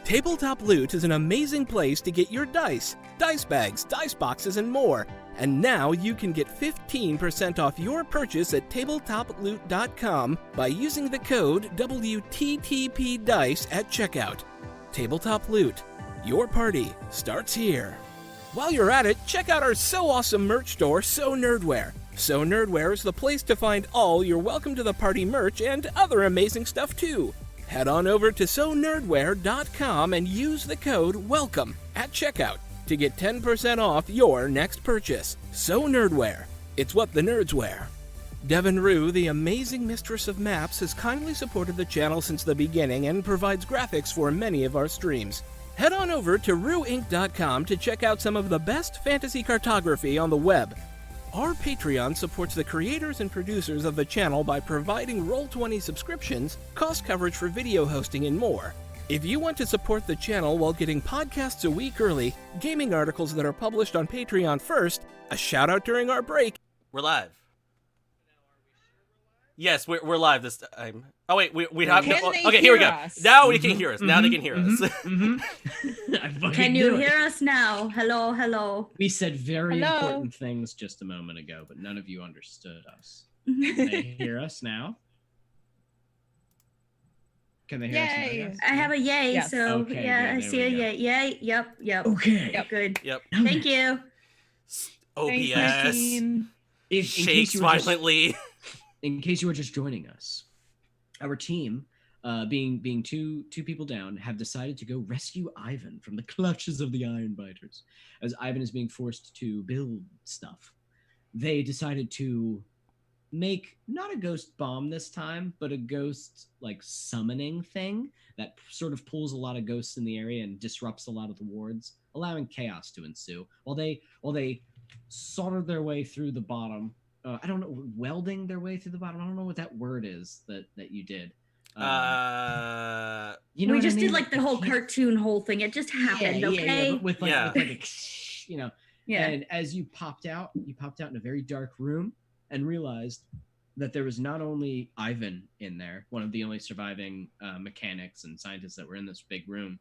Tabletop Loot is an amazing place to get your dice bags, dice boxes, and more. And now you can get 15% off your purchase at tabletoploot.com by using the code WTTPDICE at checkout. Tabletop Loot. Your party starts here. While you're at it, check out our so awesome merch store, So Nerdware. So Nerdware is the place to find all your Welcome to the Party merch and other amazing stuff too. Head on over to sonerdware.com and use the code WELCOME at checkout to get 10% off your next purchase. So Nerdware. It's what the nerds wear. Devin Rue, the amazing mistress of maps, has kindly supported the channel since the beginning and provides graphics for many of our streams. Head on over to rueinc.com to check out some of the best fantasy cartography on the web. Our Patreon supports the creators and producers of the channel by providing Roll20 subscriptions, cost coverage for video hosting, and more. If you want to support the channel while getting podcasts a week early, gaming articles that are published on Patreon first, a shout out during our break. We're live. Yes, we're live this time. Oh wait, we have Can no. they Okay, here we go. hear us? Now we can hear us. Now they can hear us. Can you hear us now? Hello, hello. We said very Hello? important things just a moment ago, but none of you understood us. I Can they hear us now? Can they hear us now? Yay. Yes? have a yay, Yes. so Okay, yeah, good, I there see we a go. yay. Yay, yep. Okay. Yep. Good. Yep. Thank you. Thanks, OBS Christine. In shakes case you were just- violently. in case you were just joining us, our team, being two people down, have decided to go rescue Ivan from the clutches of the Ironbiters. As Ivan is being forced to build stuff, they decided to make not a ghost bomb this time, but a ghost like summoning thing that sort of pulls a lot of ghosts in the area and disrupts a lot of the wards, allowing chaos to ensue. While they soldered their way through the bottom. I don't know, welding their way through the bottom. I don't know what that word is that you did. You know We what I just mean? did like the whole cartoon whole thing. It just happened, okay? but with like, Yeah. with like a, you know. Yeah. And as you popped out in a very dark room and realized that there was not only Ivan in there, one of the only surviving mechanics and scientists that were in this big room,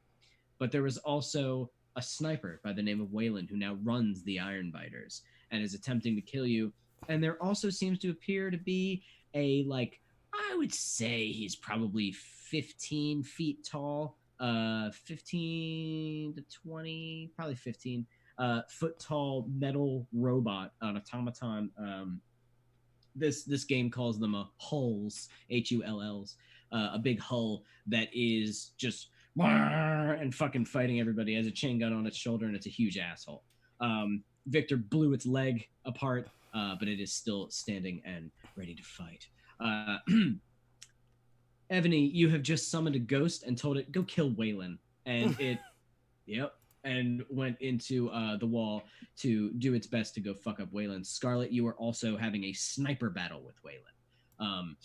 but there was also a sniper by the name of Waylon who now runs the Ironbiters and is attempting to kill you. And there also seems to appear to be a, like, I would say he's probably 15 feet tall, 15 to 20, probably 15 foot tall metal robot, an automaton. This game calls them hulls, Hulls, a big hull that is just and fucking fighting everybody. It has a chain gun on its shoulder and it's a huge asshole. Victor blew its leg apart, but it is still standing and ready to fight. Ebony, you have just summoned a ghost and told it, go kill Waylon. And it, and went into the wall to do its best to go fuck up Waylon. Scarlet, you are also having a sniper battle with Waylon.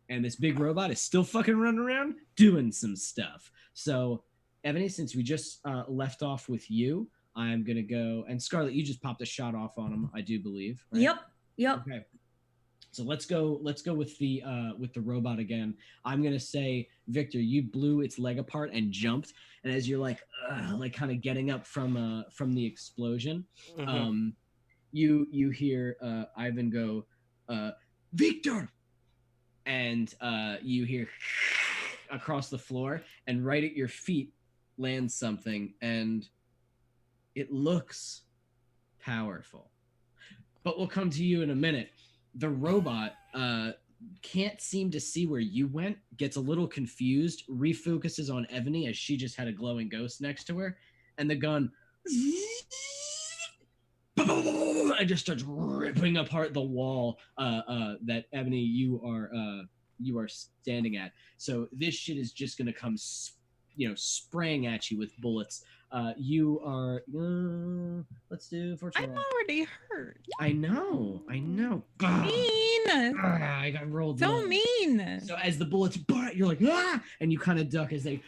And this big robot is still fucking running around doing some stuff. So, Ebony, since we just left off with you, I'm gonna go, and Scarlet, you just popped a shot off on him, I do believe. Right? Yep. Okay. So let's go with the robot again. I'm gonna say, Victor, you blew its leg apart and jumped, and as you're like kind of getting up from the explosion, Mhm. you hear Ivan go, Victor, and you hear across the floor, and right at your feet lands something, and it looks powerful. But we'll come to you in a minute. The robot can't seem to see where you went, gets a little confused, refocuses on Ebony as she just had a glowing ghost next to her, and the gun and just starts ripping apart the wall that Ebony you are standing at. So this shit is just gonna come, spraying at you with bullets. You are. Let's do fortune I'm roll. already hurt. I know. Mean. I got rolled. So low. mean. So as the bullets bite, you're like, and you kind of duck as they,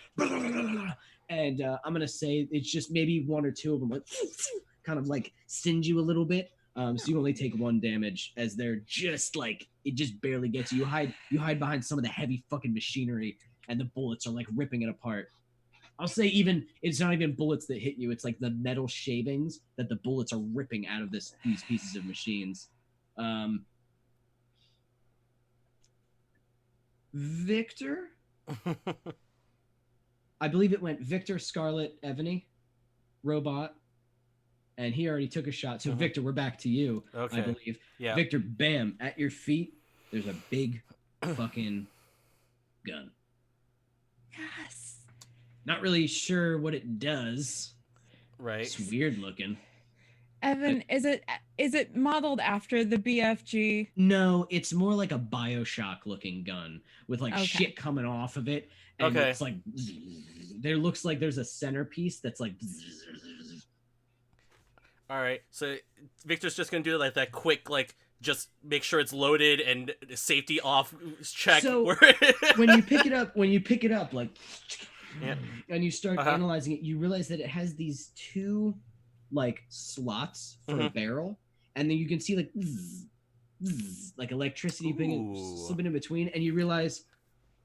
and I'm gonna say it's just maybe one or two of them like, kind of like singe you a little bit. So you only take 1 damage as they're just like, it just barely gets you. You hide behind some of the heavy fucking machinery, and the bullets are like ripping it apart. I'll say it's not even bullets that hit you. It's like the metal shavings that the bullets are ripping out of these pieces of machines. Victor, I believe it went Victor, Scarlet, Ebony, Robot, and he already took a shot. So Victor, we're back to you. Okay. I believe. Yeah. Victor, bam, at your feet. There's a big fucking gun. Yes. Not really sure what it does. Right. It's weird looking. Evan, is it modeled after the BFG? No, it's more like a BioShock looking gun with like Okay. shit coming off of it. And Okay. it's like there looks like there's a centerpiece that's like All right. So Victor's just gonna do like that quick, like just make sure it's loaded and safety off check. So, when you pick it up like Yeah. and you start Uh-huh. analyzing it, you realize that it has these 2 like slots for a Mhm. barrel, and then you can see like like electricity Ooh. slipping in between, and you realize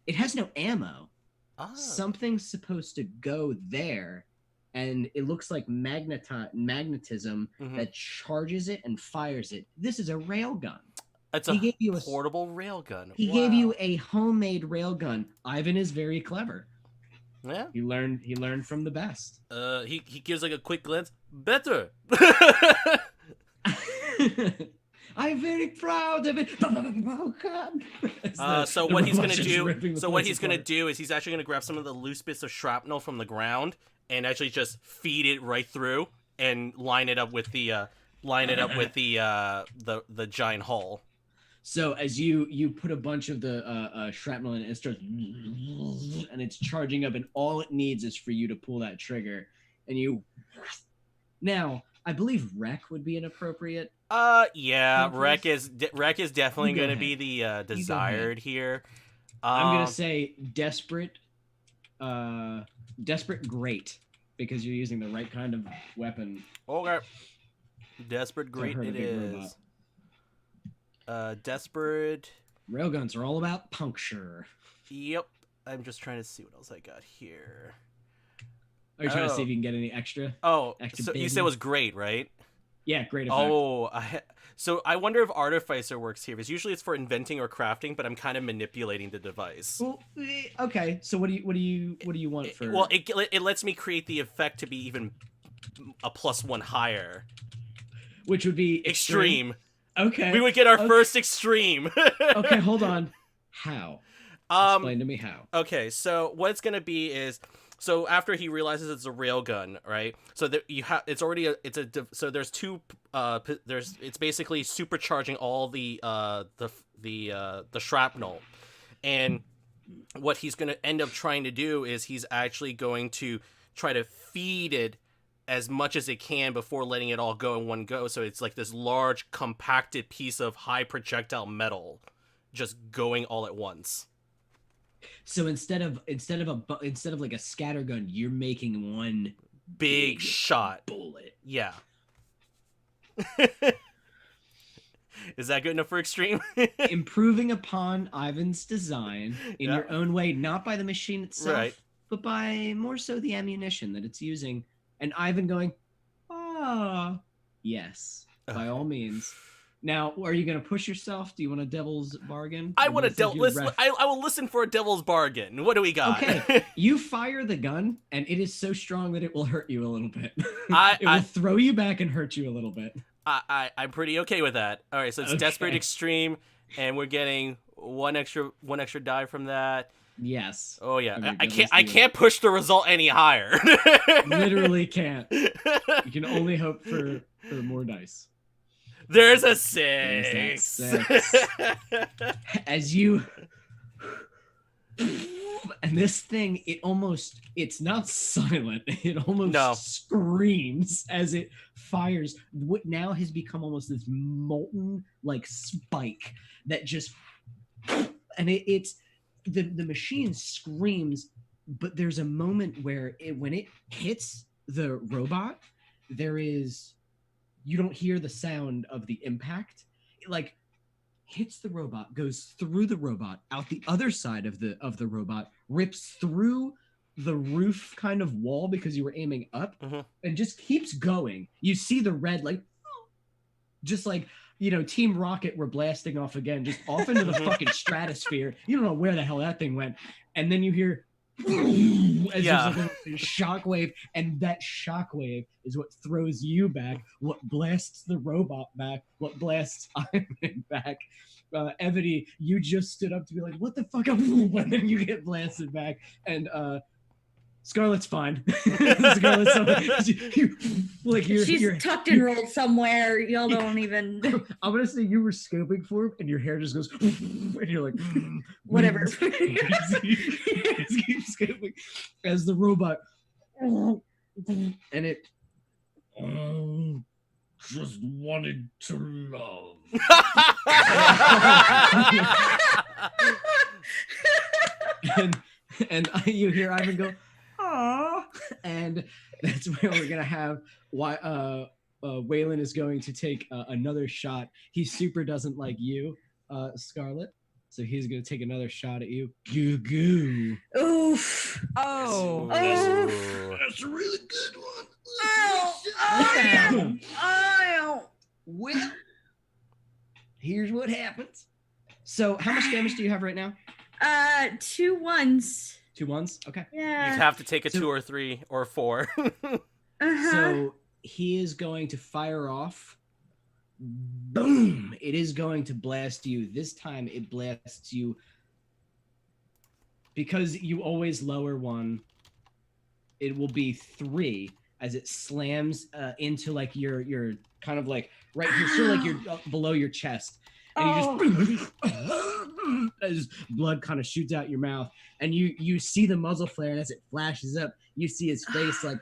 it has no ammo. Ah. Something's supposed to go there, and it looks like magnetism Mhm. that charges it and fires it. This is a railgun. It's he a gave you a- portable railgun. He gave you a homemade railgun. Ivan is very clever. Yeah. He learned from the best. He gives like a quick glance. Better. I'm very proud of it. Oh God. So The what he's gonna robot's just ripping do? the So what place he's gonna apart. do is he's actually gonna grab some of the loose bits of shrapnel from the ground and actually just feed it right through and line it up with the the giant hull. So as you put a bunch of the shrapnel in, it starts, and it's charging up, and all it needs is for you to pull that trigger, and you. Now, I believe wreck would be inappropriate. Yeah, Focus. Wreck is definitely You go gonna ahead. be the go ahead. desired here. I'm gonna say desperate, desperate great, because you're using the right kind of weapon. Okay. Desperate great hurt a it big is. robot. Desperate. Railguns are all about puncture. Yep. I'm just trying to see what else I got here. Are you trying to Oh. see if you can get any extra? Oh, Extra so you baby. said it was great, right? Yeah, great effect. Oh, so I wonder if Artificer works here, because usually it's for inventing or crafting, but I'm kind of manipulating the device. Well, okay. So what do you want for? Well, it lets me create the effect to be even a +1 higher. which would be Extreme. Okay. We would get our Okay. first extreme. Okay, hold on. How? Explain to me how. Okay, so what it's gonna be is, so after he realizes it's a railgun, right? So that you have, it's already so there's two, it's basically supercharging all the shrapnel, and what he's gonna end up trying to do is he's actually going to try to feed it as much as it can before letting it all go in one go. So it's like this large compacted piece of high projectile metal just going all at once. So instead of like a scatter gun, you're making one Big shot. bullet. Yeah. Is that good enough for extreme? Improving upon Ivan's design in Yeah. your own way, not by the machine itself, Right. but by more so the ammunition that it's using. And Ivan going, yes, by all means. Now, are you going to push yourself? Do you want a devil's bargain? I Or want do to you think you listen. ref- I will listen for a devil's bargain. What do we got? Okay, you fire the gun, and it is so strong that it will hurt you a little bit. I- it will throw you back and hurt you a little bit. I'm pretty okay with that. All right, so it's desperate Okay. extreme, and we're getting one extra die from that. Yes, Oh yeah, Very I good. can't. I Let's do can't push the result any higher. literally can't. You can only hope for or more dice? There's a There's 6. that As you and this thing, it's not silent. It almost No. screams as it fires. What now has become almost this molten like spike that just and it's the machine screams, but there's a moment where when it hits the robot, you don't hear the sound of the impact. It like hits the robot, goes through the robot, out the other side of the robot, rips through the roof kind of wall because you were aiming up, and just keeps going. You see the red like just like Team Rocket were blasting off again, just off into the fucking stratosphere. You don't know where the hell that thing went. And then you hear as there's like a shockwave, and that shockwave is what throws you back, what blasts the robot back, what blasts Iron Man back. Evony, you just stood up to be like, what the fuck? And then you get blasted back. And Scarlet's fine. Scarlet's she's tucked and rolled somewhere. Y'all don't even. I'm gonna say you were scoping for him, and your hair just goes, and you're like, whatever. Keep scoping as the robot, and it just wanted to love. and you hear Ivan go, "Aww," and that's where we're gonna have Waylon is going to take another shot. He super doesn't like you, Scarlet, so he's gonna take another shot at you. Goo goo. Oof. Oh. That's a really good one. Ow. Well, here's what happens. So, how much damage do you have right now? 2 1s. 2 1s? Okay. Yeah. You'd have to take a 2 or 3 or 4. So he is going to fire off. Boom! It is going to blast you. This time it blasts you because you always lower one. It will be 3 as it slams into like your kind of like right here, sort of like you're below your chest. And you just as blood kind of shoots out your mouth, and you see the muzzle flare, and as it flashes up, you see his face like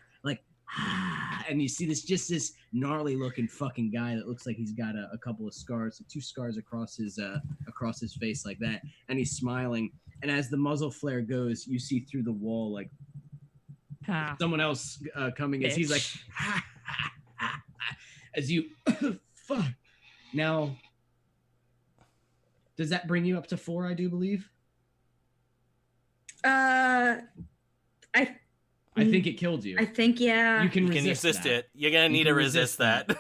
and you see this gnarly looking fucking guy that looks like he's got a couple of scars, 2 scars across his face like that, and he's smiling. And as the muzzle flare goes, you see through the wall like someone else coming as he's like as you fuck. Now, does that bring you up to 4, I do believe? I think it killed you. I think, yeah. You can resist that. it. You're gonna need to resist that.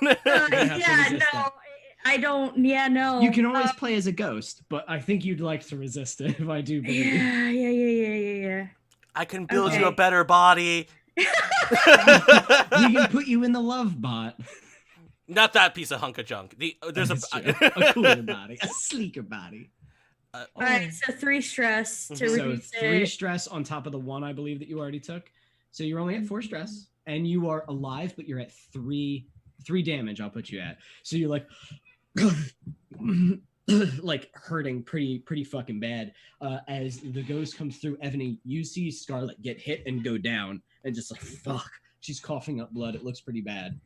I don't. Yeah, no. You can always play as a ghost, but I think you'd like to resist it if I do believe you. Yeah. I can build you a better body. We can put you in the love bot. Not that piece of hunk of junk. There's a cooler body, a sleeker body. All right, so 3 stress to reduce it. 3 stress on top of the 1 I believe that you already took. So you're only at 4 stress, and you are alive, but you're at 3 damage. I'll put you at. So you're like, like hurting pretty fucking bad. As the ghost comes through, Evany, you see Scarlet get hit and go down, and just like fuck, she's coughing up blood. It looks pretty bad.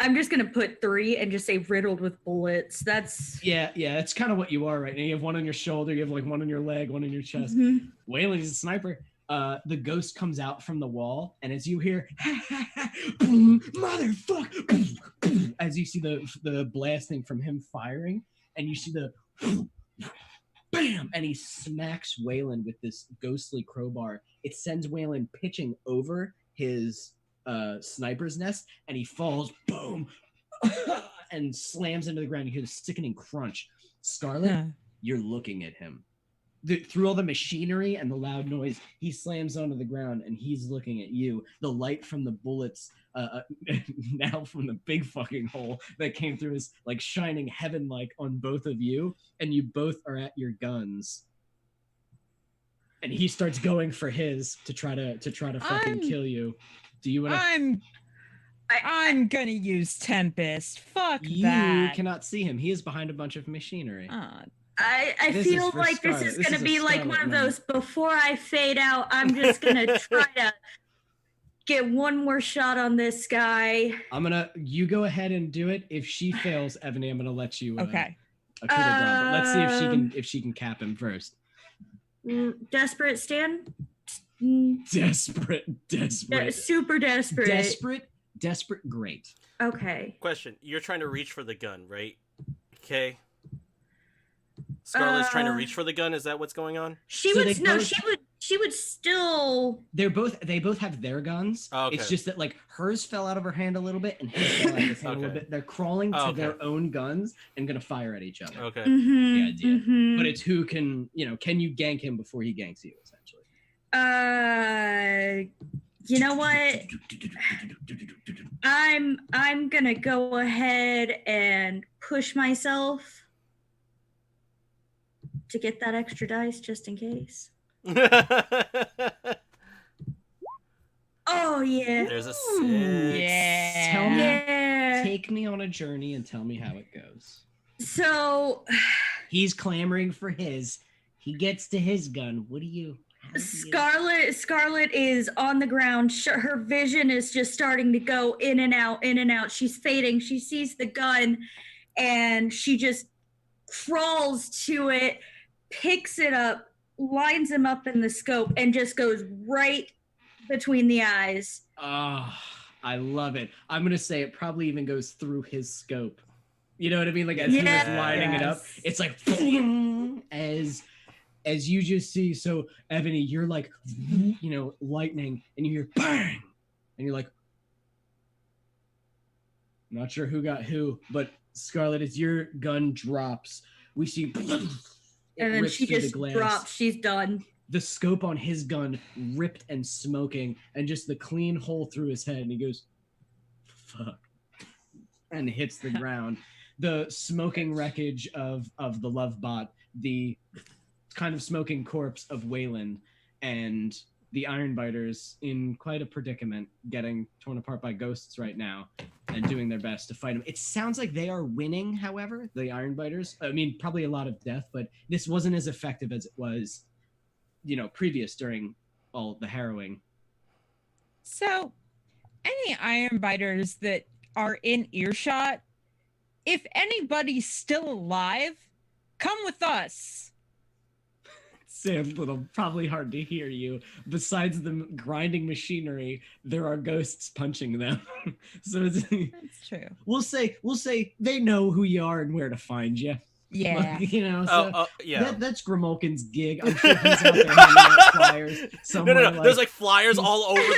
I'm just gonna put 3 and just say riddled with bullets. That's that's kind of what you are right now. You have 1 on your shoulder, you have like 1 on your leg, 1 on your chest. Waylon is a sniper. The ghost comes out from the wall, and as you hear boom, motherfucker, as you see the blasting from him firing, and you see the bam, and he smacks Waylon with this ghostly crowbar. It sends Waylon pitching over his sniper's nest, and he falls, boom, and slams into the ground. You hear the sickening crunch. Scarlet, you're looking at him. Through all the machinery and the loud noise, he slams onto the ground, and he's looking at you. The light from the bullets, now from the big fucking hole that came through, is like shining heaven-like on both of you, and you both are at your guns. And he starts going for his to try to fucking kill you. Do you want to? I'm gonna use Tempest. Fuck You that. cannot see him. He is behind a bunch of machinery. I This is feel for like this Scarlet. is This gonna is a be like Scarlet one of moment. those before I fade out, I'm just gonna try to get one more shot on this guy. You go ahead and do it. If she fails, Ebony, I'm gonna let you Okay. a coup de grace. But let's see if she can cap him first. Desperate stand? Desperate. Super desperate. Desperate, great. Okay. Question: you're trying to reach for the gun, right? Okay. Scarlet's trying to reach for the gun. Is that what's going on? She So would they no. both- She would still. They both have their guns. Oh, okay. It's just that like hers fell out of her hand a little bit and his fell out of his hand a little Okay. bit. They're crawling to Oh, okay. their own guns and gonna fire at each other. Okay. Mhm, The idea. mhm. But it's who can can you gank him before he ganks you, essentially. You know what? I'm gonna go ahead and push myself to get that extra dice just in case. Oh yeah. There's a Ooh, 6. Yeah. Tell me, Yeah. take me on a journey and tell me how it goes. So He's clamoring for his. He gets to his gun. What do you? how do you- Scarlet is on the ground. Her vision is just starting to go in and out, in and out. She's fading. She sees the gun and she just crawls to it, picks it up, lines him up in the scope, and just goes right between the eyes. Ah, I love it. I'm gonna say it probably even goes through his scope. You know what I mean? Like as he was Yes. lining it up, it's like as you just see. So Ebony, you're like lightning, and you hear bang, and you're like, not sure who got who, but Scarlet, as your gun drops, we see it And then rips she through the just glass. drops. She's done. The scope on his gun ripped and smoking, and just the clean hole through his head, and he goes, "Fuck," and hits the ground. The smoking wreckage of the love bot, the kind of smoking corpse of Wayland, and the Ironbiters in quite a predicament, getting torn apart by ghosts right now, and doing their best to fight him. It sounds like they are winning, however, the Ironbiters. I mean, probably a lot of death, but this wasn't as effective as it was previous during all the harrowing. So, any iron biters that are in earshot, if anybody's still alive, come with us. Sam's little probably hard to hear you. Besides the grinding machinery, there are ghosts punching them. So That's true. we'll say they know who you are and where to find you. Yeah. So Yeah. that's Grimulkin's gig. I'm sure he's out there handing out flyers No, somewhere. There's like flyers all over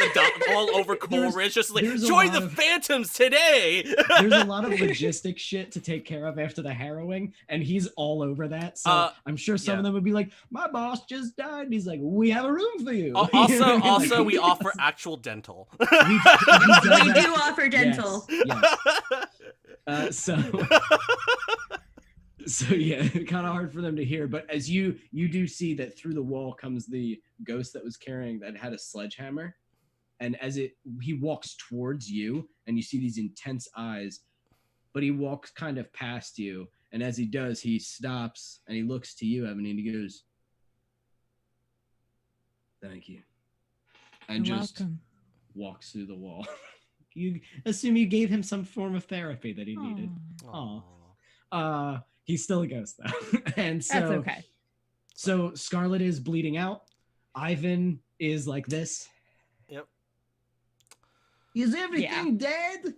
all over Coleridge, just like there's a join lot the of- Phantoms today. there's a lot of logistic shit to take care of after the harrowing, and he's all over that. So I'm sure some yeah. of them would be like, "My boss just died." And he's like, "We have a room for you." Also, we offer actual dental. We've done We that. do offer dental. Yes. So yeah, kind of hard for them to hear. But as you do see that through the wall comes the ghost that was carrying that had a sledgehammer, and as he walks towards you, and you see these intense eyes, but he walks kind of past you, and as he does, he stops and he looks to you, Ebony, and he goes, "Thank you," and You're just welcome. walks through the wall. You assume you gave him some form of therapy that he needed. Aw. He's still a ghost though. And so That's okay. So Scarlet is bleeding out. Ivan is like this. Yep. Is everything dead?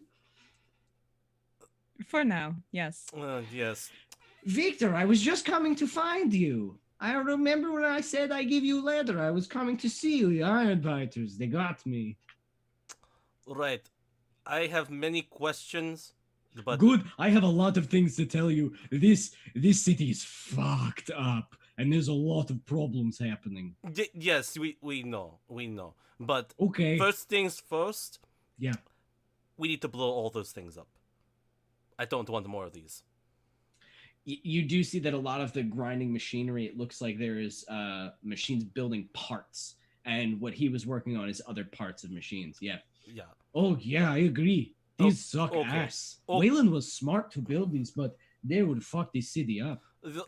For now, yes. Yes. Victor, I was just coming to find you. I remember when I said I give you a letter. I was coming to see you, the Ironbiters. They got me. Right. I have many questions, but Good. I have a lot of things to tell you. This city is fucked up, and there's a lot of problems happening. Yes, we know, But Okay. first things first. Yeah. We need to blow all those things up. I don't want more of these. You do see that a lot of the grinding machinery, it looks like there is machines building parts, and what he was working on is other parts of machines. Yeah. Yeah. Oh yeah, I agree. These suck okay. ass. Oh. Wayland was smart to build these, but they would fuck the city up.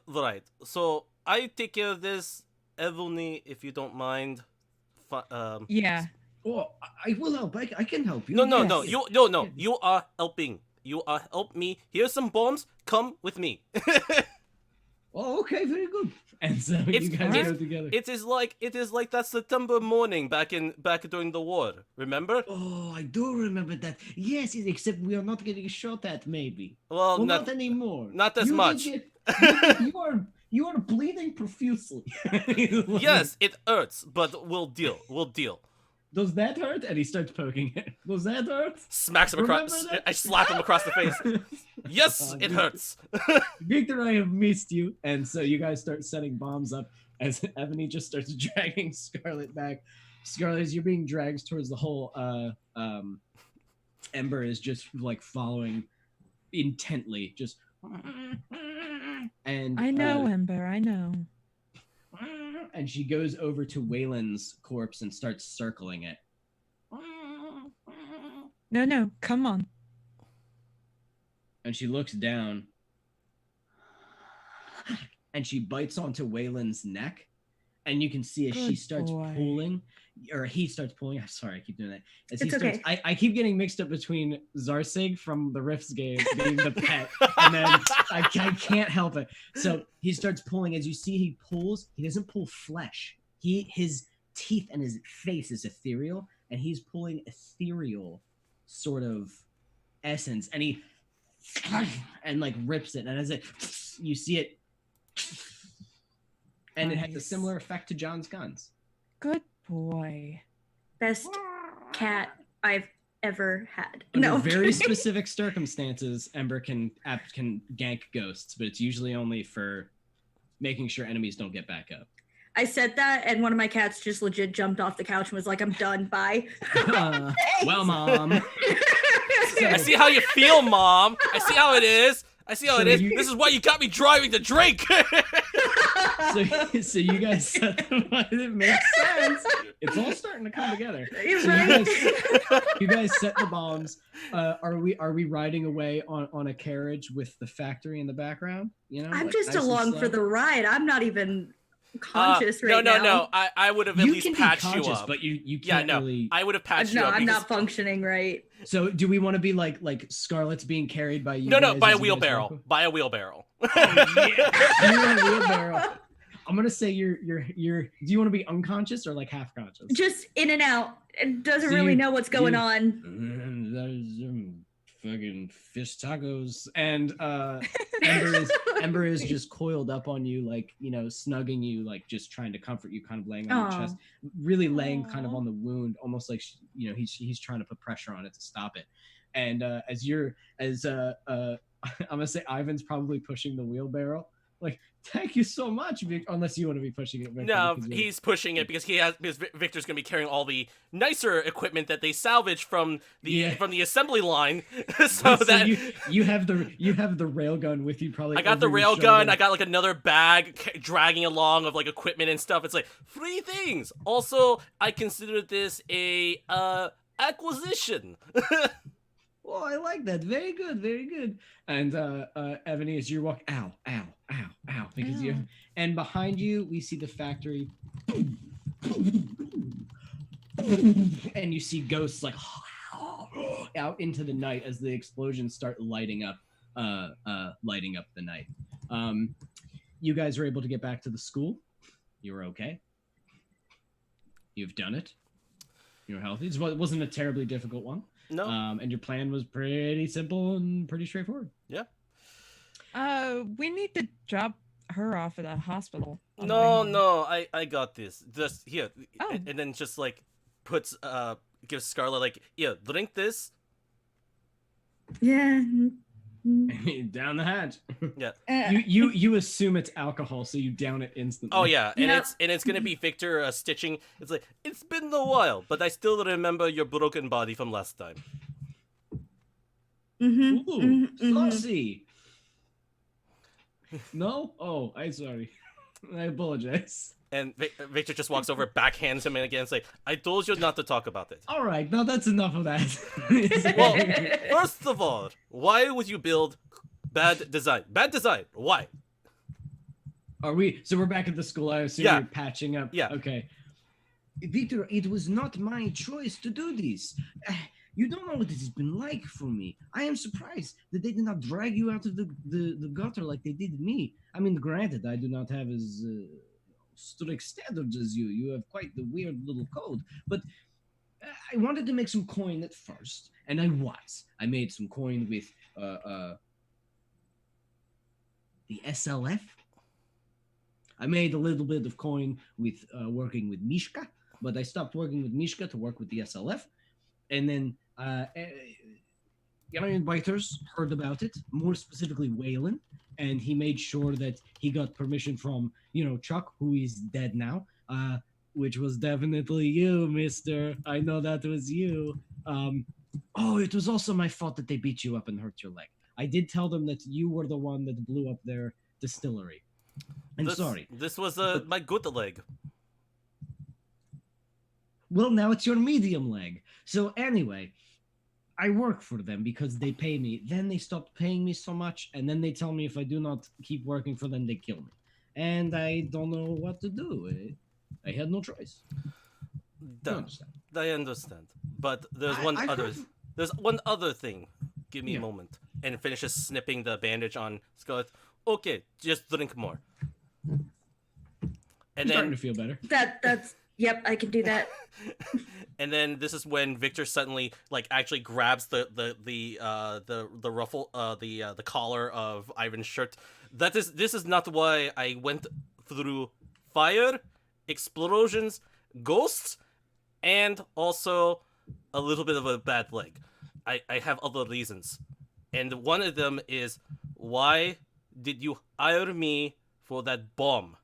Right. So I take care of this, Evony, if you don't mind. Yeah. Oh, I will help. I can help you. No, no, Yes. no. You are helping. You are help me. Here's some bombs. Come with me. Oh, okay, very good. And so It's- you guys it's- go together. It is like that September morning back during the war. Remember? Oh, I do remember that. Yes, except we are not getting shot at, maybe. Well, Well, not not anymore. not as You did much. you are bleeding profusely. Yes, it hurts, but we'll deal. We'll deal. Does that hurt? And he starts poking it. Does that hurt? Smacks him across. Remember that? I slap him across the face. Yes, Oh, it Victor. hurts. Victor, I have missed you. And so you guys start setting bombs up as Ebony just starts dragging Scarlet back. Scarlet, as you're being dragged towards the hole, Ember is just like following intently, just. And I know, Ember. I know. and she goes over to Waylon's corpse and starts circling it. No. Come on. And she looks down and she bites onto Waylon's neck. And you can see as she Good starts boy. pulling, or he starts pulling. I'm sorry, I keep doing that. As he It's starts, okay. I keep getting mixed up between Zarsig from the Rifts game being the pet, and then I can't help it. So he starts pulling. As you see, he pulls. He doesn't pull flesh. His teeth and his face is ethereal, and he's pulling ethereal sort of essence, and he and like rips it, and as it you see it, and it has a Nice. similar effect to John's guns. Good boy. Best cat I've ever had. Under No. very specific circumstances, Ember can gank ghosts, but it's usually only for making sure enemies don't get back up. I said that, and one of my cats just legit jumped off the couch and was like, "I'm done. Bye." Well, Mom. I see how you feel, Mom. I see how it is. I see how So it is. you- This is why you got me driving the drink. So you guys set them up. It makes sense. It's all starting to come together. You're So right. you guys set the bombs. Are we riding away on a carriage with the factory in the background? You know, I'm like, just nice and along for slow? the ride. I'm not even conscious right now. No. I would have at You least can be patched you conscious, up. but you Yeah, can't no. really. I would have patched you No, up. I'm because- not functioning right. So do we want to be like Scarlet's being carried by you? No, guys by a as you guys wheelbarrow. walk? By a wheelbarrow. You're on a wheelbarrow. I'm gonna say you're. Do you want to be unconscious or like half conscious? Just in and out. It doesn't So really you- know what's going you- on. There's fucking fish tacos, and Ember is just coiled up on you, like snugging you, like just trying to comfort you, kind of laying on your Aw. chest, really laying kind of Aw. on the wound, almost like he's trying to put pressure on it to stop it. And I'm gonna say Ivan's probably pushing the wheelbarrow. Like, thank you so much, Vic. Unless you want to be pushing it. Victor, No, because you're- he's pushing it because Victor's gonna be carrying all the nicer equipment that they salvaged from the Yeah. assembly line, so that you have the railgun with you probably. I got the over your rail gun. shoulder. I got like another bag dragging along of like equipment and stuff. It's like 3 things. Also, I consider this a acquisition. Oh, I like that. Very good, very good. And Ebony, as you walk, ow, because you. Ow. And behind you, we see the factory, and you see ghosts like out into the night as the explosions start lighting up the night. You guys are able to get back to the school. You're okay. You've done it. You're healthy. It wasn't a terribly difficult one. No, And your plan was pretty simple and pretty straightforward. We need to drop her off at a hospital. on the way no, home. no. I got this. Just here, Oh. and then just like puts gives Scarlet like, yeah, drink this. Yeah. Down the hatch. Uh, You assume it's alcohol, so you down it instantly. Oh yeah, and Yeah. it's gonna be Victor stitching. It's like it's been a while, but I still remember your broken body from last time. mhm, Ooh, mhm, mhm. saucy. No? Oh, I'm sorry. I apologize. And Victor just walks over, backhands him again, and say, "I told you not to talk about it." All right, now that's enough of that. Well, first of all, why would you build bad design? Bad design. Why? Are we? So we're back at the school. I assume Yeah. you're patching up. Yeah. Okay. Victor, it was not my choice to do this. You don't know what this has been like for me. I am surprised that they did not drag you out of the gutter like they did me. I mean, granted, I do not have as strict standards as you. You have quite the weird little code. But I wanted to make some coin at first, and I was. I made some coin with the SLF. I made a little bit of coin with working with Mishka, but I stopped working with Mishka to work with the SLF. And then Iron Biters heard about it, more specifically Waylon, and he made sure that he got permission from, Chuck, who is dead now, which was definitely you, mister. I know that was you. It was also my fault that they beat you up and hurt your leg. I did tell them that you were the one that blew up their distillery. I'm sorry. This was my good leg. Well, now it's your medium leg. So anyway, I work for them because they pay me. Then they stopped paying me so much, and then they tell me if I do not keep working for them, they kill me. And I don't know what to do. I had no choice. You understand. I understand. But there's I there's one other thing. Give me Yeah. a moment. And finishes snipping the bandage on Scarlet. Okay, just drink more. And I'm starting then to feel better. That's yep, I can do that. and then this is when Victor suddenly actually grabs the ruffle the collar of Ivan's shirt. This is not why I went through fire, explosions, ghosts, and also a little bit of a bad leg. I have other reasons. And one of them is, why did you hire me for that bomb?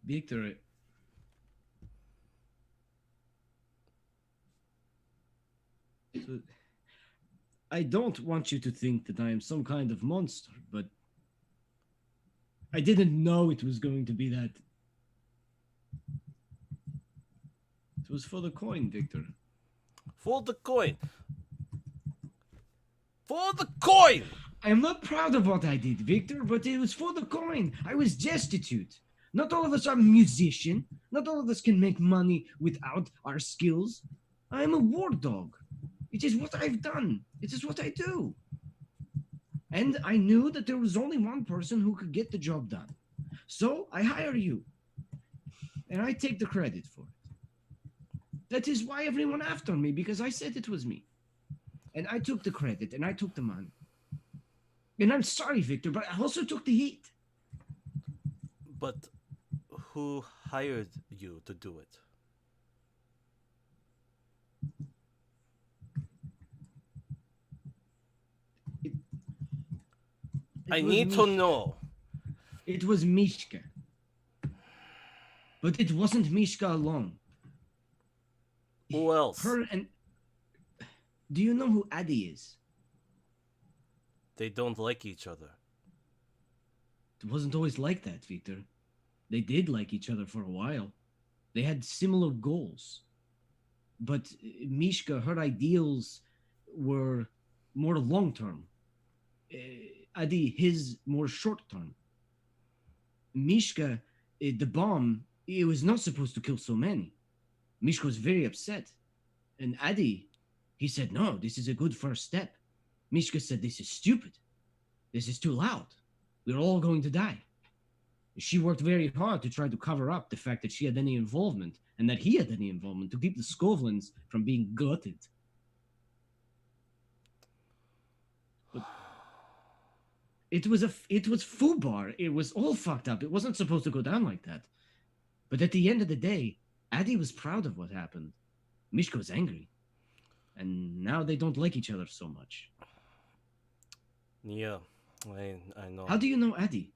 Victor, I don't want you to think that I am some kind of monster, but I didn't know it was going to be that. It was for the coin, Victor. For the coin. For the coin! I am not proud of what I did, Victor, but it was for the coin. I was destitute. Not all of us are musician. Not all of us can make money without our skills. I am a war dog. It is what I've done. It is what I do. And I knew that there was only one person who could get the job done. So I hire you. And I take the credit for it. That is why everyone after me, because I said it was me. And I took the credit and I took the money. And I'm sorry, Victor, but I also took the heat. But who hired you to do it? I need to know. It was Mishka. But it wasn't Mishka alone. Who else? Her and... Do you know who Adi is? They don't like each other. It wasn't always like that, Victor. They did like each other for a while. They had similar goals. But Mishka, her ideals were more long-term. Adi, his more short-term. Mishka, the bomb, it was not supposed to kill so many. Mishka was very upset. And Adi, he said, no, this is a good first step. Mishka said, this is stupid. This is too loud. We're all going to die. She worked very hard to try to cover up the fact that she had any involvement and that he had any involvement to keep the Skovlins from being gutted. But it was FUBAR. It was all fucked up. It wasn't supposed to go down like that. But at the end of the day, Adi was proud of what happened. Mishka was angry. And now they don't like each other so much. Yeah, I know. How do you know Adi?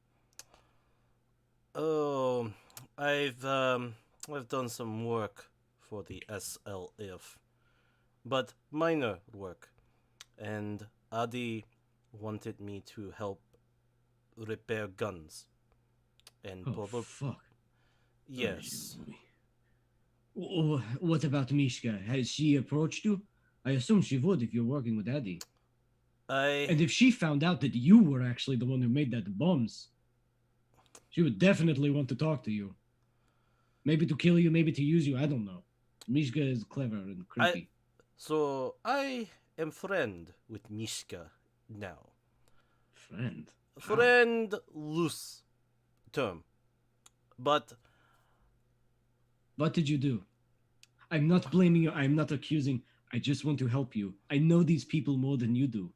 Oh, I've done some work for the SLF, but minor work. And Adi wanted me to help repair guns. And Oh, probably fuck. yes. What about Mishka? Has she approached you? I assume she would if you're working with Eddie. And I if she found out that you were actually the one who made that bombs, she would definitely want to talk to you. Maybe to kill you, maybe to use you, I don't know. Mishka is clever and creepy. so I am friend with Mishka now. Friend. Friend loose term. But What did you do? I'm not blaming you, I'm not accusing. I just want to help you. I know these people more than you do.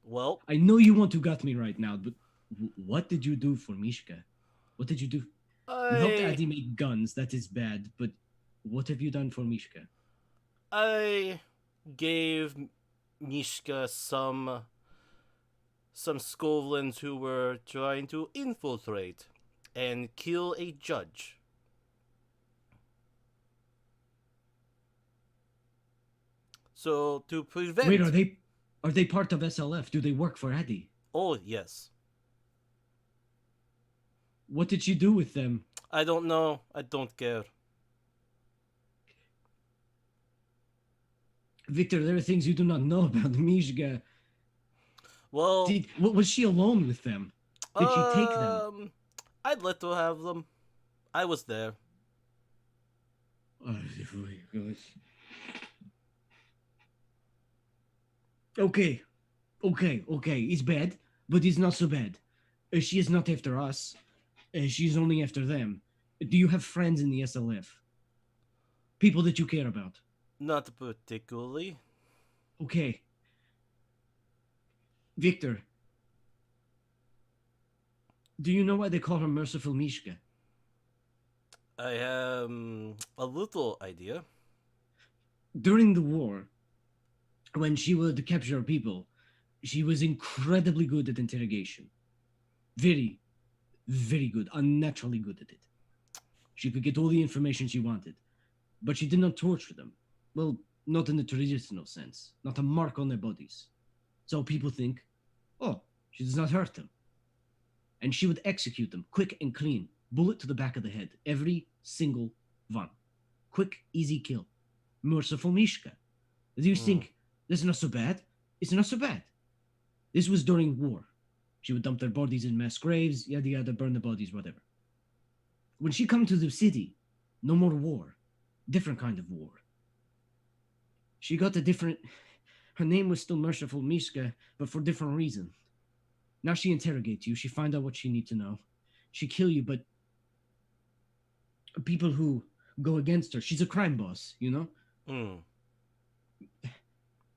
well, I know you want to gut me right now, but what did you do for Mishka? What did you do? You helped I Adi make guns, that is bad, but what have you done for Mishka? I gave Mishka some Skovlins who were trying to infiltrate and kill a judge. So to prevent Wait, are they part of SLF? Do they work for Adi? Oh yes. What did she do with them? I don't know. I don't care. Victor, there are things you do not know about Mishka. Well, Was she alone with them? Did she take them? I'd let her have them. I was there. Oh my gosh. Okay. It's bad, but it's not so bad. She is not after us. She's only after them. Do you have friends in the SLF? People that you care about? Not particularly. Okay. Victor, do you know why they call her Merciful Mishka? I have a little idea. During the war, when she would capture people, she was incredibly good at interrogation. Very, very good, unnaturally good at it. She could get all the information she wanted, but she did not torture them. Well, not in the traditional sense, not a mark on their bodies. So people think, oh, she does not hurt them. And she would execute them quick and clean, bullet to the back of the head, every single one. Quick, easy kill. Merciful Mishka. Do you think this is not so bad? It's not so bad. This was during war. She would dump their bodies in mass graves, yada yada, burn the bodies, whatever. When she come to the city, no more war. Different kind of war. She got a different... Her name was still Merciful Mishka, but for different reason. Now she interrogates you, she find out what she need to know. She kill you, but... people who go against her, she's a crime boss, you know?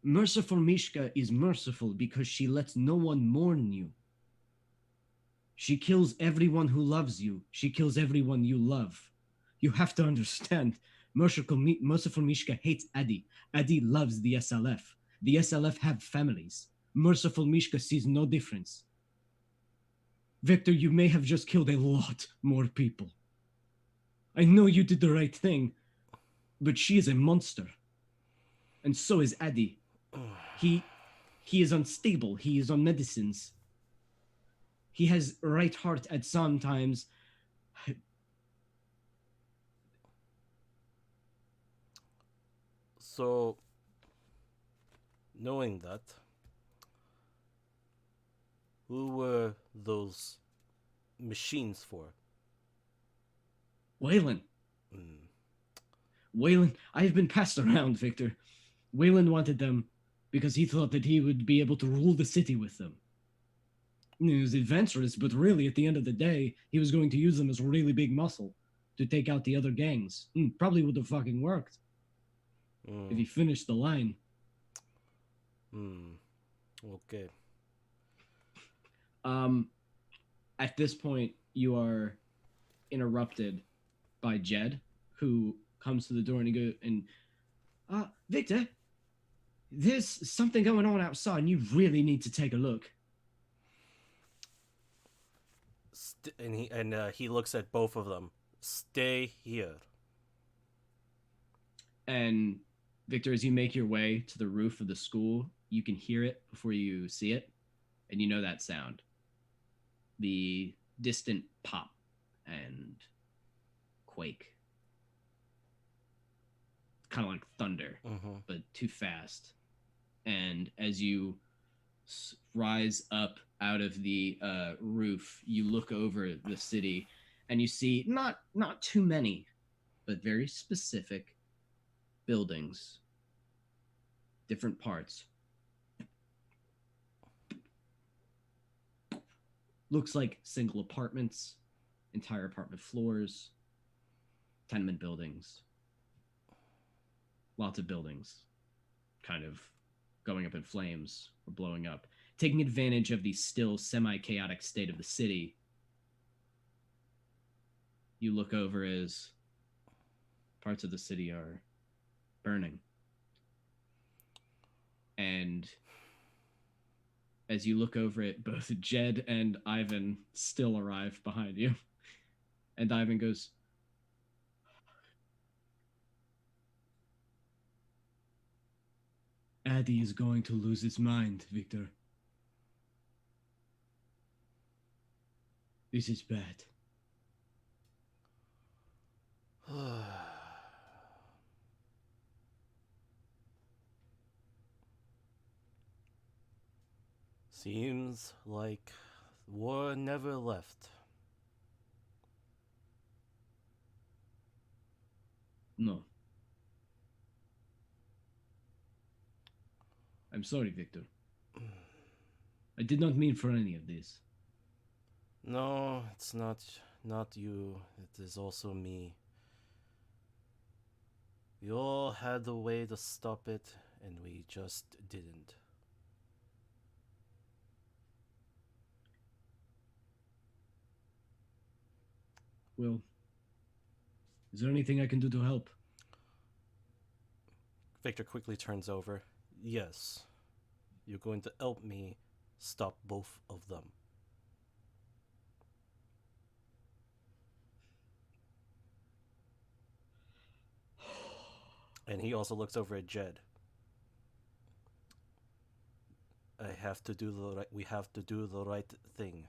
Merciful Mishka is merciful because she lets no one mourn you. She kills everyone who loves you. She kills everyone you love. You have to understand. Merciful Mishka hates Adi. Adi loves the SLF. The SLF have families. Merciful Mishka sees no difference. Victor, you may have just killed a lot more people. I know you did the right thing, but she is a monster. And so is Adi. He is unstable. He is on medicines. He has right heart at sometimes. So, knowing that, who were those machines for? Waylon. Waylon, I have been passed around, Victor. Waylon wanted them because he thought that he would be able to rule the city with them. He was adventurous, but really, at the end of the day, he was going to use them as a really big muscle to take out the other gangs. Probably would have fucking worked if he finished the line. Okay. At this point, you are interrupted by Jed, who comes to the door and he goes, Victor, there's something going on outside and you really need to take a look. He looks at both of them. Stay here. And Victor, as you make your way to the roof of the school, you can hear it before you see it, and you know that sound. The distant pop and quake. Kind of like thunder, but too fast. And as you rise up out of the roof, you look over the city, and you see not too many, but very specific buildings, different parts. Looks like single apartments, entire apartment floors, tenement buildings, lots of buildings kind of going up in flames or blowing up. Taking advantage of the still semi-chaotic state of the city, you look over as parts of the city are burning. And as you look over it, both Jed and Ivan still arrive behind you. And Ivan goes, Addy is going to lose his mind, Victor. This is bad. Seems like war never left. No. I'm sorry, Victor. I did not mean for any of this. No, it's not you. It is also me. We all had a way to stop it, and we just didn't. Well, is there anything I can do to help? Victor quickly turns over. Yes. You're going to help me stop both of them. And he also looks over at Jed. We have to do the right thing.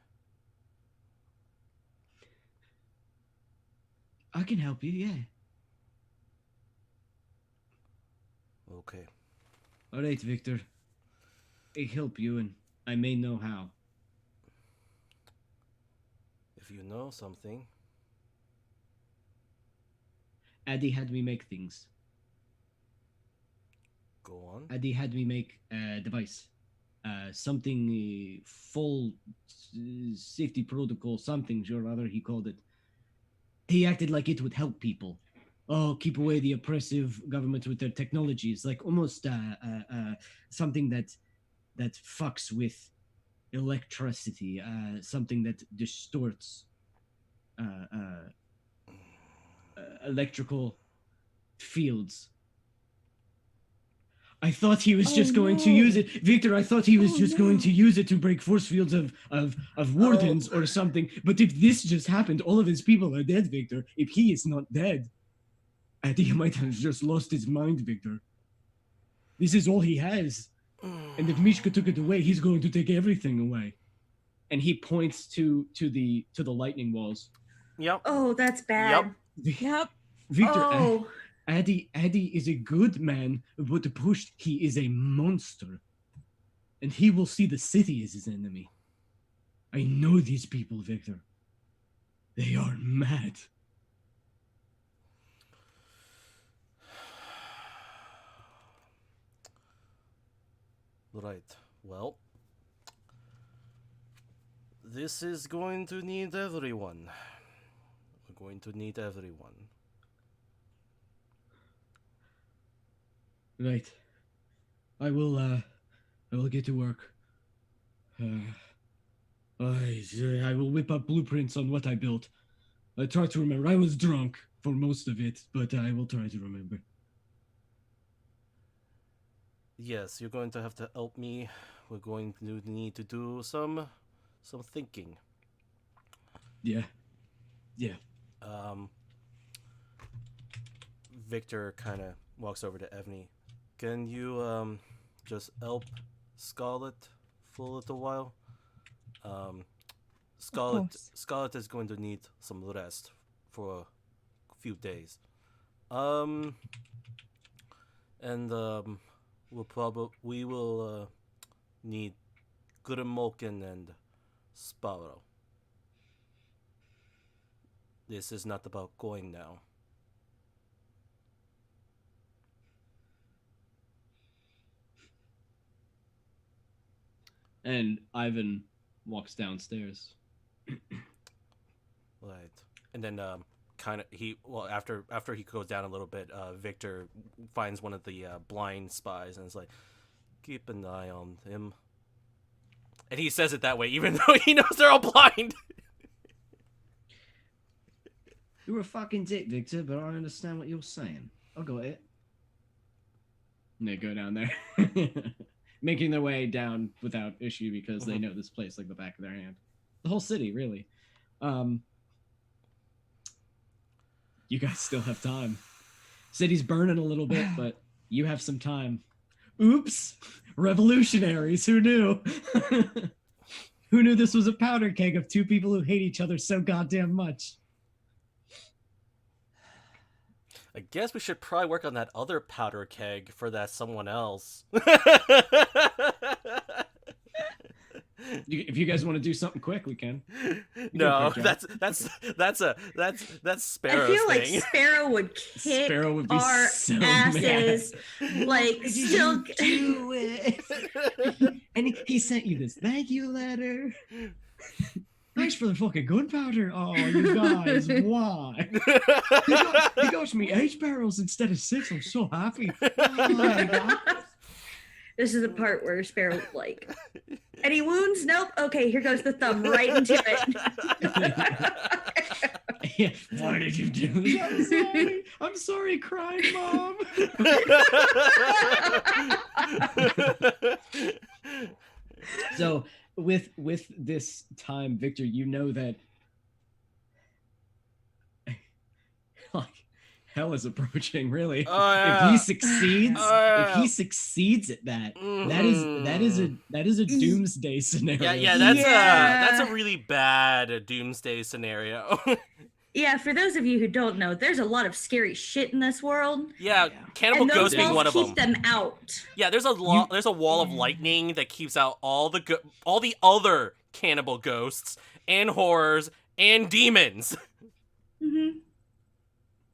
I can help you, yeah. Okay. All right, Victor. I help you, and I may know how. If you know something. Addy had me make things. Go on. Addy had me make a device. Something full safety protocol, something or other he called it. He acted like it would help people. Oh, keep away the oppressive government with their technologies, like almost something that fucks with electricity, something that distorts electrical fields. I thought he was just going to use it, Victor. I thought he was just going to use it to break force fields of wardens or something. But if this just happened, all of his people are dead, Victor. If he is not dead, I think he might have just lost his mind, Victor. This is all he has, and if Mishka took it away, he's going to take everything away. And he points to the lightning walls. Yep. Oh, that's bad. Yep. Victor, Oh. Addy is a good man, but pushed, he is a monster. And he will see the city as his enemy. I know these people, Victor. They are mad. Right. Well, this is going to need everyone. We're going to need everyone. Right. I will get to work. I will whip up blueprints on what I built. I try to remember. I was drunk for most of it, but I will try to remember. Yes, you're going to have to help me. We're going to need to do some thinking. Yeah. Victor kind of walks over to Evney. Can you just help Scarlet for a little while. Scarlet course. Scarlet is going to need some rest for a few days. And we will need Grimalkin and Sparrow. This is not about going now. And Ivan walks downstairs. Right. And then after he goes down a little bit, Victor finds one of the blind spies and is like, keep an eye on him. And he says it that way, even though he knows they're all blind. You're a fucking dick, Victor, but I don't understand what you're saying. I got it. And they go down there. Making their way down without issue because they know this place like the back of their hand. The whole city, really. You guys still have time. City's burning a little bit, but you have some time. Oops! Revolutionaries, who knew? Who knew this was a powder keg of two people who hate each other so goddamn much? I guess we should probably work on that other powder keg for that someone else. If you guys want to do something quick, we can. No, do a quick that's Sparrow's I feel like thing. Sparrow would kick Sparrow would be our so asses. Like, Did still. you do it? And he sent you this thank you letter. Thanks for the fucking gunpowder. Oh, you guys, why? He got me 8 barrels instead of 6. I'm so happy. Oh, my God. This is the part where Sparrow, like, any wounds? Nope. Okay, here goes the thumb right into it. Yeah, why did you do this? I'm sorry, crying mom. So with this time, Victor, you know that like hell is approaching, really. Oh, yeah. If he succeeds, Oh, if he succeeds at that, that is a doomsday scenario. Yeah, that's a really bad doomsday scenario. Yeah, for those of you who don't know, there's a lot of scary shit in this world. Yeah, Cannibal And those Ghost being walls one of them. keep them out. Yeah, there's a wall of lightning that keeps out all the other cannibal ghosts and horrors and demons. Mm-hmm.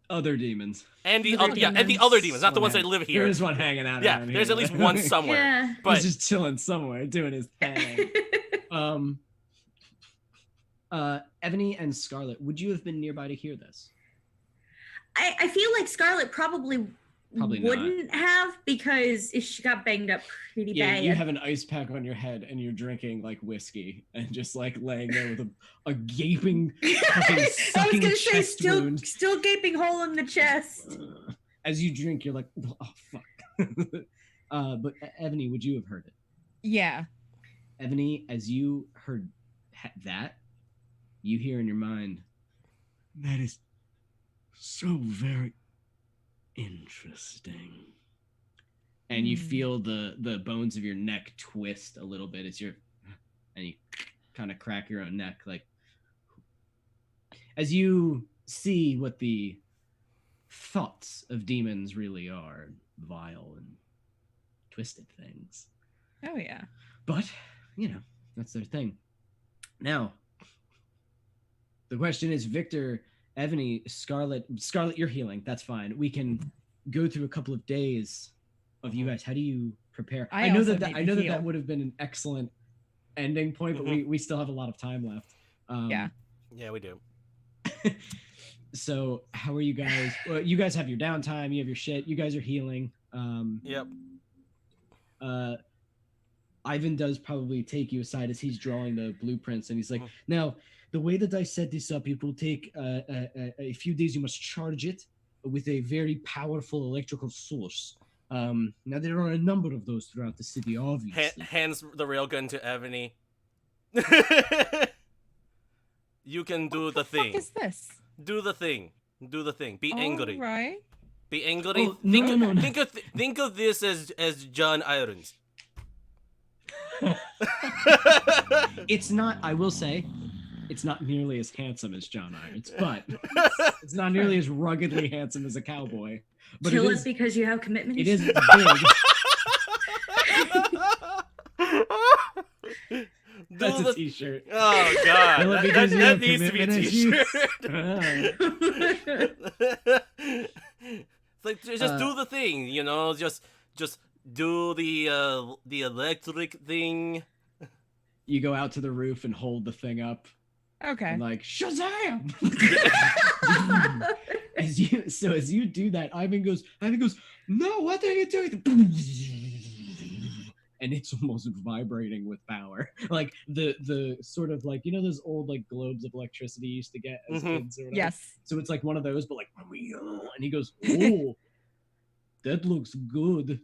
Other demons. And the Other and the demons. other demons, not the ones that live here. There's one hanging out. Yeah, around there's here. at least one somewhere. Yeah. But He's just chilling somewhere, doing his thing. Ebony and Scarlet, would you have been nearby to hear this? I feel like Scarlet probably Probably not. wouldn't have, because if she got banged up pretty Yeah, bad. you have an ice pack on your head and you're drinking like whiskey and just like laying there with a gaping, fucking I was sucking gonna say chest wound. still gaping hole in the chest. As you drink, you're like, oh fuck. But Ebony, would you have heard it? Yeah. Ebony, as you heard that, you hear in your mind, that is so very interesting. And you feel the bones of your neck twist a little bit as and you kind of crack your own neck, like as you see what the thoughts of demons really are, vile and twisted things. Oh yeah. But, that's their thing. Now, the question is, Victor, Ebony, Scarlet, you're healing. That's fine. We can go through a couple of days of you guys. How do you prepare? I know also that need I to know that heal. would have been an excellent ending point, but we still have a lot of time left. Yeah. yeah, we do. So how are you guys? Well, you guys have your downtime. You have your shit. You guys are healing. Yep. Ivan does probably take you aside as he's drawing the blueprints, and he's like, now, the way that I set this up, it will take a few days. You must charge it with a very powerful electrical source. Now, there are a number of those throughout the city, obviously. Hands the railgun to Ebony. You can do the What the thing. fuck is this? Do the thing. Do the thing. Be angry. All right. Be angry. Oh, no. Think of this as John Irons. It's not. I will say, it's not nearly as handsome as John Irons, but it's not nearly as ruggedly handsome as a cowboy. But Kill it it is. because you have commitments. It is big. That's a T-shirt. Oh god, Kill it that, because you that have needs to be a commitment issues. t-shirt. It's like just do the thing, you know, just do the electric thing. You go out to the roof and hold the thing up, Okay. and like Shazam! as you do that, Ivan goes, no, what are you doing? And it's almost vibrating with power, like the sort of like, you know, those old like globes of electricity you used to get as Mhm. kids or whatever. Yes. So it's like one of those, but like, and he goes, oh, that looks good.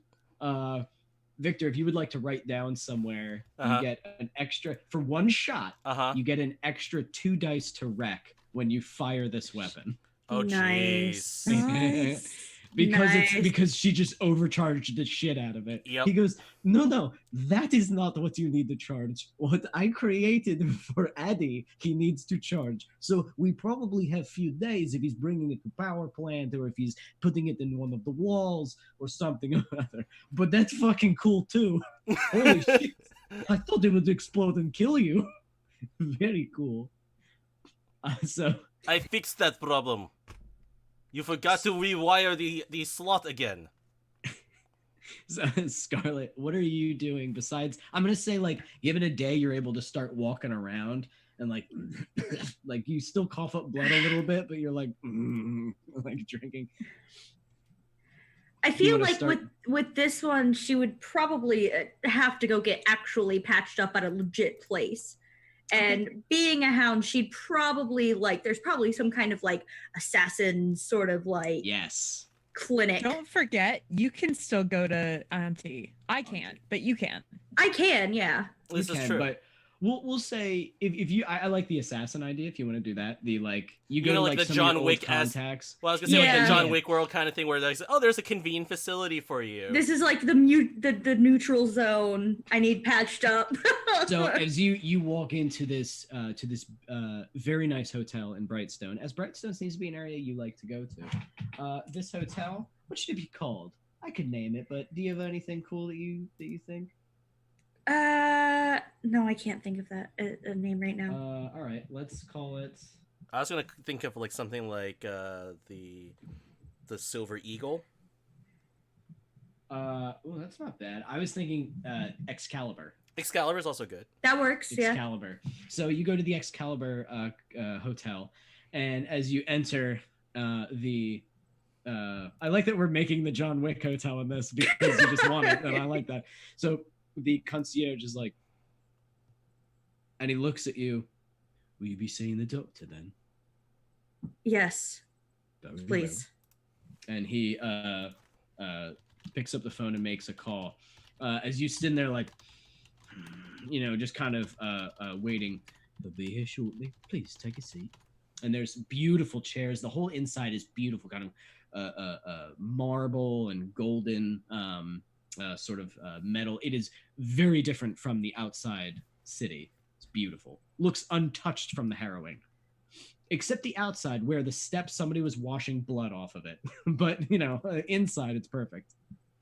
Victor, if you would like to write down somewhere, Uh-huh. you get an extra for one shot. Uh-huh. You get an extra 2 dice to wreck when you fire this weapon. Oh Nice. jeez. Nice. Nice. Because she just overcharged the shit out of it. Yep. He goes, no, that is not what you need to charge. What I created for Addy, he needs to charge. So we probably have few days if he's bringing it to power plant or if he's putting it in one of the walls or something or other. But that's fucking cool too. Holy shit! I thought it would explode and kill you. Very cool. So I fixed that problem. You forgot to rewire the slot again. So, Scarlet, what are you doing besides? I'm gonna say, like, given a day, you're able to start walking around and like, like you still cough up blood a little bit, but you're like, like drinking. I feel wanna like start- with this one, she would probably have to go get actually patched up at a legit place. And being a hound, she'd probably like. There's probably some kind of like assassin sort of like Yes. clinic. Don't forget, you can still go to Auntie. I can't, but you can. I can, yeah. This You is can, true. But we'll say if you, I like the assassin idea. If you want to do that, the like you go know, to like like the some of your John old Wick as- contacts. Well, I was gonna say like Yeah. the John Yeah. Wick world kind of thing, where there's there's a convenient facility for you. This is like the neutral zone. I need patched up. So as you walk into this very nice hotel in Brightstone, as Brightstone seems to be an area you like to go to. This hotel, what should it be called? I could name it, but do you have anything cool that you think? No, I can't think of that a name right now. All right, let's call it. I was gonna think of like something like the Silver Eagle. Well, that's not bad. I was thinking Excalibur. Excalibur is also good. That works, yeah. Excalibur. So you go to the Excalibur hotel, and as you enter I like that we're making the John Wick hotel in this because you just want it, and I like that. So the concierge is like, and he looks at you. Will you be seeing the doctor then? Yes, Very well." please. And he picks up the phone and makes a call. As you stand there, like, you know, just kind of waiting. They'll be here shortly. Please take a seat. And there's beautiful chairs. The whole inside is beautiful, kind of marble and golden sort of metal. It is very different from the outside city. It's beautiful. Looks untouched from the harrowing. Except the outside, where the steps, somebody was washing blood off of it. But, you know, inside, it's perfect.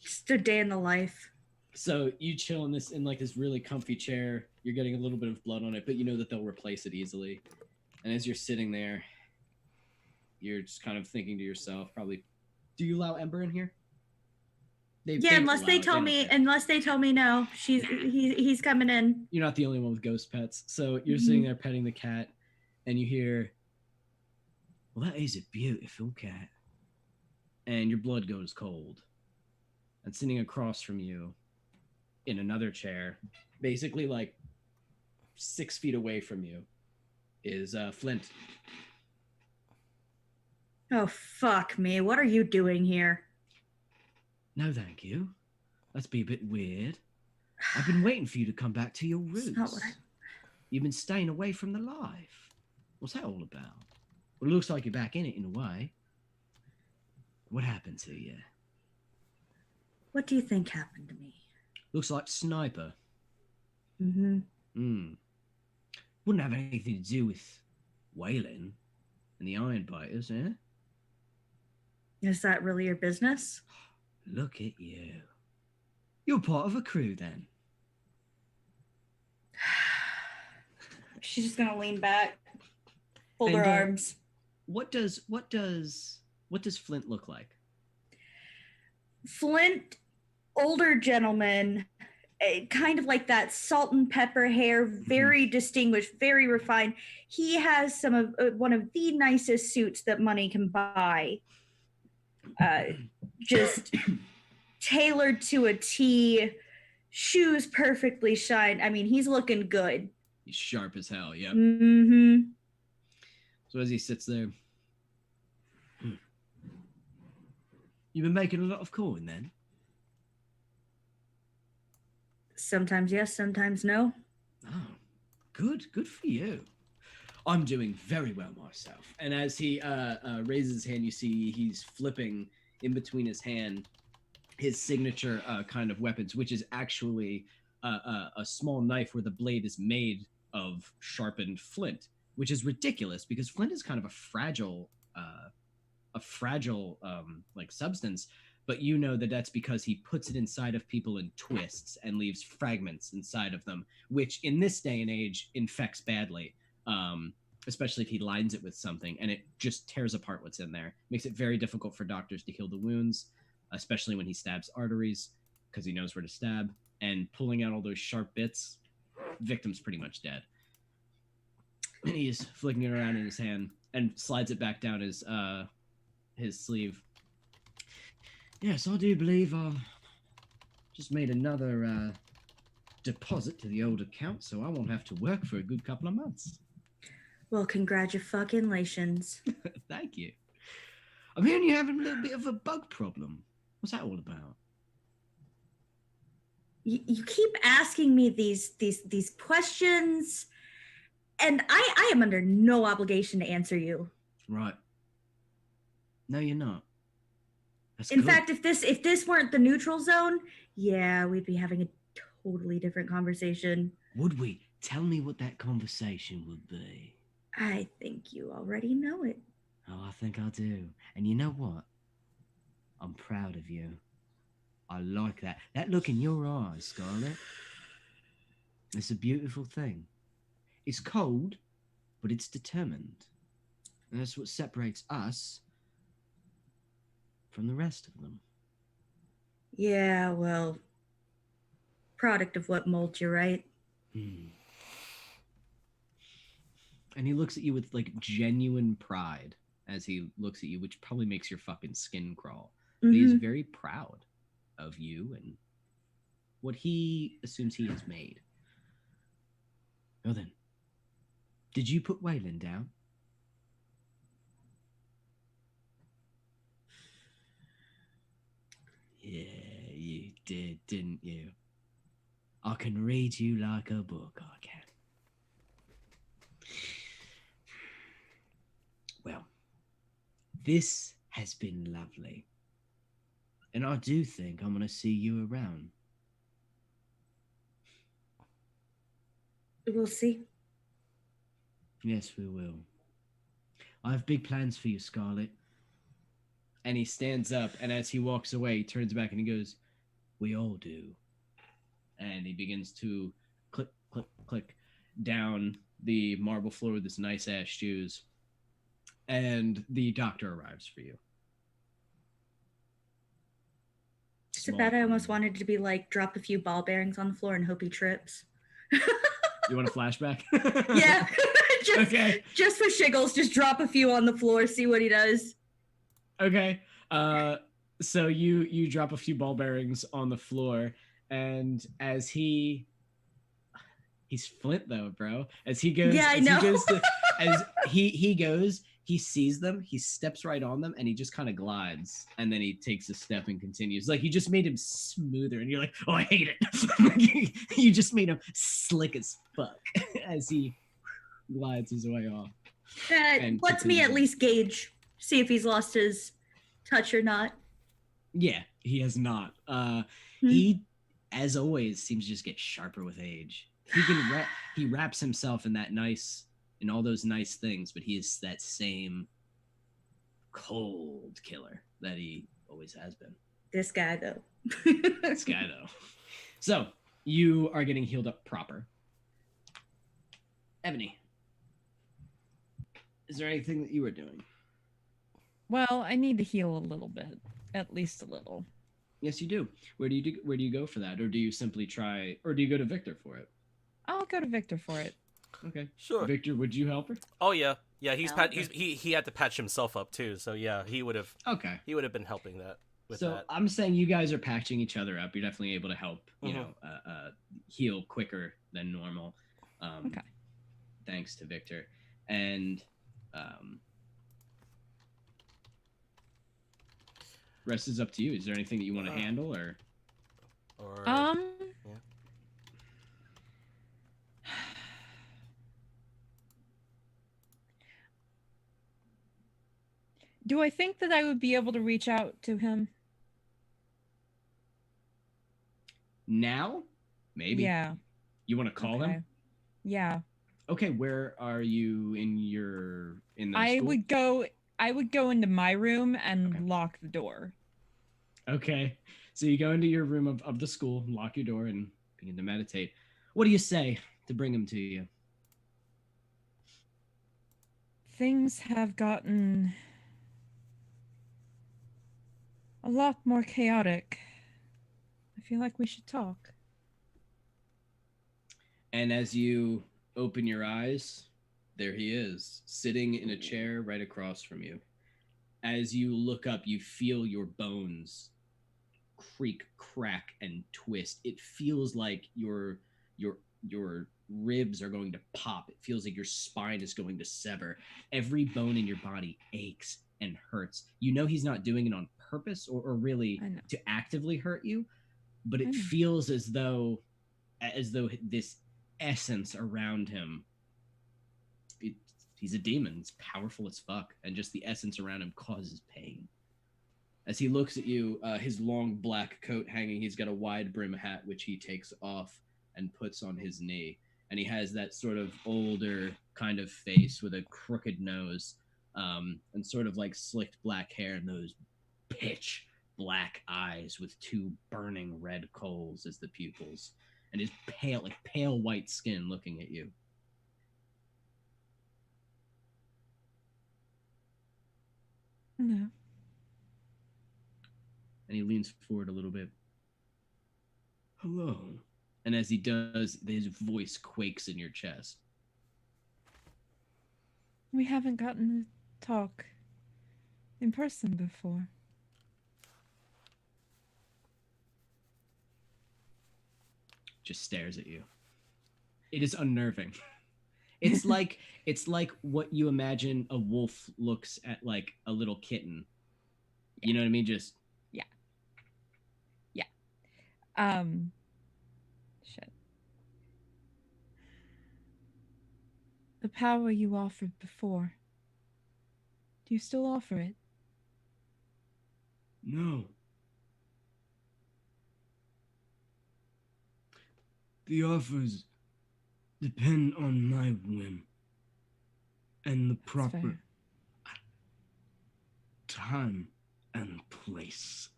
Just a day in the life. So you chill in like this really comfy chair. You're getting a little bit of blood on it, but you know that they'll replace it easily. And as you're sitting there, you're just kind of thinking to yourself, probably, do you allow Ember in here? Yeah, unless they tell me, no, he's coming in. You're not the only one with ghost pets. So you're sitting there petting the cat, and you hear, well, that is a beautiful cat. And your blood goes cold. And sitting across from you, in another chair, basically like 6 feet away from you, is Flint. Oh, fuck me. What are you doing here? No, thank you. That's be a bit weird. I've been waiting for you to come back to your roots. It's not what I... You've been staying away from the life. What's that all about? Well, it looks like you're back in it in a way. What happened to you? What do you think happened to me? Looks like Sniper. Mm-hmm. Wouldn't have anything to do with Whalen and the Iron Biters, eh? Is that really your business? Look at you. You're part of a crew then. She's just gonna lean back, fold And, her arms. What does Flint look like? Flint, older gentleman, kind of like that salt and pepper hair, very distinguished, very refined. He has some of one of the nicest suits that money can buy. Just tailored to a T, shoes perfectly shined. I mean, he's looking good. He's sharp as hell, yep. Mm-hmm. So as he sits there, you've been making a lot of coin then? Sometimes yes, sometimes no. Oh, good for you. I'm doing very well myself. And as he raises his hand, you see he's flipping in between his hand his signature kind of weapons, which is actually a small knife where the blade is made of sharpened flint, which is ridiculous because flint is kind of a fragile like substance. But you know that that's because he puts it inside of people and twists and leaves fragments inside of them, which in this day and age infects badly. Especially if he lines it with something and it just tears apart what's in there. Makes it very difficult for doctors to heal the wounds, especially when he stabs arteries because he knows where to stab. And pulling out all those sharp bits, victim's pretty much dead. And he's flicking it around in his hand and slides it back down his sleeve. Yes, I do believe I just made another deposit to the old account, so I won't have to work for a good couple of months. Well, congratulations. Thank you. I'm hearing you're having a little bit of a bug problem. What's that all about? You keep asking me these questions, and I am under no obligation to answer you. Right. No, you're not. That's In good. fact, if this weren't the neutral zone, yeah, we'd be having a totally different conversation. Would we? Tell me what that conversation would be. I think you already know it. Oh, I think I do. And you know what? I'm proud of you. I like that. That look in your eyes, Scarlet. It's a beautiful thing. It's cold, but it's determined. And that's what separates us from the rest of them. Yeah, well, product of what molds you, right? And he looks at you with like genuine pride as he looks at you, which probably makes your fucking skin crawl. But he's very proud of you and what he assumes he has made. Well then, did you put Whalen down? Yeah, you did, didn't you? I can read you like a book, I can. Well, this has been lovely. And I do think I'm going to see you around. We'll see. Yes, we will. I have big plans for you, Scarlet. And he stands up, and as he walks away, he turns back and he goes, we all do. And he begins to click, click, click down the marble floor with his nice-ass shoes. And the doctor arrives for you. So bad I almost wanted to be like, drop a few ball bearings on the floor and hope he trips. You want a flashback? Yeah. Okay. Just for shiggles, just drop a few on the floor, see what he does. Okay. So you drop a few ball bearings on the floor, and as he's Flint though, bro. As he goes, yeah, I know. He goes, he sees them, he steps right on them, and he just kind of glides, and then he takes a step and continues. Like, you just made him smoother, and you're like, oh, I hate it. You just made him slick as fuck as he glides his way off. Lets me at least gauge, see if he's lost his touch or not. Yeah, he has not. He, as always, seems to just get sharper with age. He wraps himself in all those nice things, but he is that same cold killer that he always has been. This guy though. This guy though. So you are getting healed up proper. Ebony, is there anything that you are doing? Well, I need to heal a little bit, at least a little. Yes, you do. Where do you go for that, or do you simply try, or do you go to Victor for it? I'll go to Victor for it. Okay. Sure. Victor, would you help her? Oh yeah, yeah. Okay. He had to patch himself up too. So yeah, he would have Okay. been helping that with So that. I'm saying you guys are patching each other up. You're definitely able to help, Mhm. heal quicker than normal. Okay. Thanks to Victor. And rest is up to you. Is there anything that you want to handle, or? Or Yeah. Do I think that I would be able to reach out to him? Now? Maybe. Yeah. You want to call okay. him? Yeah. Okay, where are you in the I school? would go into my room and Okay. lock the door. Okay. So you go into your room of the school, lock your door, and begin to meditate. What do you say to bring him to you? Things have gotten a lot more chaotic. I feel like we should talk. And as you open your eyes, there he is, sitting in a chair right across from you. As you look up, you feel your bones creak, crack, and twist. It feels like your ribs are going to pop. It feels like your spine is going to sever. Every bone in your body aches and hurts. You know he's not doing it on purpose or really I know. to actively hurt you, but I it know. feels as though this essence around him, he's a demon. It's powerful as fuck, and just the essence around him causes pain. As he looks at you, his long black coat hanging, he's got a wide brim hat which he takes off and puts on his knee, and he has that sort of older kind of face with a crooked nose, and sort of like slicked black hair and those pitch black eyes with two burning red coals as the pupils, and his pale white skin looking at you. No. And he leans forward a little bit. Hello. And as he does, his voice quakes in your chest. We haven't gotten to talk in person before. Just stares at you. It is unnerving. It's like what you imagine a wolf looks at like a little kitten. You know what I mean? Just Shit. The power you offered before. Do you still offer it? no. The offers depend on my whim and the That's fair. time and place.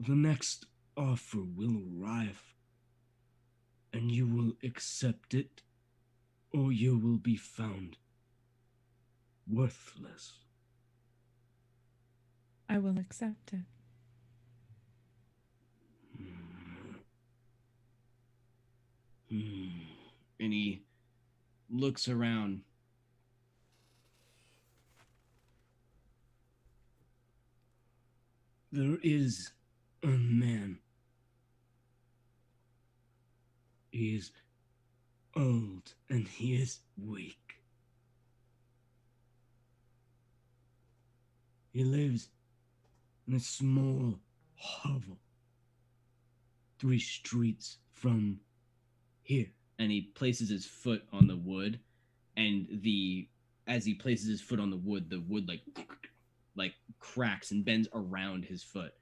The next offer will arrive, and you will accept it, or you will be found worthless. I will accept it. And he looks around. There is a man. He is old and he is weak. He lives in a small hovel 3 streets from here. And he places his foot on the wood, and as he places his foot on the wood like cracks and bends around his foot.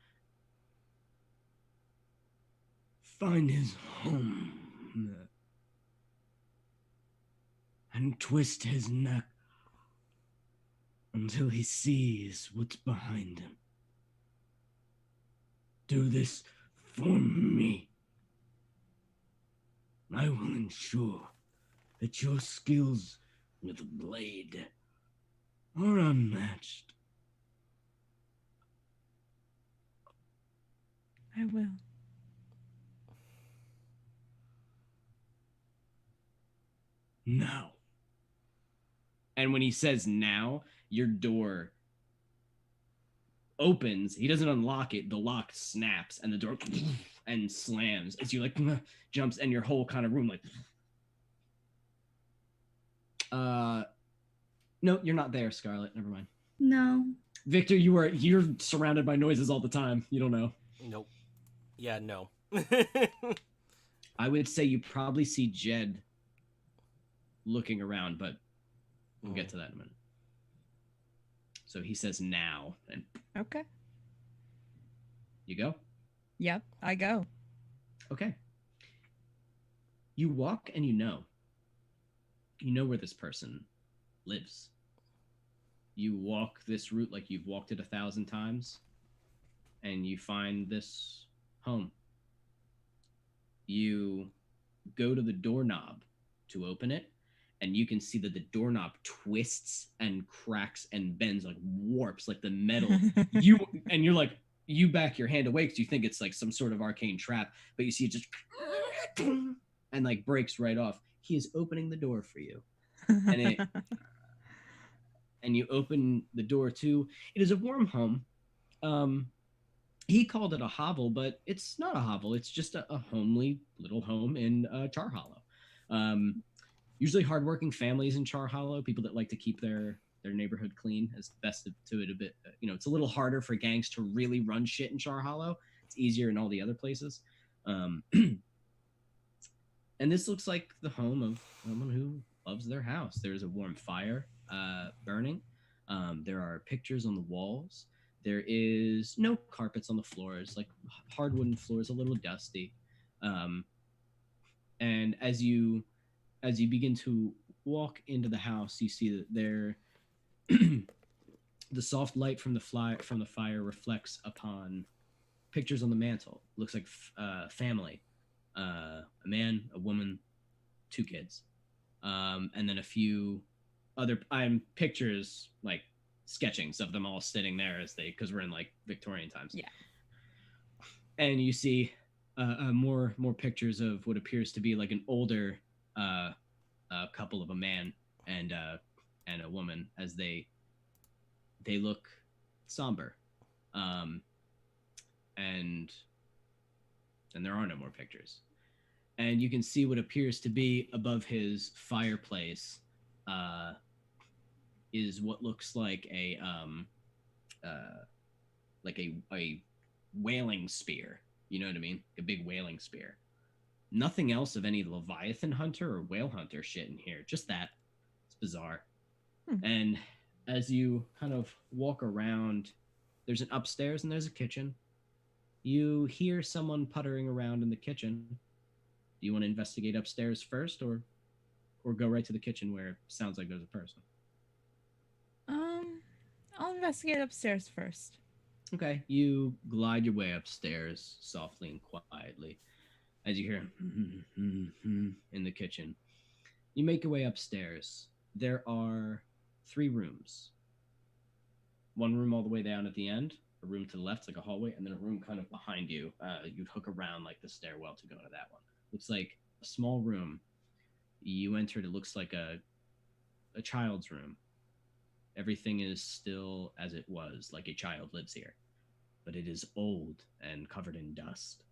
Find his home and twist his neck until he sees what's behind him. Do this for me. I will ensure that your skills with a blade are unmatched. I will. Now. And when he says now, your door opens. He doesn't unlock it. The lock snaps and the door and slams as you like jumps and your whole kind of room like no, you're not there, Scarlet. Never mind. No. Victor, you're surrounded by noises all the time. You don't know. Nope. Yeah, no. I would say you probably see Jed looking around, but we'll get to that in a minute. So he says now, and Okay. you go? Yep, I go. Okay. You walk and you know where this person lives. You walk this route like you've walked it 1,000 times, and you find this home. You go to the doorknob to open it, and you can see that the doorknob twists and cracks and bends, like warps, like the metal. You're like, you back your hand away because you think it's like some sort of arcane trap, but you see it just and like breaks right off. He is opening the door for you, and you open the door too. It is a warm home. He called it a hovel, but it's not a hovel. It's just a homely little home in Char Hollow. Usually hardworking families in Char Hollow, people that like to keep their neighborhood clean as best to it a bit. It's a little harder for gangs to really run shit in Char Hollow. It's easier in all the other places. And this looks like the home of someone who loves their house. There's a warm fire burning. There are pictures on the walls. There is no carpets on the floors, like hard wooden floors, a little dusty. And as you begin to walk into the house, you see that there, the soft light from the fire reflects upon pictures on the mantle. Looks like family, a man, a woman, 2 kids, and then a few other pictures, like sketchings of them all sitting there because we're in like Victorian times. Yeah. And you see more pictures of what appears to be like an older couple of a man and a woman as they look somber, and there are no more pictures, and you can see what appears to be above his fireplace is what looks like a whaling spear. You know what I mean? A big whaling spear. Nothing else of any Leviathan hunter or whale hunter shit in here. Just that. It's bizarre. And as you kind of walk around, there's an upstairs and there's a kitchen. You hear someone puttering around in the kitchen. Do you want to investigate upstairs first or go right to the kitchen where it sounds like there's a person? I'll investigate upstairs first. Okay. You glide your way upstairs softly and quietly. As you hear in the kitchen, you make your way upstairs. There are 3 rooms. One room all the way down at the end, a room to the left, like a hallway, and then a room kind of behind you. You'd hook around like the stairwell to go into that one. Looks like a small room. You entered, it looks like a child's room. Everything is still as it was, like a child lives here. But it is old and covered in dust.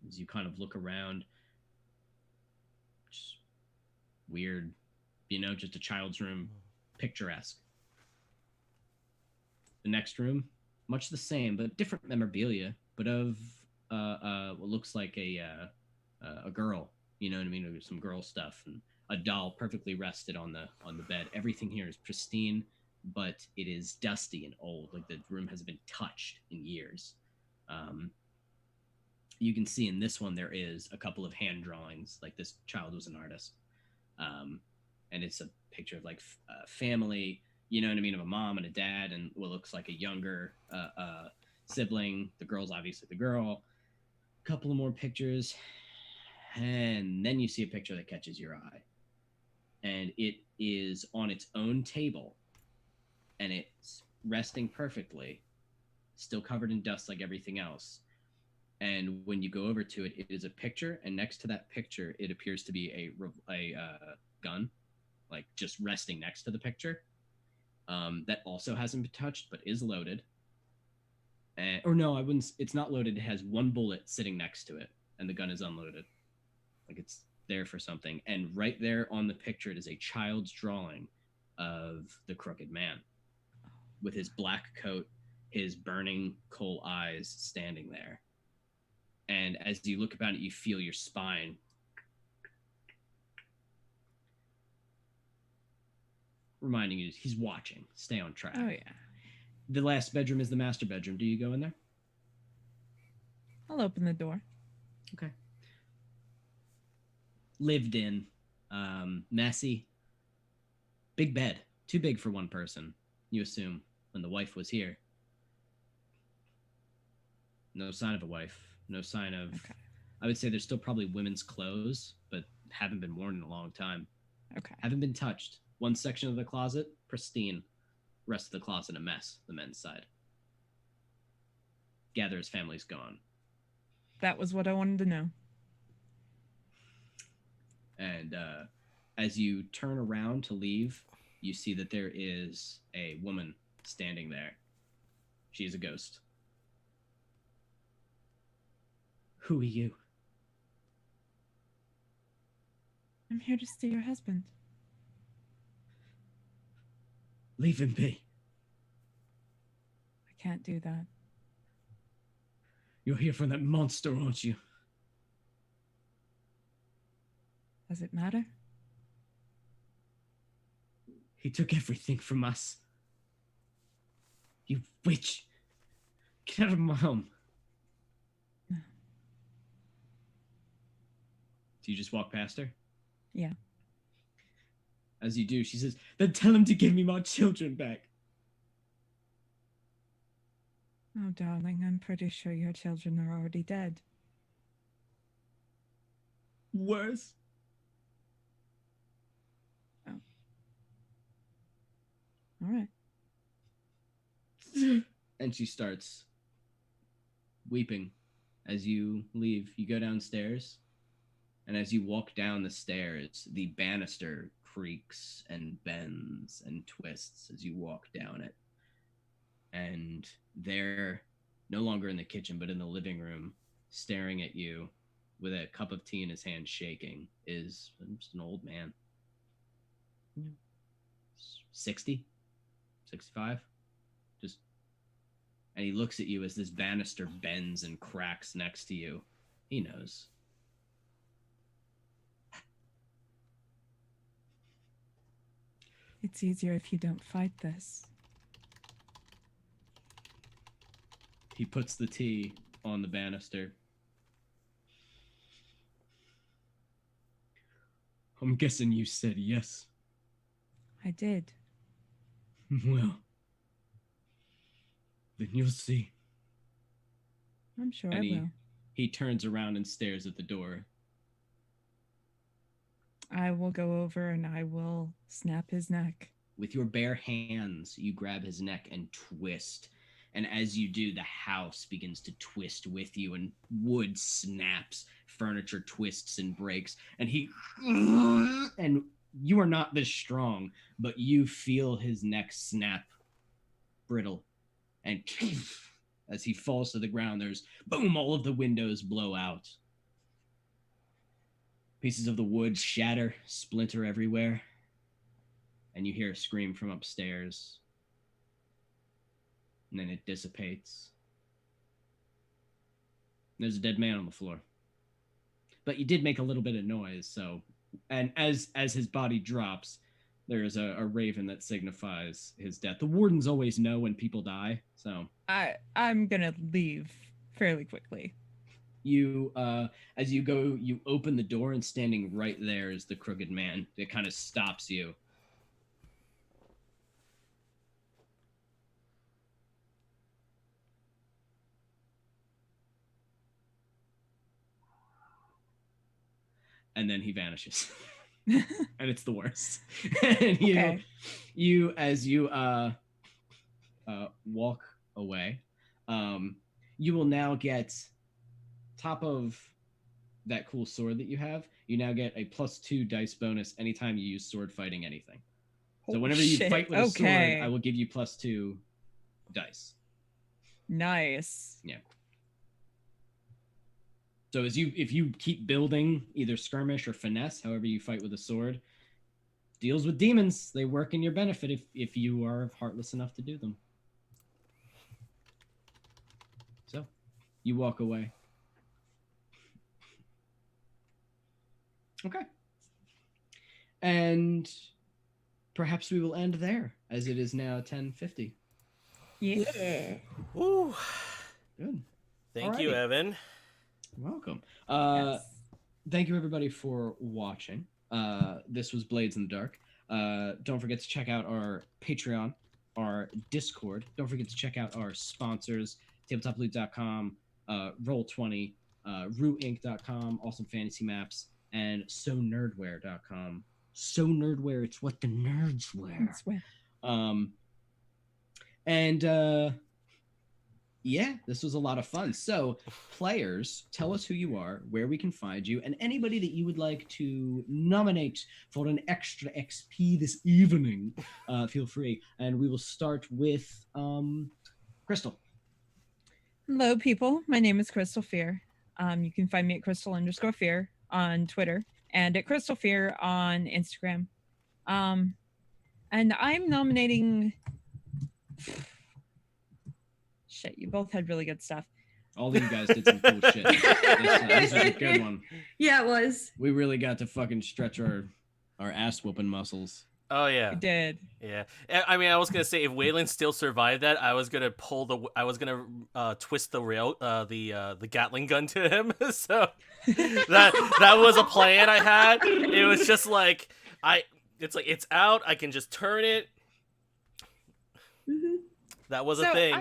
As you kind of look around, just weird, just a child's room, picturesque. The next room, much the same, but different memorabilia, but of what looks like a girl, you know what I mean, some girl stuff, and a doll perfectly rested on the bed. Everything here is pristine, but it is dusty and old, like the room hasn't been touched in years. You can see in this one there is a couple of hand drawings, like this child was an artist, and it's a picture of like a family, you know what I mean, of a mom and a dad and what looks like a younger sibling. The girl's obviously the girl. A couple of more pictures, and then you see a picture that catches your eye, and it is on its own table, and it's resting perfectly, still covered in dust like everything else. And when you go over to it, it is a picture, and next to that picture, it appears to be a gun, like just resting next to the picture. That also hasn't been touched, but is loaded. Or no, I wouldn't. It's not loaded. It has one bullet sitting next to it, and the gun is unloaded, like it's there for something. And right there on the picture, it is a child's drawing of the Crooked Man, with his black coat, his burning coal eyes, standing there. And as you look about it, you feel your spine reminding you he's watching. Stay on track. Oh, yeah. The last bedroom is the master bedroom. Do you go in there? I'll open the door. Okay. Lived in. Messy. Big bed. Too big for one person, you assume, when the wife was here. No sign of a wife. No sign of... Okay. I would say there's still probably women's clothes, but haven't been worn in a long time. Okay. Haven't been touched. One section of the closet, pristine. Rest of the closet, a mess, the men's side. Gather's family's gone. That was what I wanted to know. And as you turn around to leave, you see that there is a woman standing there. She's a ghost. Who are you? I'm here to steal your husband. Leave him be. I can't do that. You're here for that monster, aren't you? Does it matter? He took everything from us. You witch. Get out of my home. No. Do you just walk past her? Yeah. As you do, she says, then tell him to give me my children back. Oh, darling, I'm pretty sure your children are already dead. Worse. All right. And she starts weeping as you leave. You go downstairs, and as you walk down the stairs, the banister creaks and bends and twists as you walk down it. And they're no longer in the kitchen, but in the living room, staring at you with a cup of tea in his hand, shaking, is just an old man. 60? 65? Just, and he looks at you as this banister bends and cracks next to you. He knows. It's easier if you don't fight this. He puts the tea on the banister. I'm guessing you said yes. I did. Well, then you'll see. I'm sure And I will. he turns around and stares at the door. I will go over and I will snap his neck. With your bare hands, you grab his neck and twist. And as you do, the house begins to twist with you, and wood snaps, furniture twists and breaks, and and you are not this strong, but you feel his neck snap, brittle, and as he falls to the ground, there's boom, all of the windows blow out. Pieces of the wood shatter, splinter everywhere, and you hear a scream from upstairs. And then it dissipates. There's a dead man on the floor. But you did make a little bit of noise, so... And as his body drops, there's a raven that signifies his death. The wardens always know when people die, so... I'm gonna leave fairly quickly. You as you go, you open the door, and standing right there is the crooked man. It kind of stops you. And then he vanishes. And it's the worst. And Okay. you as you walk away, you will now get, top of that cool sword that you have, you now get a +2 dice bonus anytime you use sword fighting anything. So Holy whenever you shit, fight with a okay. sword, I will give you +2 dice. Nice. So if you keep building either skirmish or finesse, however you fight with a sword, deals with demons, they work in your benefit if you are heartless enough to do them. So you walk away. Okay. And perhaps we will end there, as it is now 10:50. Yeah. Yeah. Woo. Good. Thank you, Alrighty. Evan. Welcome. Yes. Thank you everybody for watching. This was Blades in the Dark. Don't forget to check out our Patreon, our Discord. Don't forget to check out our sponsors, tabletoploot.com, Roll20, RooInc.com, Awesome Fantasy Maps, and SoNerdwear.com. So Nerdwear, it's what the nerds wear. That's what- Yeah, this was a lot of fun. So, players, tell us who you are, where we can find you, and anybody that you would like to nominate for an extra XP this evening. Feel free, and we will start with Crystal. Hello, people. My name is Crystal Fear. You can find me at Crystal_Fear on Twitter and at Crystal Fear on Instagram. And I'm nominating. Shit, you both had really good stuff. All of you guys did some cool shit. This was a good one. Yeah, it was. We really got to fucking stretch our ass whooping muscles. Oh yeah, You did. yeah. I mean, I was gonna say if Waylon still survived that, I was gonna twist the rail, the Gatling gun to him. So that was a plan I had. It was just like it's out. I can just turn it. Mhm. That was So a thing.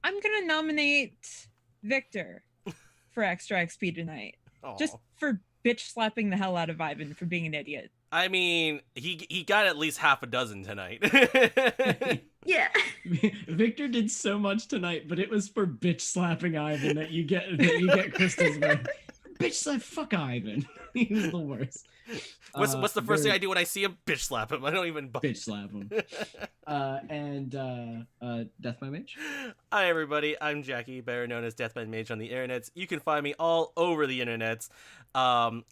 I'm gonna nominate Victor for extra XP tonight, just Aw. for bitch slapping the hell out of Ivan for being an idiot. I mean, he got at least half a dozen tonight. Yeah. Victor did so much tonight, but it was for bitch slapping Ivan that you get Crystal's vote. Bitch slap, fuck Ivan. He was the worst. What's the first thing very- I do when I see him? Bitch slap him. I don't even. Bitch slap him. And Death by Mage. Hi everybody, I'm Jackie, better known as Deathbed Mage on the internets. You can find me all over the internets, on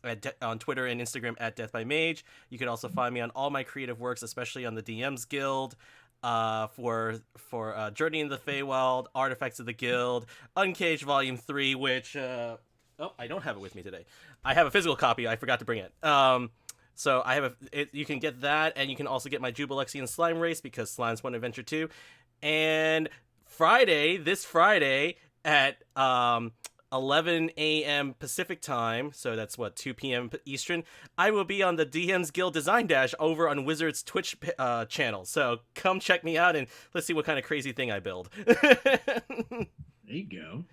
Twitter and Instagram at Death by Mage. You can also find me on all my creative works, especially on the DMs Guild, for Journey in the Feywild, Artifacts of the Guild, Uncaged Volume 3, which I don't have it with me today. I have a physical copy. I forgot to bring it. So I have you can get that, and you can also get my Jubilexian Slime Race because Slimes One Adventure 2. And this Friday at 11 a.m. Pacific time, so that's 2 p.m. Eastern, I will be on the DM's Guild Design Dash over on Wizard's Twitch channel. So come check me out and let's see what kind of crazy thing I build. There you go.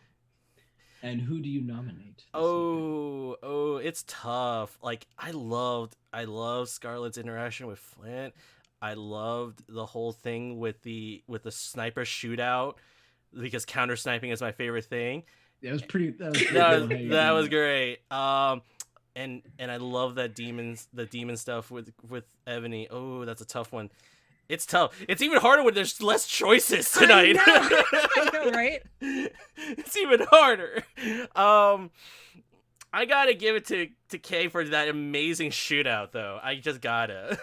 And who do you nominate? this evening? Oh, it's tough. Like I loved Scarlett's interaction with Flint. I loved the whole thing with the sniper shootout because counter sniping is my favorite thing. That was pretty. That was, That was great. And I love the demon stuff with Ebony. Oh, that's a tough one. It's tough. It's even harder when there's less choices tonight. I know, right? It's even harder. I gotta give it to Kay for that amazing shootout, though. I just gotta.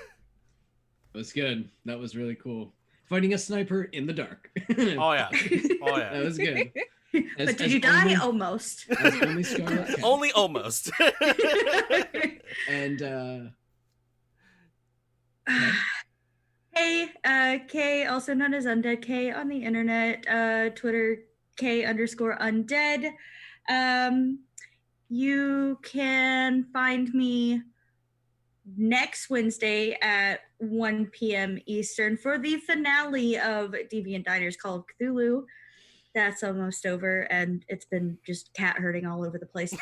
That was good. That was really cool. Fighting a sniper in the dark. Oh yeah. Oh That yeah. was good. As- But did as you die? only- Almost. as only Scarlet can. Only almost. And Hey, K, also known as Undead K on the internet, Twitter K_undead. You can find me next Wednesday at 1 p.m. Eastern for the finale of Deviant Diner's Call of Cthulhu. That's almost over, and it's been just cat herding all over the place.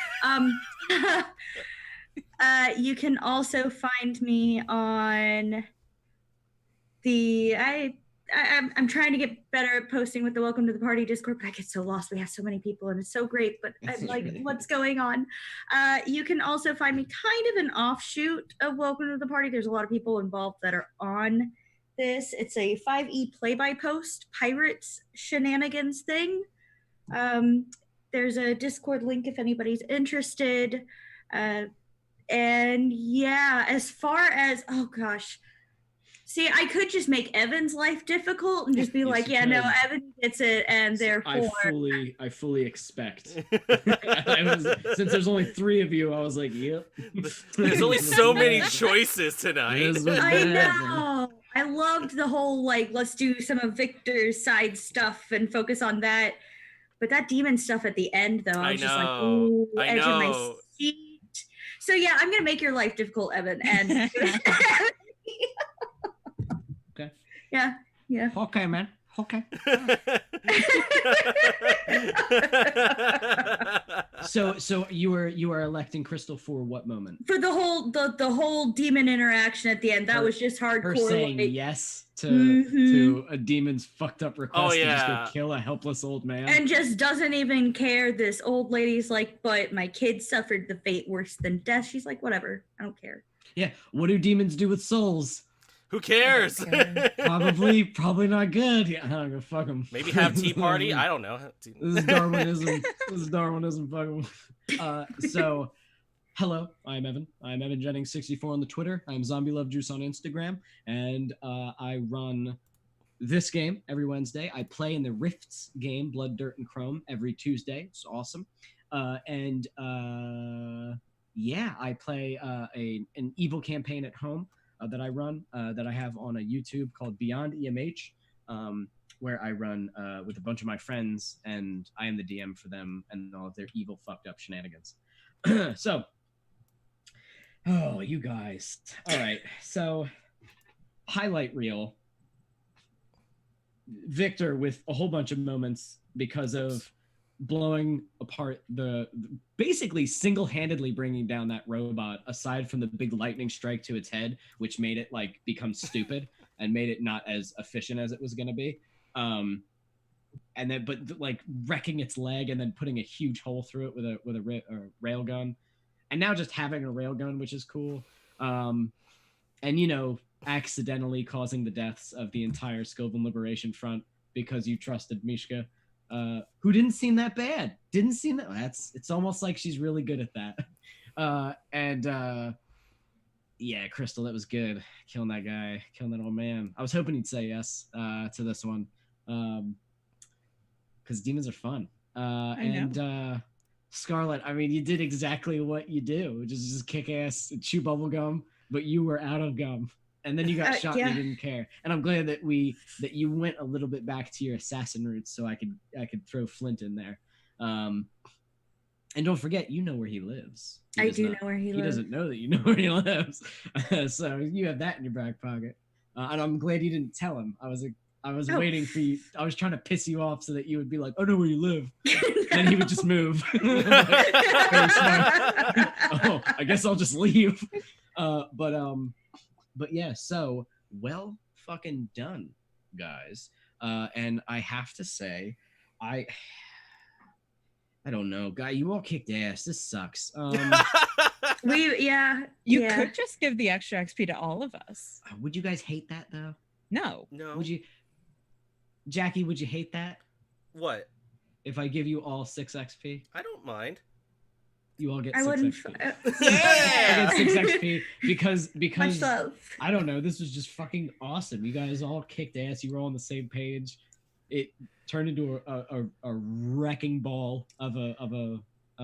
You can also find me on the I'm trying to get better at posting with the Welcome to the Party Discord, but I get so lost. We have so many people and it's so great, but I'm like, what's going on? You can also find me kind of an offshoot of Welcome to the Party. There's a lot of people involved that are on this. It's a 5e play-by-post pirates shenanigans thing. There's a Discord link if anybody's interested. And yeah, as far as, oh gosh, see, I could just make Evan's life difficult and just be Yes, like, you yeah, no, could. Evan gets it, and therefore, I fully expect. Since there's only 3 of you, I was like, yep. There's only so many choices tonight. This was I bad. know. I loved the whole like, let's do some of Victor's side stuff and focus on that. But that demon stuff at the end, though, I was just like, know. ooh, I edge of my know. seat. So yeah, I'm gonna make your life difficult, Evan, and Okay. yeah. Okay, man. Okay. So you are electing Crystal for what moment? For the whole demon interaction at the end, that Her- was just hardcore. Her saying like, yes to Mhm. a demon's fucked up request to yeah. just go kill a helpless old man. and just doesn't even care. This old lady's like, but my kid suffered the fate worse than death. She's like, whatever, I don't care. Yeah. What do demons do with souls? Who cares? Probably not good. Yeah, I don't go fuck them. Maybe have tea party. I don't know. This is Darwinism. This is Darwinism. Fuck 'em. So, hello, I'm Evan. I'm Evan Jennings 64 on the Twitter. I'm Zombie Love Juice on Instagram, and I run this game every Wednesday. I play in the Rifts game, Blood, Dirt, and Chrome, every Tuesday. It's awesome. Yeah, I play an evil campaign at home that I run, that I have on a YouTube called Beyond EMH, where I run with a bunch of my friends, and I am the DM for them and all of their evil, fucked up shenanigans. So, oh, you guys. All right. So, highlight reel. Victor with a whole bunch of moments because of blowing apart basically single-handedly bringing down that robot, aside from the big lightning strike to its head, which made it like become stupid and made it not as efficient as it was going to be. And then but like wrecking its leg and then putting a huge hole through it with a rail gun, and now just having a rail gun, which is cool. And accidentally causing the deaths of the entire Skovan Liberation Front because you trusted Mishka, who didn't seem that bad. It's almost like she's really good at that. Yeah, Crystal, that was good. Killing that guy, killing that old man. I was hoping he'd say yes to this one, because demons are fun. Scarlet, I mean, you did exactly what you do, which is just kick ass, chew bubble gum, but you were out of gum. And then you got shot and you didn't care. And I'm glad that you went a little bit back to your assassin roots, so I could throw Flint in there. And don't forget, you know where he lives. I do know where he lives. He doesn't know that you know where he lives. So you have that in your back pocket. And I'm glad you didn't tell him. I was waiting for you. I was trying to piss you off so that you would be like, "I know where you live." And he would just move. Very smart. Oh, I guess I'll just leave. But yeah, so well fucking done, guys. And I have to say, I don't know, guy. You all kicked ass. This sucks. You could just give the extra XP to all of us. Would you guys hate that though? No. Would you, Jackie? Would you hate that What? if I give you all 6 XP? I don't mind. You all get I 6 wouldn't. XP. Yeah! I get 6 XP because Much love. I don't know. This was just fucking awesome. You guys all kicked ass. You were all on the same page. It turned into a wrecking ball of a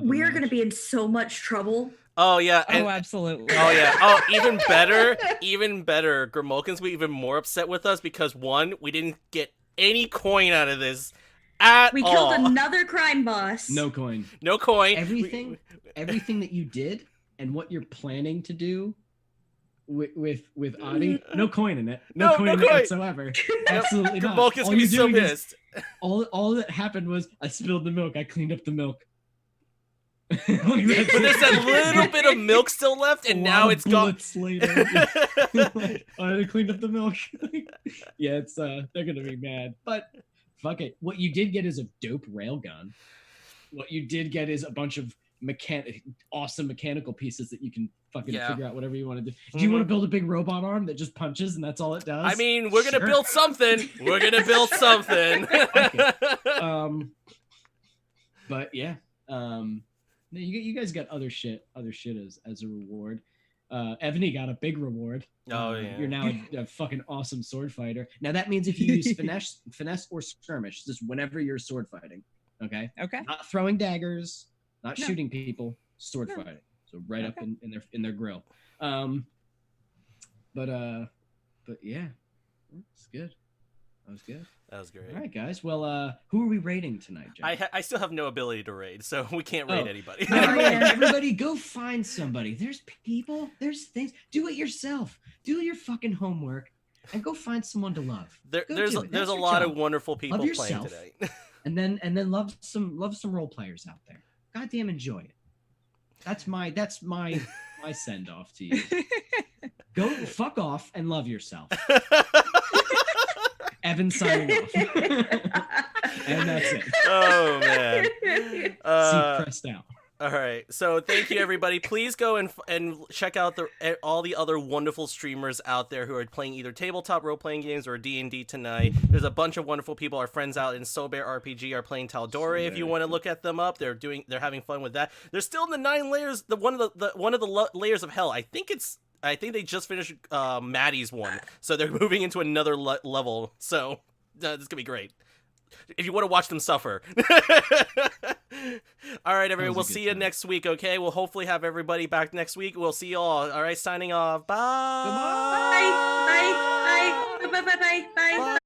We are match. going to be in so much trouble. Oh yeah. Oh, absolutely. Oh yeah. Oh, even better. Grimulkins will be even more upset with us because 1, we didn't get any coin out of this at We all. killed another crime boss. No coin. No coin. Everything that you did and what you're planning to do with Adi, no coin in it. No coin in it whatsoever. Absolutely not. Vulcan's All gonna be you're so doing is- pissed. all that happened was I spilled the milk. I cleaned up the milk. Like, that's But there's it. that little bit of milk still left, and A now lot of it's gone. bullets later. Like, I cleaned up the milk. Yeah, it's they're gonna be mad. But fuck it. What you did get is a dope railgun. What you did get is a bunch of awesome mechanical pieces that you can fucking Yeah. figure out whatever you want to do. Do you want to build a big robot arm that just punches and that's all it does? I mean, we're gonna Sure. build something. We're gonna build something. But yeah, no, you guys got other shit as a reward. Ebony got a big reward. Oh, yeah. You're now a fucking awesome sword fighter. Now that means if you use finesse or skirmish, just whenever you're sword fighting, okay, Okay. not throwing daggers, not No. shooting people, sword No. fighting. So right up Okay. in their grill. But yeah, it's good. That was good. That was great. All right, guys. Well, who are we rating tonight, Jack? I still have no ability to raid, so we can't raid Oh. anybody. Everybody, go find somebody. There's people. There's things. Do it yourself. Do your fucking homework, and go find someone to love. Go there's do it. there's That's a your lot job. of wonderful people playing yourself. today. And then love some role players out there. Goddamn, enjoy it. That's my send off to you. Go fuck off and love yourself. Evan signing off. And that's it. Oh man. See pressed out. All right. So thank you, everybody. Please go and check out all the other wonderful streamers out there who are playing either tabletop role-playing games or D&D tonight. There's a bunch of wonderful people. Our friends out in SoBear RPG are playing Tal'Dorei. If you want to look at them up, they're having fun with that. They're still in the 9 layers. One of the layers of hell. I think they just finished Maddie's one, so they're moving into another level. So this is gonna be great. If you want to watch them suffer. All right, everyone. We'll see you next week, okay? We'll hopefully have everybody back next week. We'll see you all. All right, signing off. Bye. Bye. Bye. Bye. Bye. Bye. Bye. Bye.